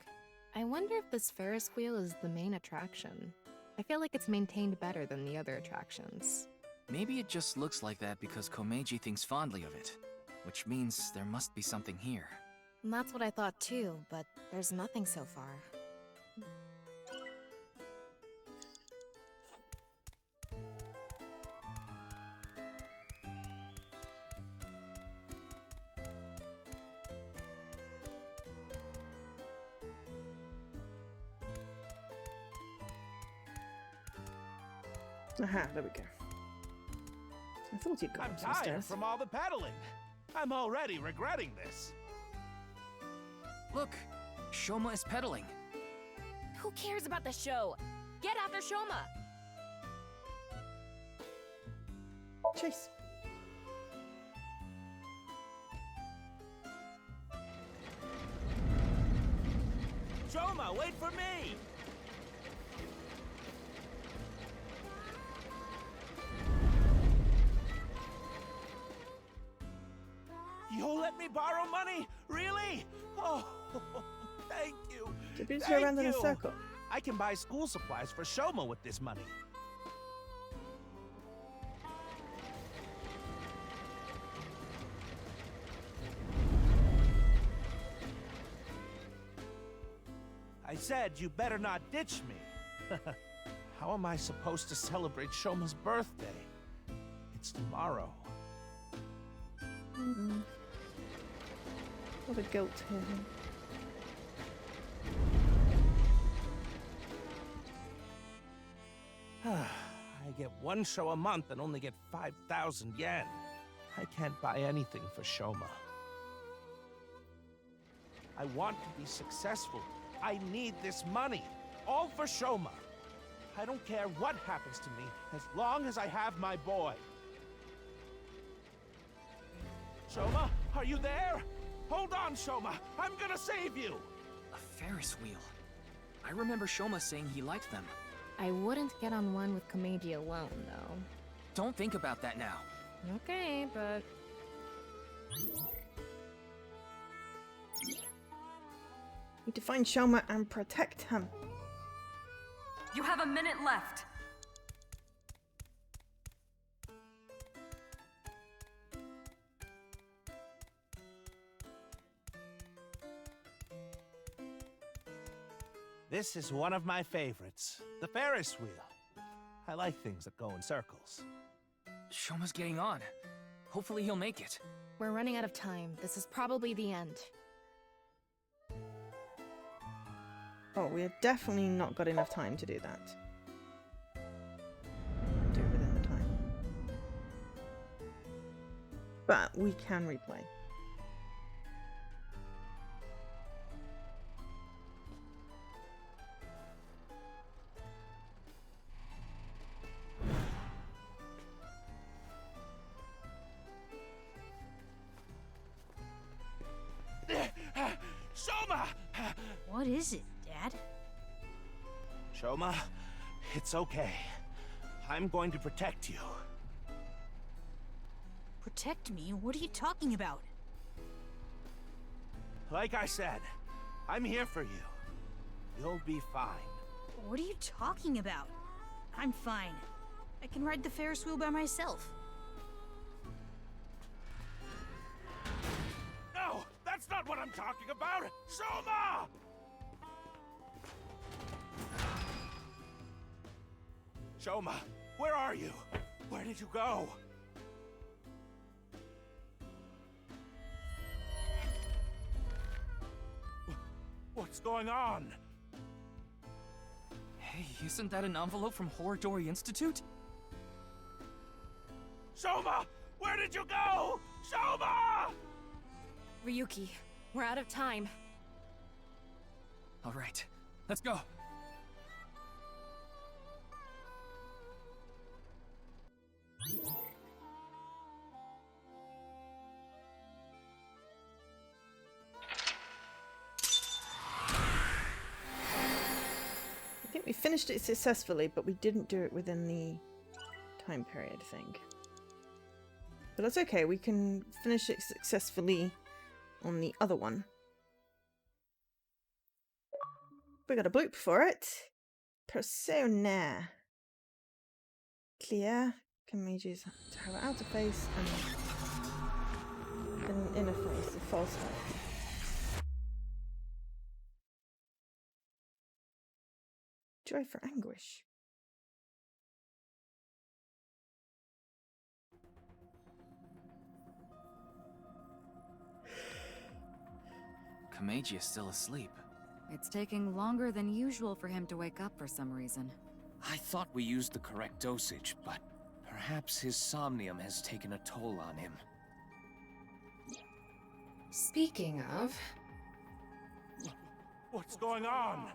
I wonder if this Ferris wheel is the main attraction. I feel like it's maintained better than the other attractions. Maybe it just looks like that because Komeiji thinks fondly of it, which means there must be something here. And that's what I thought too, but there's nothing so far. Aha, there we go. I thought you'd gone I'm up some tired stairs. from all the pedaling. I'm already regretting this. Look, Shoma is pedaling. Who cares about the show? Get after Shoma! Chase. Shoma, wait for me! You'll let me borrow money? Really? Oh, thank you. Did we just go around in a circle? I can buy school supplies for Shoma with this money. I said you better not ditch me. How am I supposed to celebrate Shoma's birthday? It's tomorrow. What a guilt here. I get one show a month and only get 5,000 yen. I can't buy anything for Shoma. I want to be successful. I need this money. All for Shoma. I don't care what happens to me as long as I have my boy. Shoma, are you there? Hold on, Shoma. I'm gonna save you. A Ferris wheel. I remember Shoma saying he liked them. I wouldn't get on one with Komeiji alone, though. Don't think about that now. Okay, but... Need to find Shoma and protect him. You have a minute left. This is one of my favorites, the Ferris wheel. I like things that go in circles. Shoma's getting on. Hopefully he'll make it. We're running out of time. This is probably the end. Oh, we have definitely not got enough time to do that. Do it within the time. But we can replay. Shoma! What is it, Dad? Shoma, it's okay. I'm going to protect you. Protect me? What are you talking about? Like I said, I'm here for you. You'll be fine. What are you talking about? I'm fine. I can ride the Ferris wheel by myself. No, that's not what I'm talking about! Shoma! Shoma, where are you? Where did you go? What's going on? Hey, isn't that an envelope from Horadori Institute? Shoma! Where did you go? Shoma! Ryuki, we're out of time. All right, let's go. I think we finished it successfully, but we didn't do it within the time period thing. But that's okay, we can finish it successfully on the other one. We got a bloop for it. Persona. Clear. Komeji's to have an outer face and an inner face, a false heart. Joy for anguish. Komeiji is still asleep. It's taking longer than usual for him to wake up for some reason. I thought we used the correct dosage, but perhaps his somnium has taken a toll on him. Speaking of... What's going on?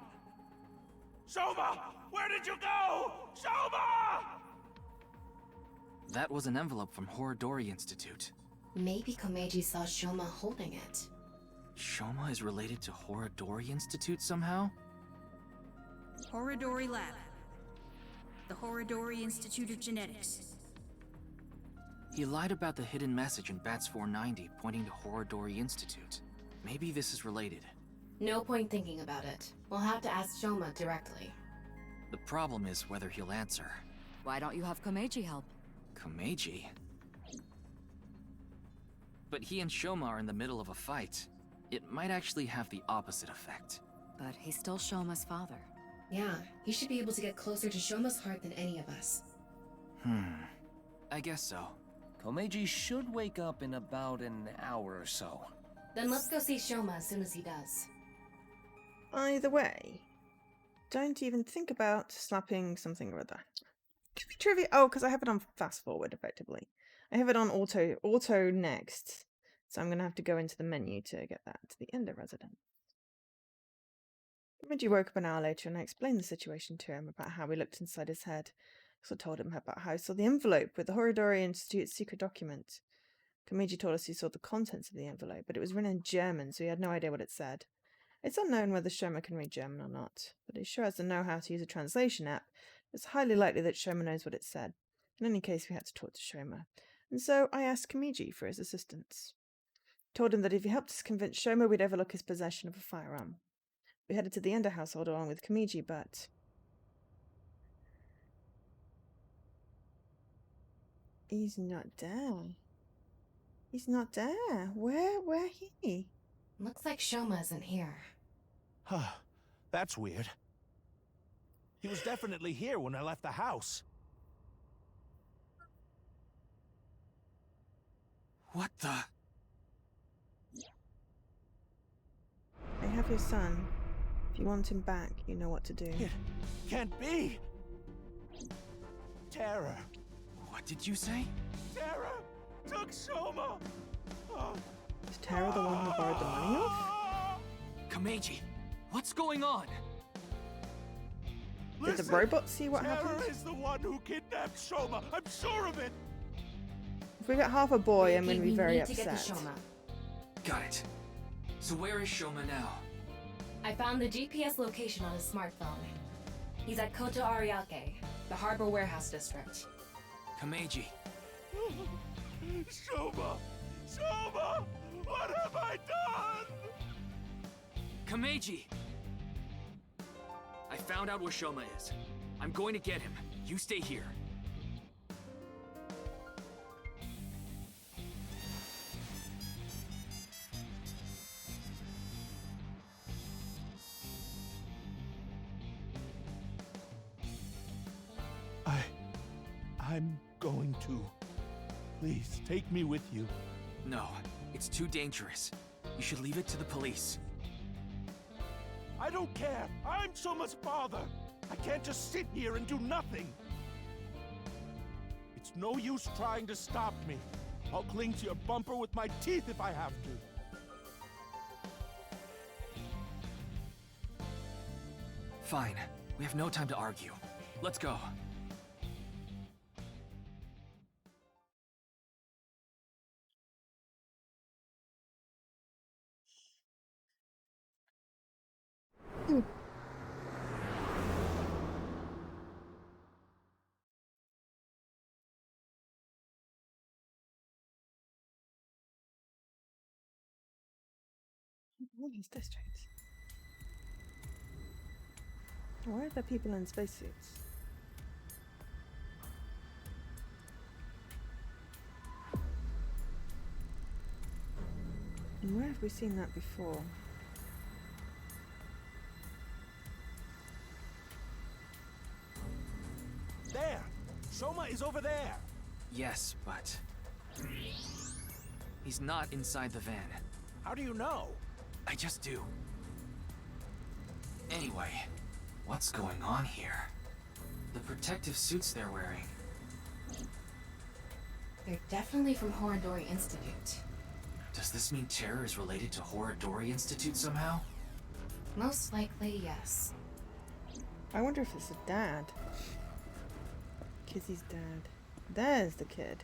Soma! Where did you go? Soma! That was an envelope from Horodori Institute. Maybe Komeiji saw Shoma holding it. Shoma is related to Horodori Institute somehow? Horodori Lab. The Horodori Institute of Genetics. He lied about the hidden message in Bats 490 pointing to Horodori Institute. Maybe this is related. No point thinking about it. We'll have to ask Shoma directly. The problem is whether he'll answer. Why don't you have Komeiji help? Komeiji? But he and Shoma are in the middle of a fight. It might actually have the opposite effect. But he's still Shoma's father. Yeah, he should be able to get closer to Shoma's heart than any of us. I guess so. Komeiji should wake up in about an hour or so. Then let's go see Shoma as soon as he does. Either way, don't even think about slapping something or other. Could be trivia. Oh, because I have it on fast forward, effectively. I have it on auto next. So I'm going to have to go into the menu to get that to the Ender resident. Reggie woke up an hour later and I explained the situation to him about how we looked inside his head. So I told him about how I saw the envelope with the Horodori Institute's secret document. Komeiji told us he saw the contents of the envelope, but it was written in German, so he had no idea what it said. It's unknown whether Shoma can read German or not, but he sure has to know how to use a translation app. It's highly likely that Shoma knows what it said. In any case, we had to talk to Shoma, and so I asked Komeiji for his assistance. Told him that if he helped us convince Shoma, we'd overlook his possession of a firearm. We headed to the Ender household along with Komeiji, but... he's not there. He's not there. Where he? Looks like Shoma isn't here. Huh. That's weird. He was definitely here when I left the house. What the? I have your son. If you want him back, you know what to do. It can't be! Terror. What did you say? Terror took Shoma! Is Tara the one who borrowed the money off? Komeiji, what's going on? Did the robot see what Terror happened? is the one who kidnapped Shoma. I'm sure of it. If we get half a boy, I'm going to be We very need to get to upset. Shoma. Got it. So where is Shoma now? I found the GPS location on his smartphone. He's at Koto Ariake, the harbor warehouse district. Komeiji. Shoma! Shoma! What have I done? Komeiji! I found out where Shoma is. I'm going to get him. You stay here. I'm going to. Please, take me with you. No, it's too dangerous. You should leave it to the police. I don't care. I'm Shoma's father. I can't just sit here and do nothing. It's no use trying to stop me. I'll cling to your bumper with my teeth if I have to. Fine. We have no time to argue. Let's go. All these districts. Why are there people in spacesuits? And where have we seen that before? There! Shoma is over there! Yes, but... he's not inside the van. How do you know? I just do. Anyway, what's going on here? the protective suits they're wearing. They're definitely from Horadori Institute. Does this mean terror is related to Horadori Institute somehow? Most likely, yes. I wonder if it's a dad. Kizzy's dad. There's the kid.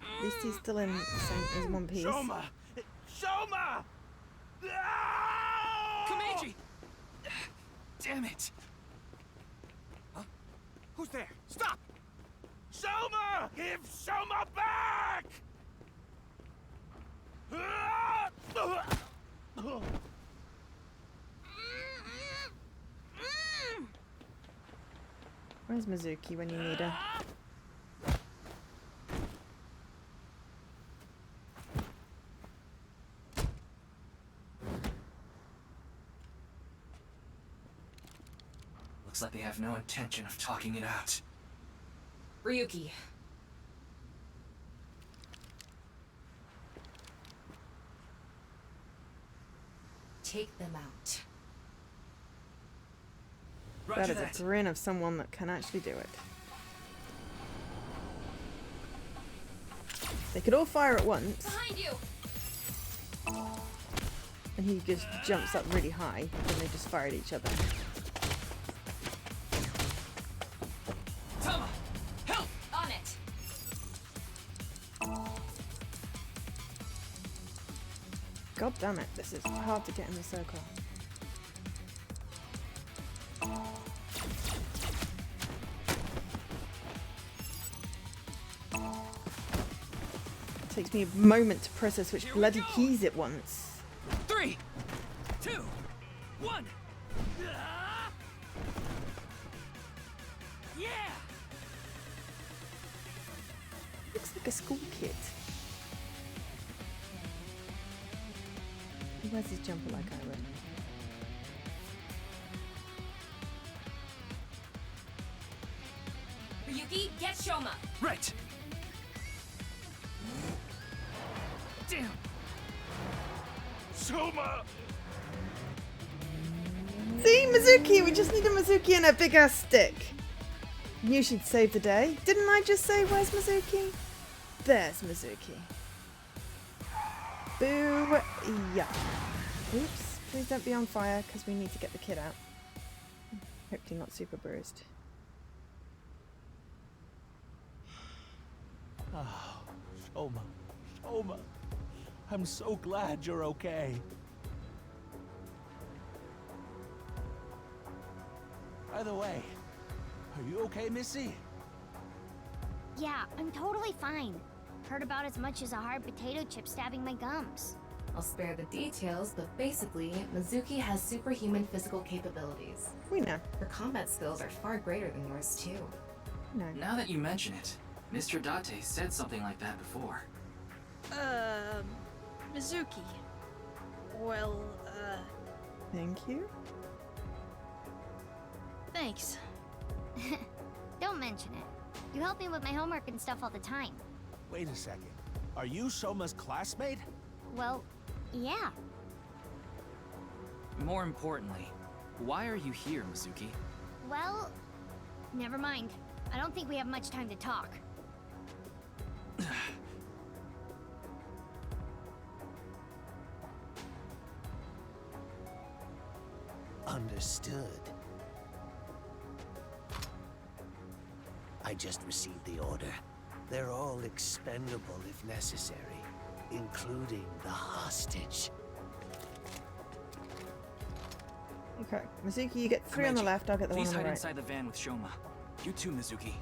At least he's still in his one piece. Shoma! Shoma! Komeiji! Damn it! Huh? Who's there? Stop! Shoma! Give Shoma back! Where's Mizuki when you need her? Looks like they have no intention of talking it out. Ryuki. Take them out. That is a grin of someone that can actually do it. They could all fire at once. Behind you! And he just jumps up really high, and they just fire at each other. Tama! Help! On it! God damn it, this is hard to get in the circle. It takes me a moment to process which bloody keys it wants. 3, 2, 1. Yeah! Looks like a school kid. He wears his jumper like I would. Ryuki, get Shoma! Right! Damn! Shoma! See, Mizuki! We just need a Mizuki and a big ass stick. Knew she'd save the day. Didn't I just say, where's Mizuki? There's Mizuki. Boo! Yeah. Oops. Please don't be on fire, because we need to get the kid out. Hopefully not super bruised. Oh, Shoma. Shoma. I'm so glad you're okay. By the way, are you okay, Missy? Yeah, I'm totally fine. Hurt about as much as a hard potato chip stabbing my gums. I'll spare the details, but basically, Mizuki has superhuman physical capabilities. We know. Her combat skills are far greater than yours, too. No. Now that you mention it, Mr. Date said something like that before. Mizuki. Well, Thank you. thanks. Don't mention it. You help me with my homework and stuff all the time. Wait a second. Are you Shoma's classmate? Well, yeah. More importantly, why are you here, Mizuki? Well, never mind. I don't think we have much time to talk. Understood. I just received the order. They're all expendable if necessary, including the hostage. Okay, Mizuki, you get 3 on the Komeiji, left, I'll get the one please on the hide right. inside the van with Shoma. You too, Mizuki.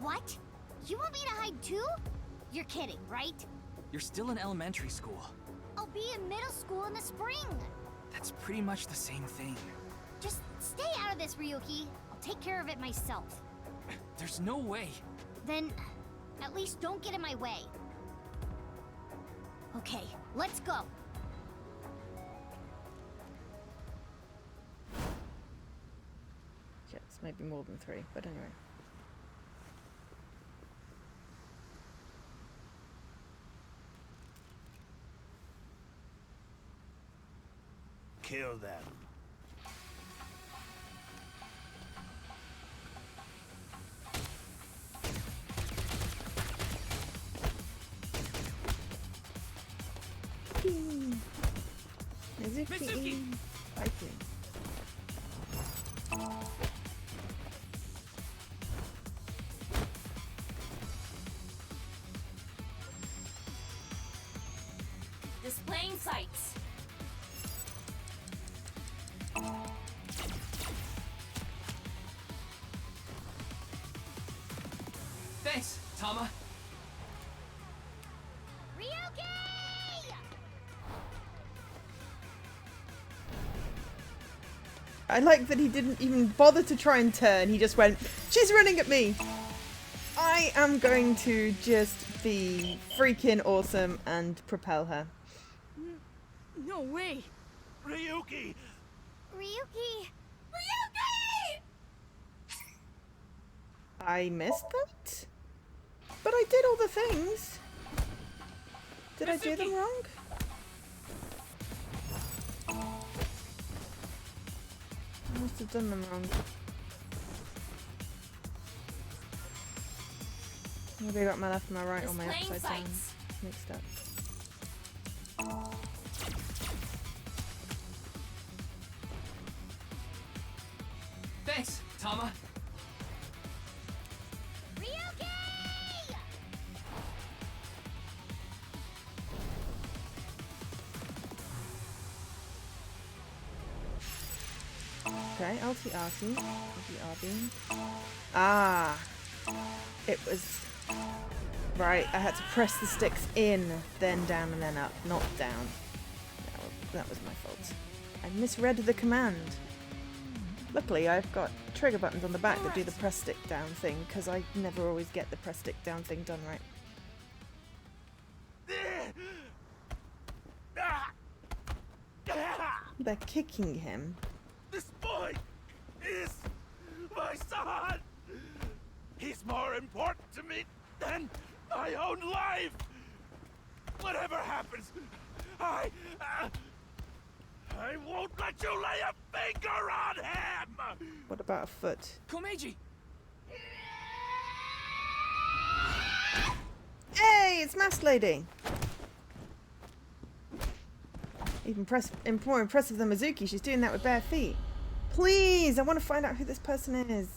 What? You want me to hide too? You're kidding, right? You're still in elementary school. I'll be in middle school in the spring. That's pretty much the same thing. Just stay out of this, Ryuki. I'll take care of it myself. There's no way. Then, at least don't get in my way. Okay, let's go. Yes, maybe more than 3, but anyway. Kill them. Mizuki! Mizuki! Fighting. Displaying sights. Thanks, Tama. I like that he didn't even bother to try and turn. He just went, she's running at me. I am going to just be freaking awesome and propel her. No way. Ryuki! Ryuki! Ryuki! I missed that? But I did all the things. Did I do them wrong? I must have done them wrong. Maybe I got my left and my right or my upside down mixed up. Thanks, Tama. Okay, LT-RT. LT-RT. Ah! It was... Right, I had to press the sticks in, then down and then up, not down. That was my fault. I misread the command. Luckily, I've got trigger buttons on the back that do the press stick down thing, because I never always get the press stick down thing done right. They're kicking him. This boy is my son! He's more important to me than my own life! Whatever happens, I won't let you lay a finger on him! What about a foot? Komeiji! Hey, it's Mask Lady! Even more impressive than Mizuki, she's doing that with bare feet. Please, I want to find out who this person is.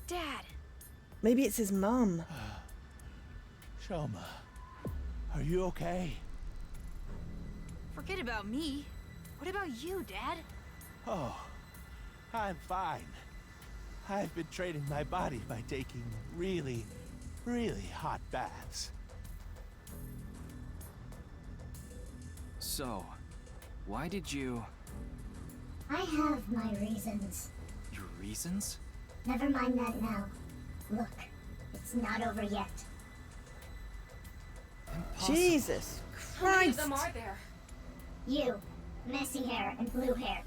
Dad. Maybe it's his mum. Shoma, are you okay? Forget about me. What about you, Dad? Oh, I'm fine. I've been training my body by taking really hot baths. So, why did you... I have my reasons. Your reasons? Never mind that now. Look, it's not over yet. Impossible. Jesus How many of Christ! them are there? You, messy hair and blue hair.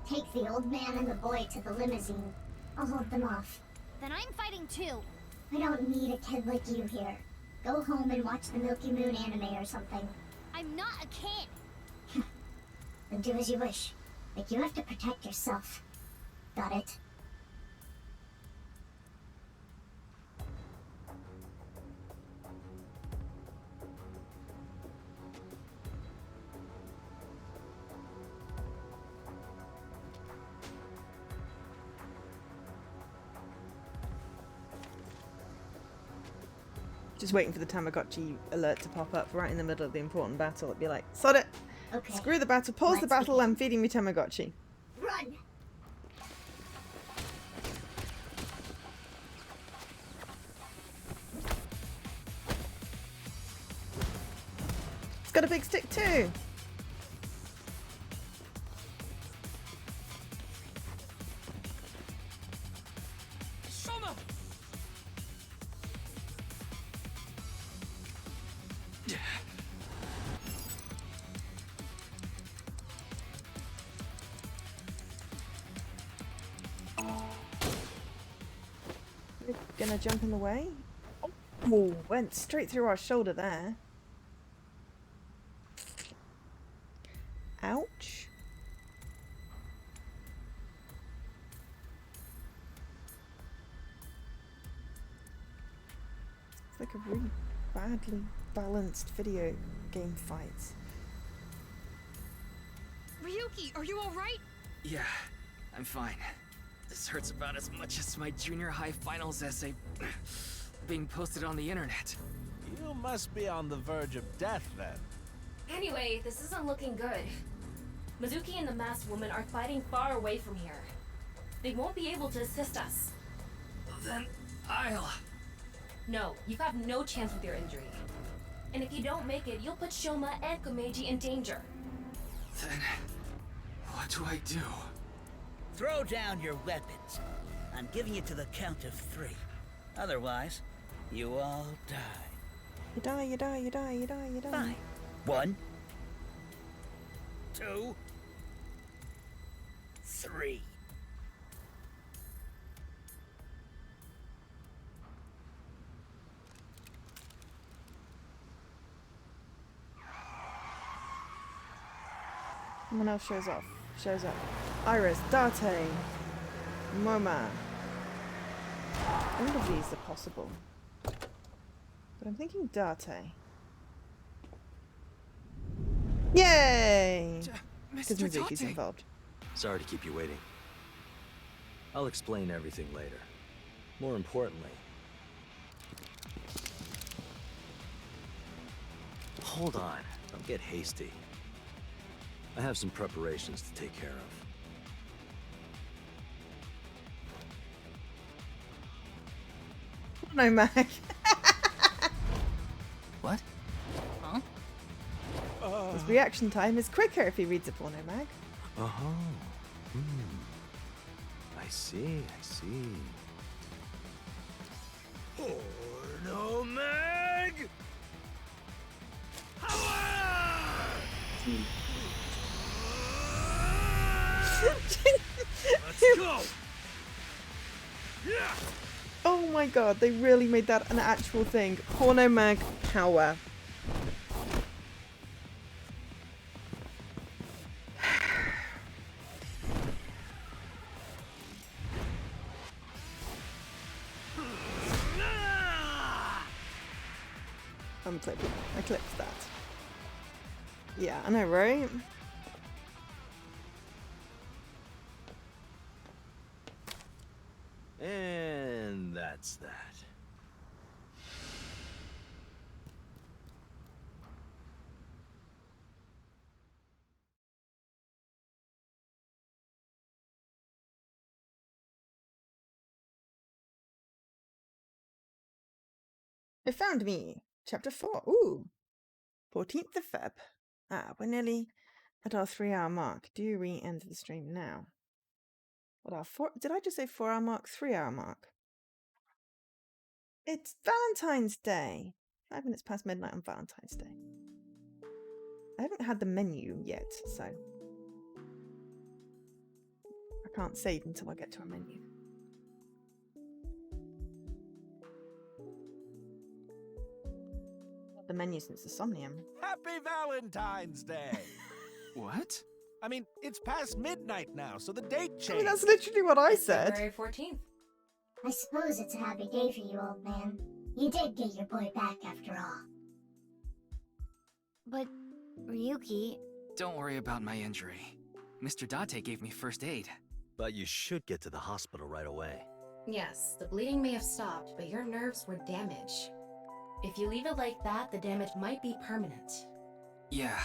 Take the old man and the boy to the limousine. I'll hold them off. Then I'm fighting too. I don't need a kid like you here. Go home and watch the Milky Moon anime or something. I'm not a kid. Then do as you wish. But you have to protect yourself. Got it? Just waiting for the Tamagotchi alert to pop up right in the middle of the important battle. It'd be like, sod it! Okay. Screw the battle, pause the battle, I'm feeding me Tamagotchi. Run! It's got a big stick too! Shoma! Gonna jump in the way? Oh, went straight through our shoulder there. Ouch. It's like a really badly balanced video game fight. Ryuki, are you alright? Yeah, I'm fine. This hurts about as much as my junior high finals essay being posted on the internet. You must be on the verge of death then. Anyway, this isn't looking good. Mizuki and the masked woman are fighting far away from here. They won't be able to assist us. Then I'll... No, you have no chance with your injury. And if you don't make it, you'll put Shoma and Komeiji in danger. Then... what do I do? Throw down your weapons. I'm giving it to the count of 3. Otherwise, you all die. You die, you die, you die, you die, you die. Fine. 1, 2, 3. Someone else shows up. Iris, Date, Moma. All of these are possible. But I'm thinking Date. Yay! Because Mizuki's involved. Sorry to keep you waiting. I'll explain everything later. More importantly... Hold on. Don't get hasty. I have some preparations to take care of. No, Mag. What? Huh? His reaction time is quicker if he reads a porno mag. Oh. I see. Porno mag! Let's go! Yeah! Oh my god, they really made that an actual thing. Porno mag power. I'm clipping. I clipped that. Yeah, I know, right? And that's that. It found me. Chapter 4. Ooh. 14th of Feb. Ah, we're nearly at our 3-hour mark. Do re-enter the stream now. What our 4... Did I just say 4-hour mark? 3-hour mark. It's Valentine's Day. 5 minutes past midnight on Valentine's Day. I haven't had the menu yet, so... I can't save until I get to a menu. The menu since the Somnium. Happy Valentine's Day! What? I mean, it's past midnight now, so the date changed. I mean, that's literally what I said. February 14th. I suppose it's a happy day for you, old man. You did get your boy back after all. But, Ryuki... Don't worry about my injury. Mr. Date gave me first aid. But you should get to the hospital right away. Yes, the bleeding may have stopped, but your nerves were damaged. If you leave it like that, the damage might be permanent. Yeah,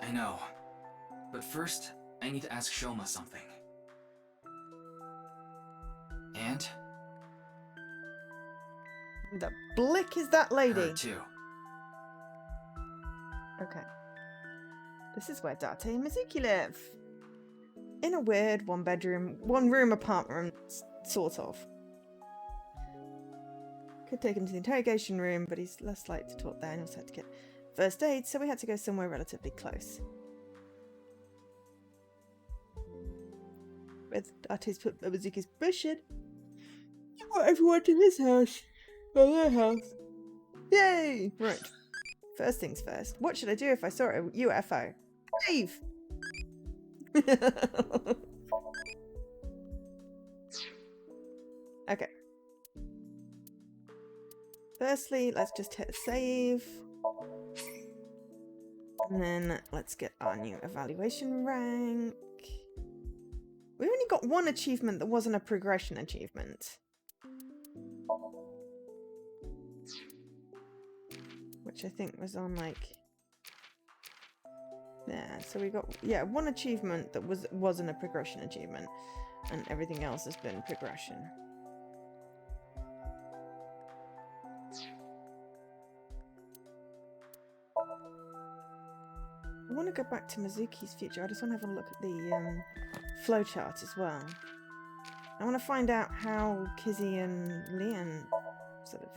I know. But first, I need to ask Shoma something. And? Who the blick is that lady? Her too. Okay. This is where Date and Mizuki live. In a weird one-room apartment, sort of. Could take him to the interrogation room, but he's less likely to talk there and also had to get first aid, so we had to go somewhere relatively close. With Date's put Mizuki's permission, he brought everyone to his house. Or their house. Yay! Right. First things first. What should I do if I saw a UFO? Leave! Okay. firstly, let's just hit save. And then let's get our new evaluation rank. We only got one achievement that wasn't a progression achievement. Which I think was on like... there. So we got, yeah, one achievement that wasn't a progression achievement. And everything else has been progression. I want to go back to Mizuki's future. I just want to have a look at the flowchart as well. I want to find out how Kizzy and Leon sort of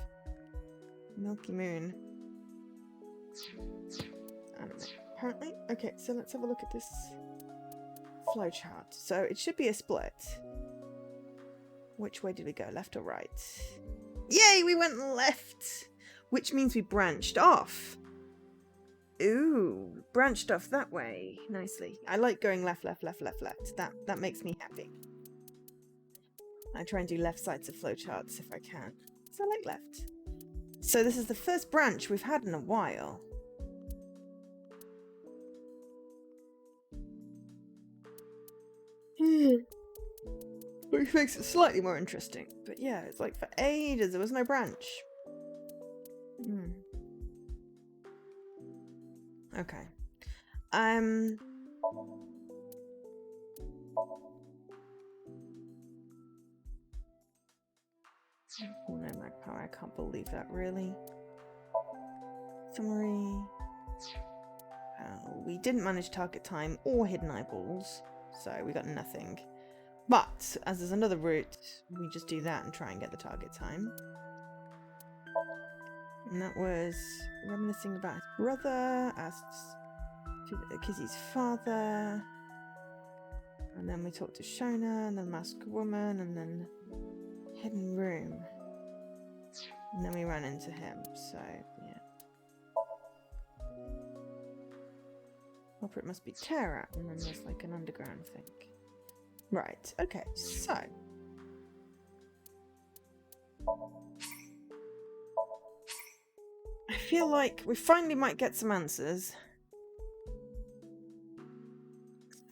Milky Moon. I don't know. Apparently, okay. So let's have a look at this flowchart. So it should be a split. Which way did we go? Left or right? Yay! We went left, which means we branched off. Ooh, branched off that way nicely. I like going left, left, left, left, left. That makes me happy. I try and do left sides of flowcharts if I can. So I like left. So this is the first branch we've had in a while. Which makes it slightly more interesting. But yeah, it's like for ages there was no branch. Okay. Oh no, Magpie, I can't believe that, really. Summary. We didn't manage target time or hidden eyeballs, so we got nothing. But, as there's another route, we just do that and try and get the target time. And that was reminiscing about his brother, asks Kizzy's father, and then we talked to Shona, and then Masked Woman, and then Hidden Room. And then we ran into him, so, yeah. Culprit must be Terra, and then there's like an underground thing. Right, okay, so... I feel like we finally might get some answers.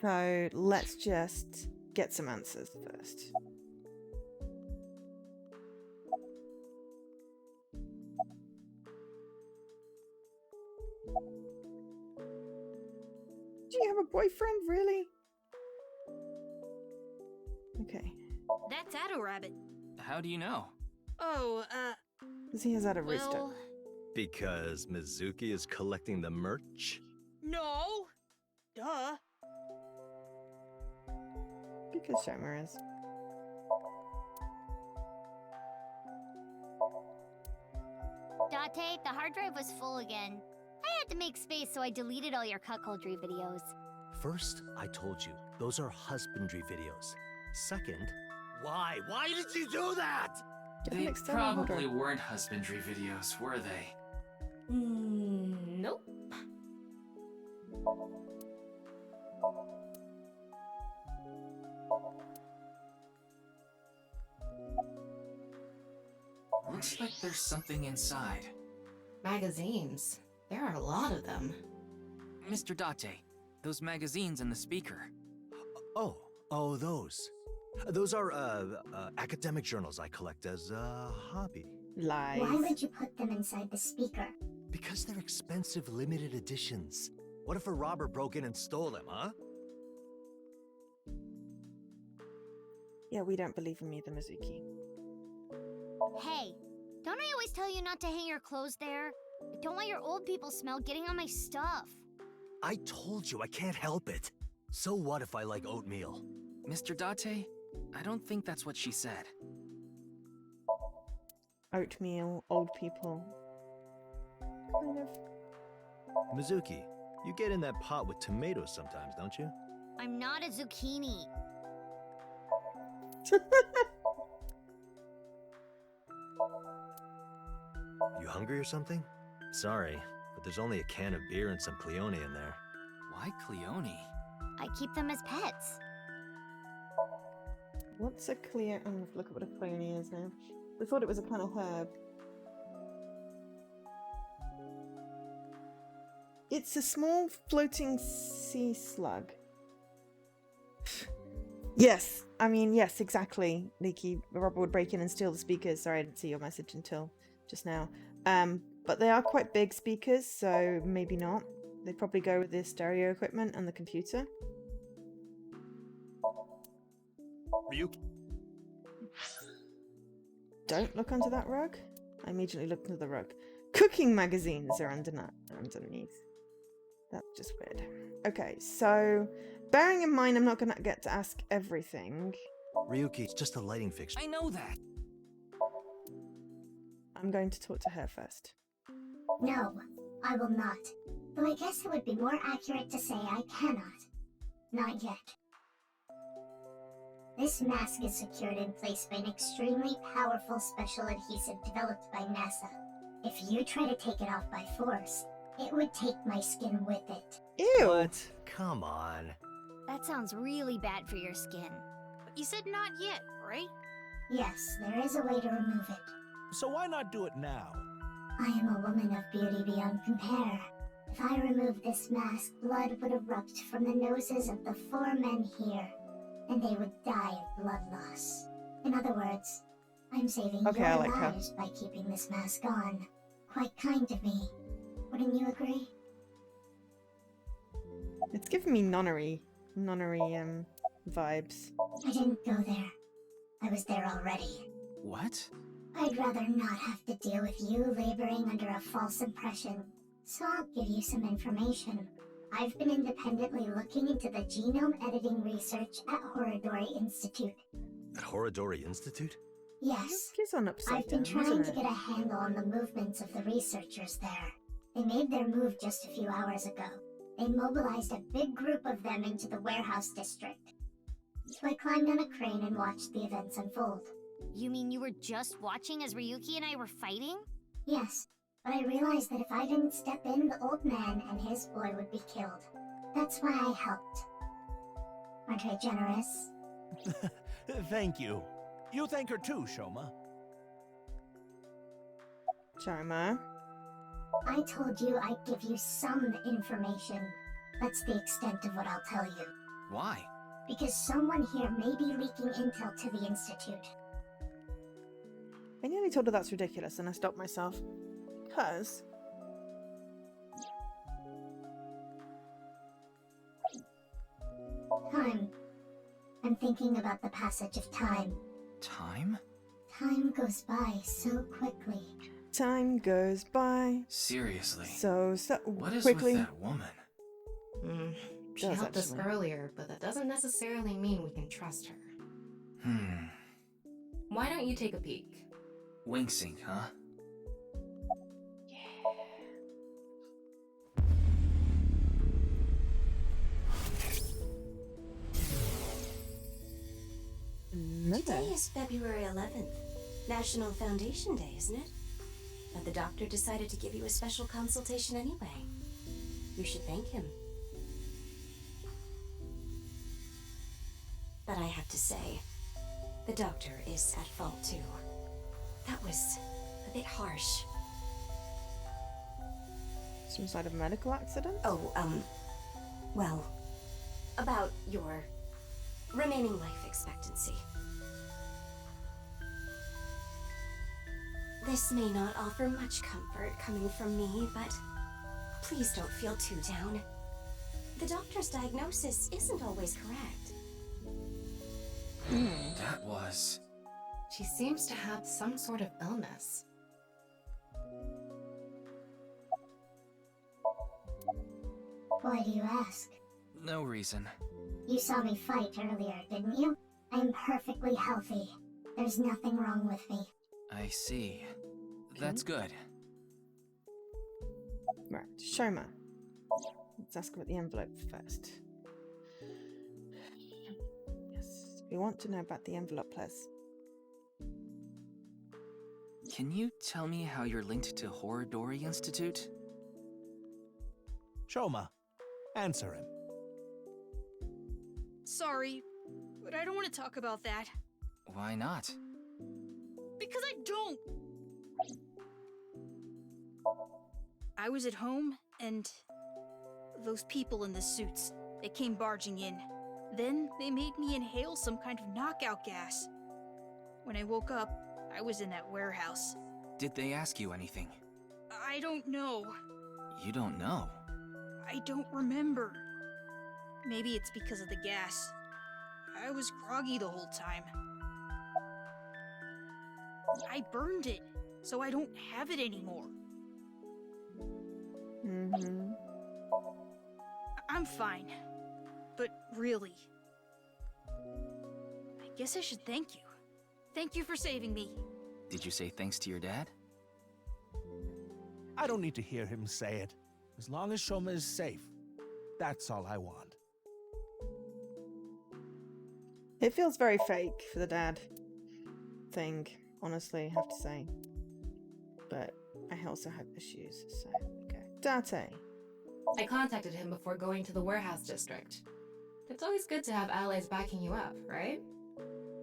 So let's just get some answers first. Do you have a boyfriend, really? Okay. That's Addo Rabbit. How do you know? Oh, Because he has had a rooster. well... Because Mizuki is collecting the merch? No! Duh. Because Shomer is. Date, the hard drive was full again. I had to make space, so I deleted all your cuckoldry videos. First, I told you, those are husbandry videos. Second, why? Why did you do that? They probably weren't husbandry videos, were they? Nope. Looks like there's something inside. Magazines. There are a lot of them. Mr. Date, those magazines and the speaker. Oh, those. Those are, academic journals I collect as a hobby. Lies. Why would you put them inside the speaker? Because they're expensive limited editions. What if a robber broke in and stole them, huh? Yeah, we don't believe him either, Mizuki. Hey, don't I always tell you not to hang your clothes there? I don't want your old people smell getting on my stuff. I told you I can't help it. So what if I like oatmeal? Mr. Date, I don't think that's what she said. Oatmeal, old people. Kind of. Mizuki, you get in that pot with tomatoes sometimes, don't you? I'm not a zucchini. You hungry or something? Sorry, but there's only a can of beer and some Cleone in there. Why Cleone? I keep them as pets. What's a clear? I'm gonna look at what a cleone is now. We thought it was a kind of herb. It's a small floating sea slug. Yes, I mean, yes, exactly. Leaky Robber would break in and steal the speakers. Sorry, I didn't see your message until just now. But they are quite big speakers, so maybe not. They'd probably go with the stereo equipment and the computer. Ryuki. Don't look under that rug. I immediately looked under the rug. Cooking magazines are underneath. That's just weird. Okay, so bearing in mind I'm not going to get to ask everything. Ryuki, it's just a lighting fixture. I know that. I'm going to talk to her first. No, I will not. Though I guess it would be more accurate to say I cannot. Not yet. This mask is secured in place by an extremely powerful special adhesive developed by NASA. If you try to take it off by force, it would take my skin with it. Ew! What? Come on. That sounds really bad for your skin. But you said not yet, right? Yes, there is a way to remove it. So why not do it now? I am a woman of beauty beyond compare. If I remove this mask, blood would erupt from the noses of the 4 men here, and they would die of blood loss. In other words, I'm saving your lives by keeping this mask on. Quite kind of me. Wouldn't you agree? It's giving me nonnery vibes. I didn't go there. I was there already. What? I'd rather not have to deal with you laboring under a false impression, so I'll give you some information. I've been independently looking into the genome editing research at Horodori Institute. At Horodori Institute? Yes. He's on upside I've been down, trying isn't to get a handle on the movements of the researchers there. They made their move just a few hours ago. They mobilized a big group of them into the warehouse district. So I climbed on a crane and watched the events unfold. You mean you were just watching as Ryuki and I were fighting? Yes, but I realized that if I didn't step in, the old man and his boy would be killed. That's why I helped. Aren't I generous? Thank you. You thank her too, Shoma. Shoma. I told you I'd give you some information. That's the extent of what I'll tell you. Why? Because someone here may be leaking intel to the Institute. I nearly told her that's ridiculous, and I stopped myself. Because... Time. I'm thinking about the passage of time. Time? Time goes by so quickly. Time goes by. Seriously. So what is quickly. with that woman? She helped us earlier, but that doesn't necessarily mean we can trust her. Why don't you take a peek? Wink sync, huh? Today is February 11th. National Foundation Day, isn't it? But the doctor decided to give you a special consultation anyway. You should thank him. But I have to say, the doctor is at fault too. That was a bit harsh. Some sort of medical accident? Oh, well, about your remaining life expectancy. This may not offer much comfort coming from me, but please don't feel too down. The doctor's diagnosis isn't always correct. That was... She seems to have some sort of illness. Why do you ask? No reason. You saw me fight earlier, didn't you? I'm perfectly healthy. There's nothing wrong with me. I see. That's good. Right, Shoma. Let's ask about the envelope first. Yes, we want to know about the envelope, please. Can you tell me how you're linked to Horodori Institute? Shoma, answer him. Sorry, but I don't want to talk about that. Why not? Because I don't! I was at home, and Those people in the suits, they came barging in. Then they made me inhale some kind of knockout gas. When I woke up, I was in that warehouse. Did they ask you anything? I don't know. You don't know. I don't remember. Maybe it's because of the gas. I was groggy the whole time. I burned it, so I don't have it anymore. I'm fine. But really, I guess I should thank you. Thank you for saving me. Did you say thanks to your dad? I don't need to hear him say it. As long as Shoma is safe, that's all I want. It feels very fake for the dad thing, honestly, I have to say. But I also have issues, so okay. Date. I contacted him before going to the warehouse district. It's always good to have allies backing you up, right?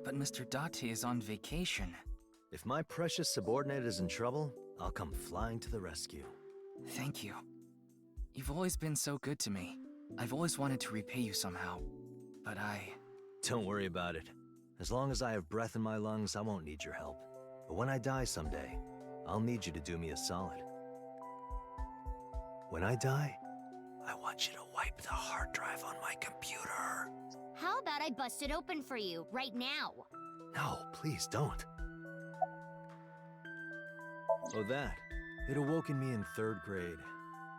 But Mr. Date is on vacation. If my precious subordinate is in trouble, I'll come flying to the rescue. Thank you. You've always been so good to me. I've always wanted to repay you somehow, but Don't worry about it. As long as I have breath in my lungs, I won't need your help. But when I die someday, I'll need you to do me a solid. When I die, I want you to wipe the hard drive on my computer. How about I bust it open for you, right now? No, please don't. Oh, that. It awoke in me in 3rd grade.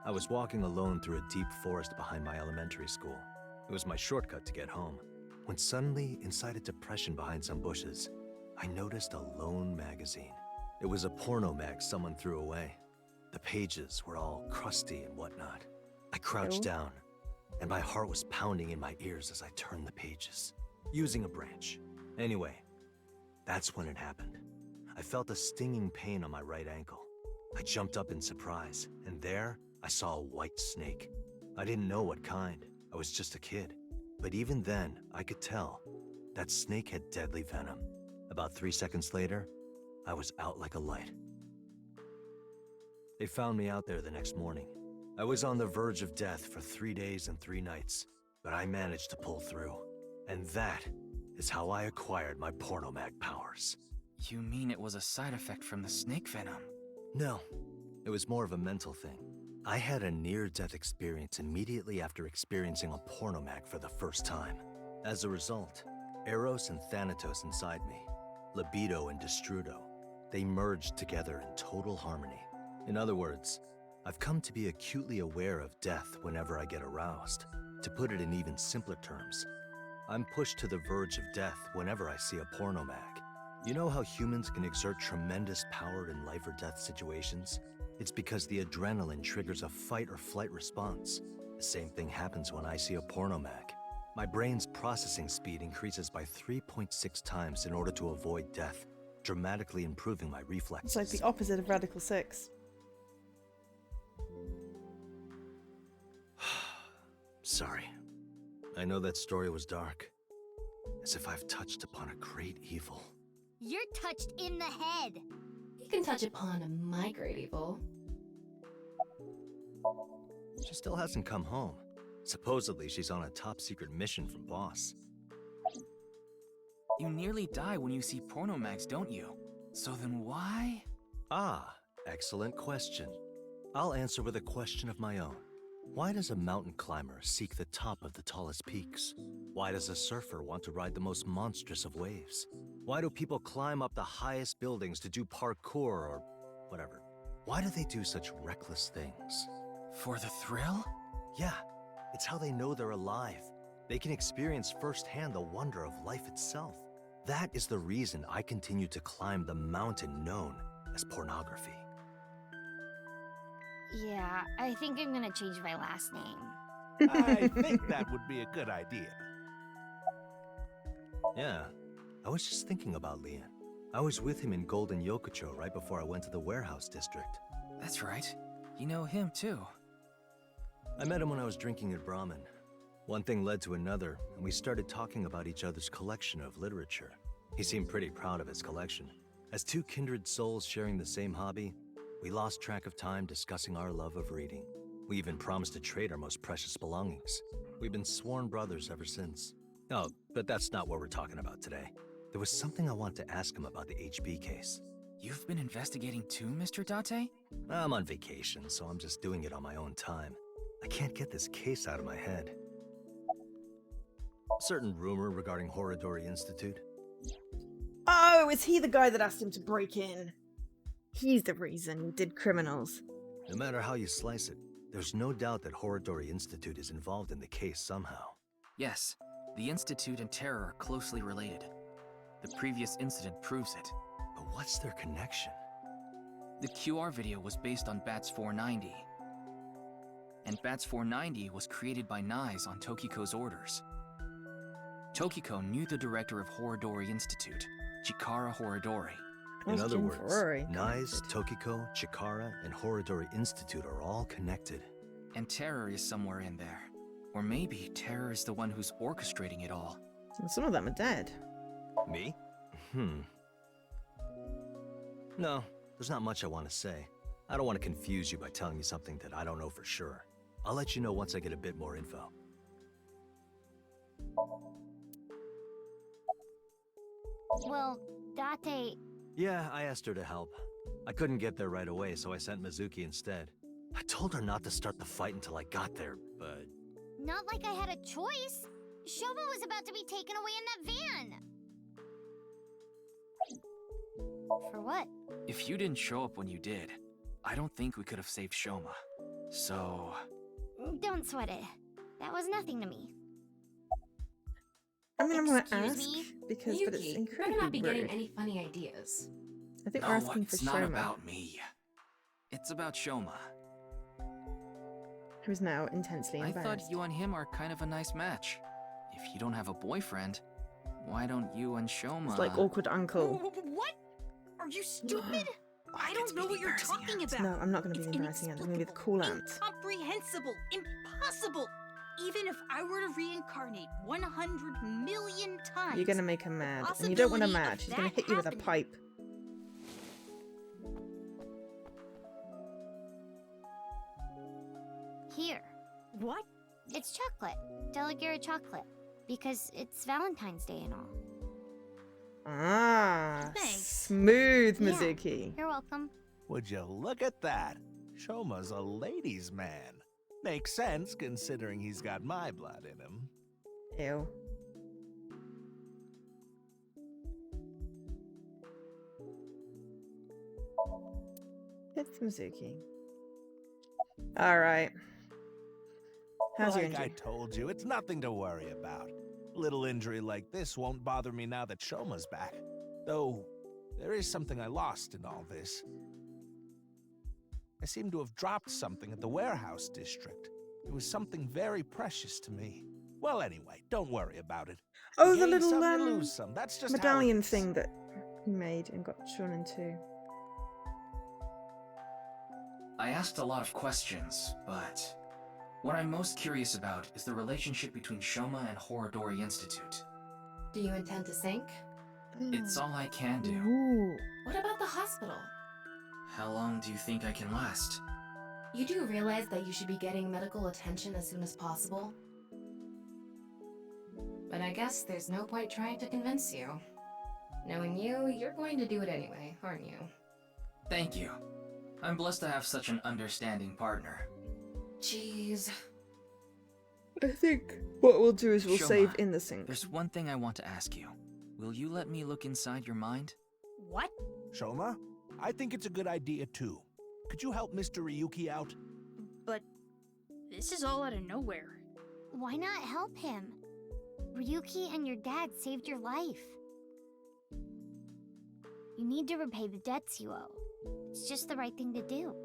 I was walking alone through a deep forest behind my elementary school. It was my shortcut to get home. When suddenly, inside a depression behind some bushes, I noticed a lone magazine. It was a porno mag someone threw away. The pages were all crusty and whatnot. I crouched down, and my heart was pounding in my ears as I turned the pages, using a branch. Anyway, that's when it happened. I felt a stinging pain on my right ankle. I jumped up in surprise, and there I saw a white snake. I didn't know what kind. I was just a kid. But even then, I could tell that snake had deadly venom. About 3 seconds later, I was out like a light. They found me out there the next morning. I was on the verge of death for 3 days and 3 nights, but I managed to pull through. And that is how I acquired my pornomag powers. You mean it was a side effect from the snake venom? No, it was more of a mental thing. I had a near-death experience immediately after experiencing a pornomag for the first time. As a result, Eros and Thanatos inside me, libido and destrudo, they merged together in total harmony. In other words, I've come to be acutely aware of death whenever I get aroused. To put it in even simpler terms, I'm pushed to the verge of death whenever I see a pornomag. You know how humans can exert tremendous power in life or death situations? It's because the adrenaline triggers a fight or flight response. The same thing happens when I see a pornomag. My brain's processing speed increases by 3.6 times in order to avoid death, dramatically improving my reflexes. It's like the opposite of Radical 6. Sorry. I know that story was dark. As if I've touched upon a great evil. You're touched in the head. You can touch upon my great evil. She still hasn't come home. Supposedly, she's on a top-secret mission from Boss. You nearly die when you see pornomags, don't you? So then why? Ah, excellent question. I'll answer with a question of my own. Why does a mountain climber seek the top of the tallest peaks? Why does a surfer want to ride the most monstrous of waves? Why do people climb up the highest buildings to do parkour or whatever? Why do they do such reckless things? For the thrill? Yeah, it's how they know they're alive. They can experience firsthand the wonder of life itself. That is the reason I continue to climb the mountain known as pornography. Yeah, I think I'm gonna change my last name. I think that would be a good idea. Yeah, I was just thinking about Leon. I was with him in Golden Yokocho right before I went to the warehouse district. That's right. You know him too. I met him when I was drinking at Brahmin. One thing led to another, and we started talking about each other's collection of literature. He seemed pretty proud of his collection. As two kindred souls sharing the same hobby, we lost track of time discussing our love of reading. We even promised to trade our most precious belongings. We've been sworn brothers ever since. Oh, but that's not what we're talking about today. There was something I wanted to ask him about the HB case. You've been investigating too, Mr. Date? I'm on vacation, so I'm just doing it on my own time. I can't get this case out of my head. Certain rumor regarding Horadori Institute. Oh, is he the guy that asked him to break in? He's the reason he did criminals. No matter how you slice it, there's no doubt that Horadori Institute is involved in the case somehow. Yes, the Institute and Terror are closely related. The previous incident proves it. But what's their connection? The QR video was based on Bats 490. And Bats 490 was created by Nyes on Tokiko's orders. Tokiko knew the director of Horadori Institute, Chikara Horadori. In other words, Nyes, Tokiko, Chikara, and Horadori Institute are all connected. And Terror is somewhere in there. Or maybe Terror is the one who's orchestrating it all. And some of them are dead. Me? No, there's not much I want to say. I don't want to confuse you by telling you something that I don't know for sure. I'll let you know once I get a bit more info. Well, Date... Yeah, I asked her to help. I couldn't get there right away, so I sent Mizuki instead. I told her not to start the fight until I got there, but... Not like I had a choice. Shoma was about to be taken away in that van. For what? If you didn't show up when you did, I don't think we could have saved Shoma. So... Don't sweat it. That was nothing to me. I mean, I'm gonna ask me? because, Yuki, but it's you incredibly better not be getting rude. any funny ideas. I think we're asking for it's not Shoma, about me. It's about Shoma. who's now intensely I embarrassed. thought you and him are kind of a nice match. If you don't have a boyfriend, why don't you and Shoma... It's like awkward uncle. What? Are you stupid? I don't know what you're talking about. No, I'm not going to be the embarrassing aunt. I'm going to be the cool aunt. Incomprehensible. Impossible. Even if I were to reincarnate 100 million times. You're going to make her mad. And you don't want her mad. She's going to hit you with a pipe. Here. What? It's chocolate. Delegare chocolate. Because it's Valentine's Day and all. Ah, Thanks. smooth, Yeah, Mizuki. you're welcome. Would you look at that? Shoma's a ladies' man. Makes sense considering he's got my blood in him. Ew. It's Mizuki. Alright. How's your Like I injury? told you, it's nothing to worry about. Little injury like this won't bother me now that Shoma's back. Though, there is something I lost in all this. I seem to have dropped something at the warehouse district. It was something very precious to me. Well, anyway, don't worry about it. Oh, You the gain little some, you lose some. That's just how it medallion is. thing that he made and got shown into. I asked a lot of questions, but what I'm most curious about is the relationship between Shoma and Horadori Institute. Do you intend to sink? It's all I can do. Ooh. What about the hospital? How long do you think I can last? You do realize that you should be getting medical attention as soon as possible? But I guess there's no point trying to convince you. Knowing you, you're going to do it anyway, aren't you? Thank you. I'm blessed to have such an understanding partner. Jeez. I think what we'll do is we'll Shoma, save in the sink. There's one thing I want to ask you. Will you let me look inside your mind? What? Shoma, I think it's a good idea too. Could you help Mr. Ryuki out? But this is all out of nowhere. Why not help him? Ryuki and your dad saved your life. You need to repay the debts you owe. It's just the right thing to do.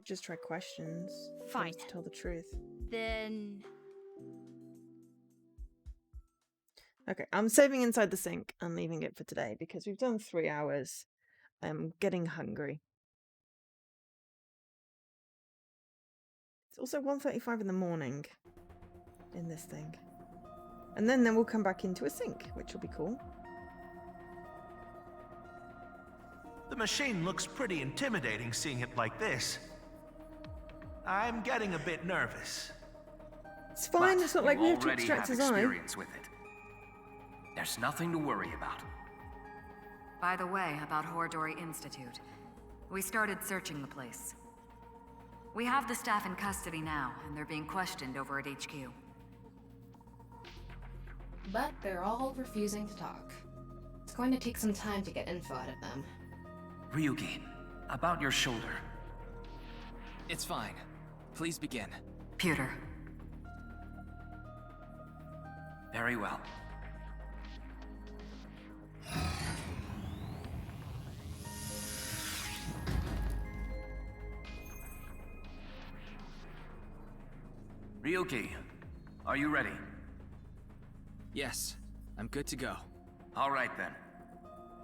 Just try questions. Fine. To tell the truth. Then... Okay, I'm saving inside the sink and leaving it for today because we've done 3 hours. I'm getting hungry. It's also 1:35 in the morning in this thing. And then we'll come back into a sink, which will be cool. The machine looks pretty intimidating seeing it like this. I'm getting a bit nervous. It's fine, But it's not like you we have to already extract have his eye. experience with it. There's nothing to worry about. By the way, about Horadori Institute. We started searching the place. We have the staff in custody now, and they're being questioned over at HQ. But they're all refusing to talk. It's going to take some time to get info out of them. Ryuki, about your shoulder. It's fine. Please begin. Pewter. Very well. Ryuki, are you ready? Yes, I'm good to go. All right then.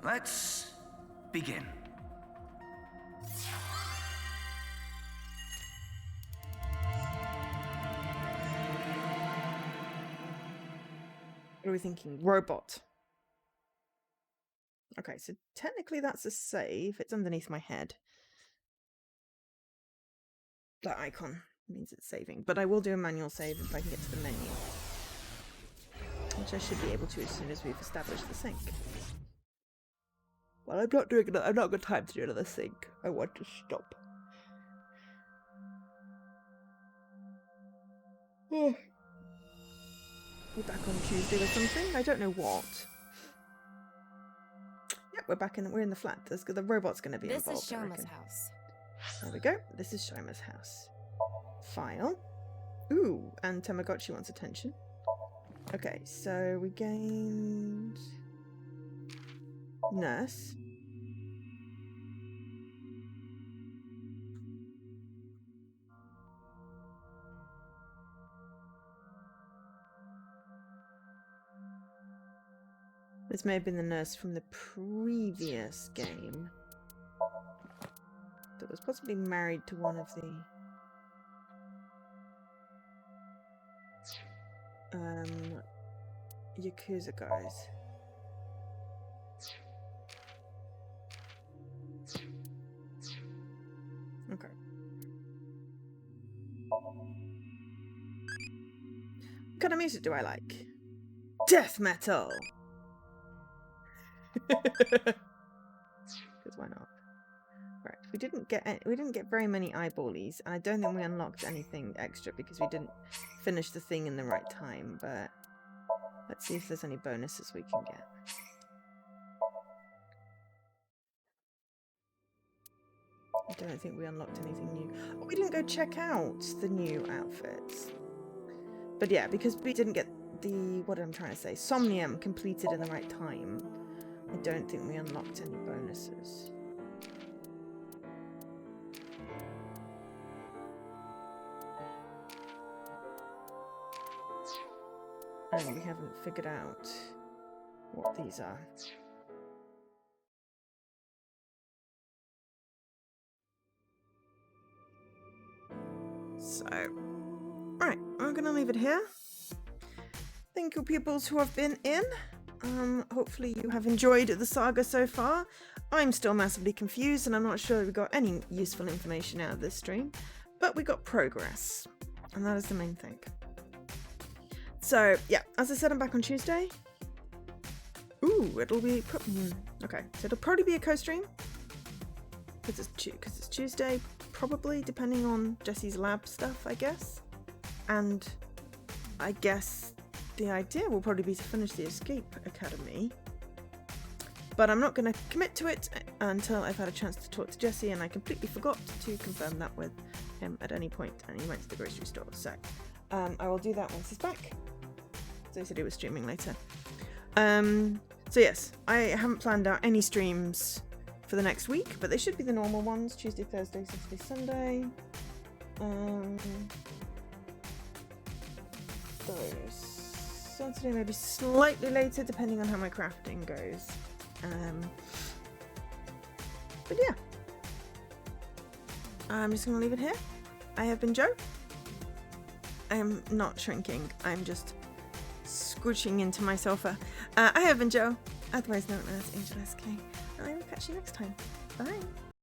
Let's begin. What are we thinking? Robot. Okay, so technically that's a save. It's underneath my head. That icon means it's saving. But I will do a manual save if I can get to the menu. Which I should be able to as soon as we've established the sync. Well, I'm not doing it. I've not got time to do another sync. I want to stop. Oh. We're back on Tuesday or something. I don't know what. Yep, we're in the flat. The robot's going to be involved. This is Shoma's house. There we go. This is Shoma's house. File. Ooh, and Tamagotchi wants attention. Okay, so we gained nurse. This may have been the nurse from the previous game that was possibly married to one of the Yakuza guys. Okay. What kind of music do I like? Death metal! Because why not? Right, we didn't get very many eyeballies, and I don't think we unlocked anything extra because we didn't finish the thing in the right time, but let's see if there's any bonuses we can get. I don't think we unlocked anything new. Oh, we didn't go check out the new outfits. But yeah, because we didn't get the, what I'm trying to say, Somnium completed in the right time, I don't think we unlocked any bonuses. And we haven't figured out what these are. So, right, I'm gonna leave it here. Thank you, pupils who have been in. Hopefully you have enjoyed the saga so far. I'm still massively confused and I'm not sure we got any useful information out of this stream, but we got progress, and that is the main thing. So yeah, as I said, I'm back on Tuesday. Ooh, it'll be okay. So it'll probably be a co-stream because it's Tuesday, probably, depending on Jesse's lab stuff, I guess. And I guess the idea will probably be to finish the Escape Academy. But I'm not going to commit to it until I've had a chance to talk to Jesse, and I completely forgot to confirm that with him at any point, and he went to the grocery store. So I will do that once he's back. So he said he was streaming later. So yes, I haven't planned out any streams for the next week, but they should be the normal ones: Tuesday, Thursday, Saturday, Sunday. Saturday maybe slightly later, depending on how my crafting goes. But yeah, I'm just gonna leave it here. I have been Joe. I am not shrinking. I'm just scooching into my sofa. I have been Joe, otherwise known as Angel SK. I will catch you next time. Bye.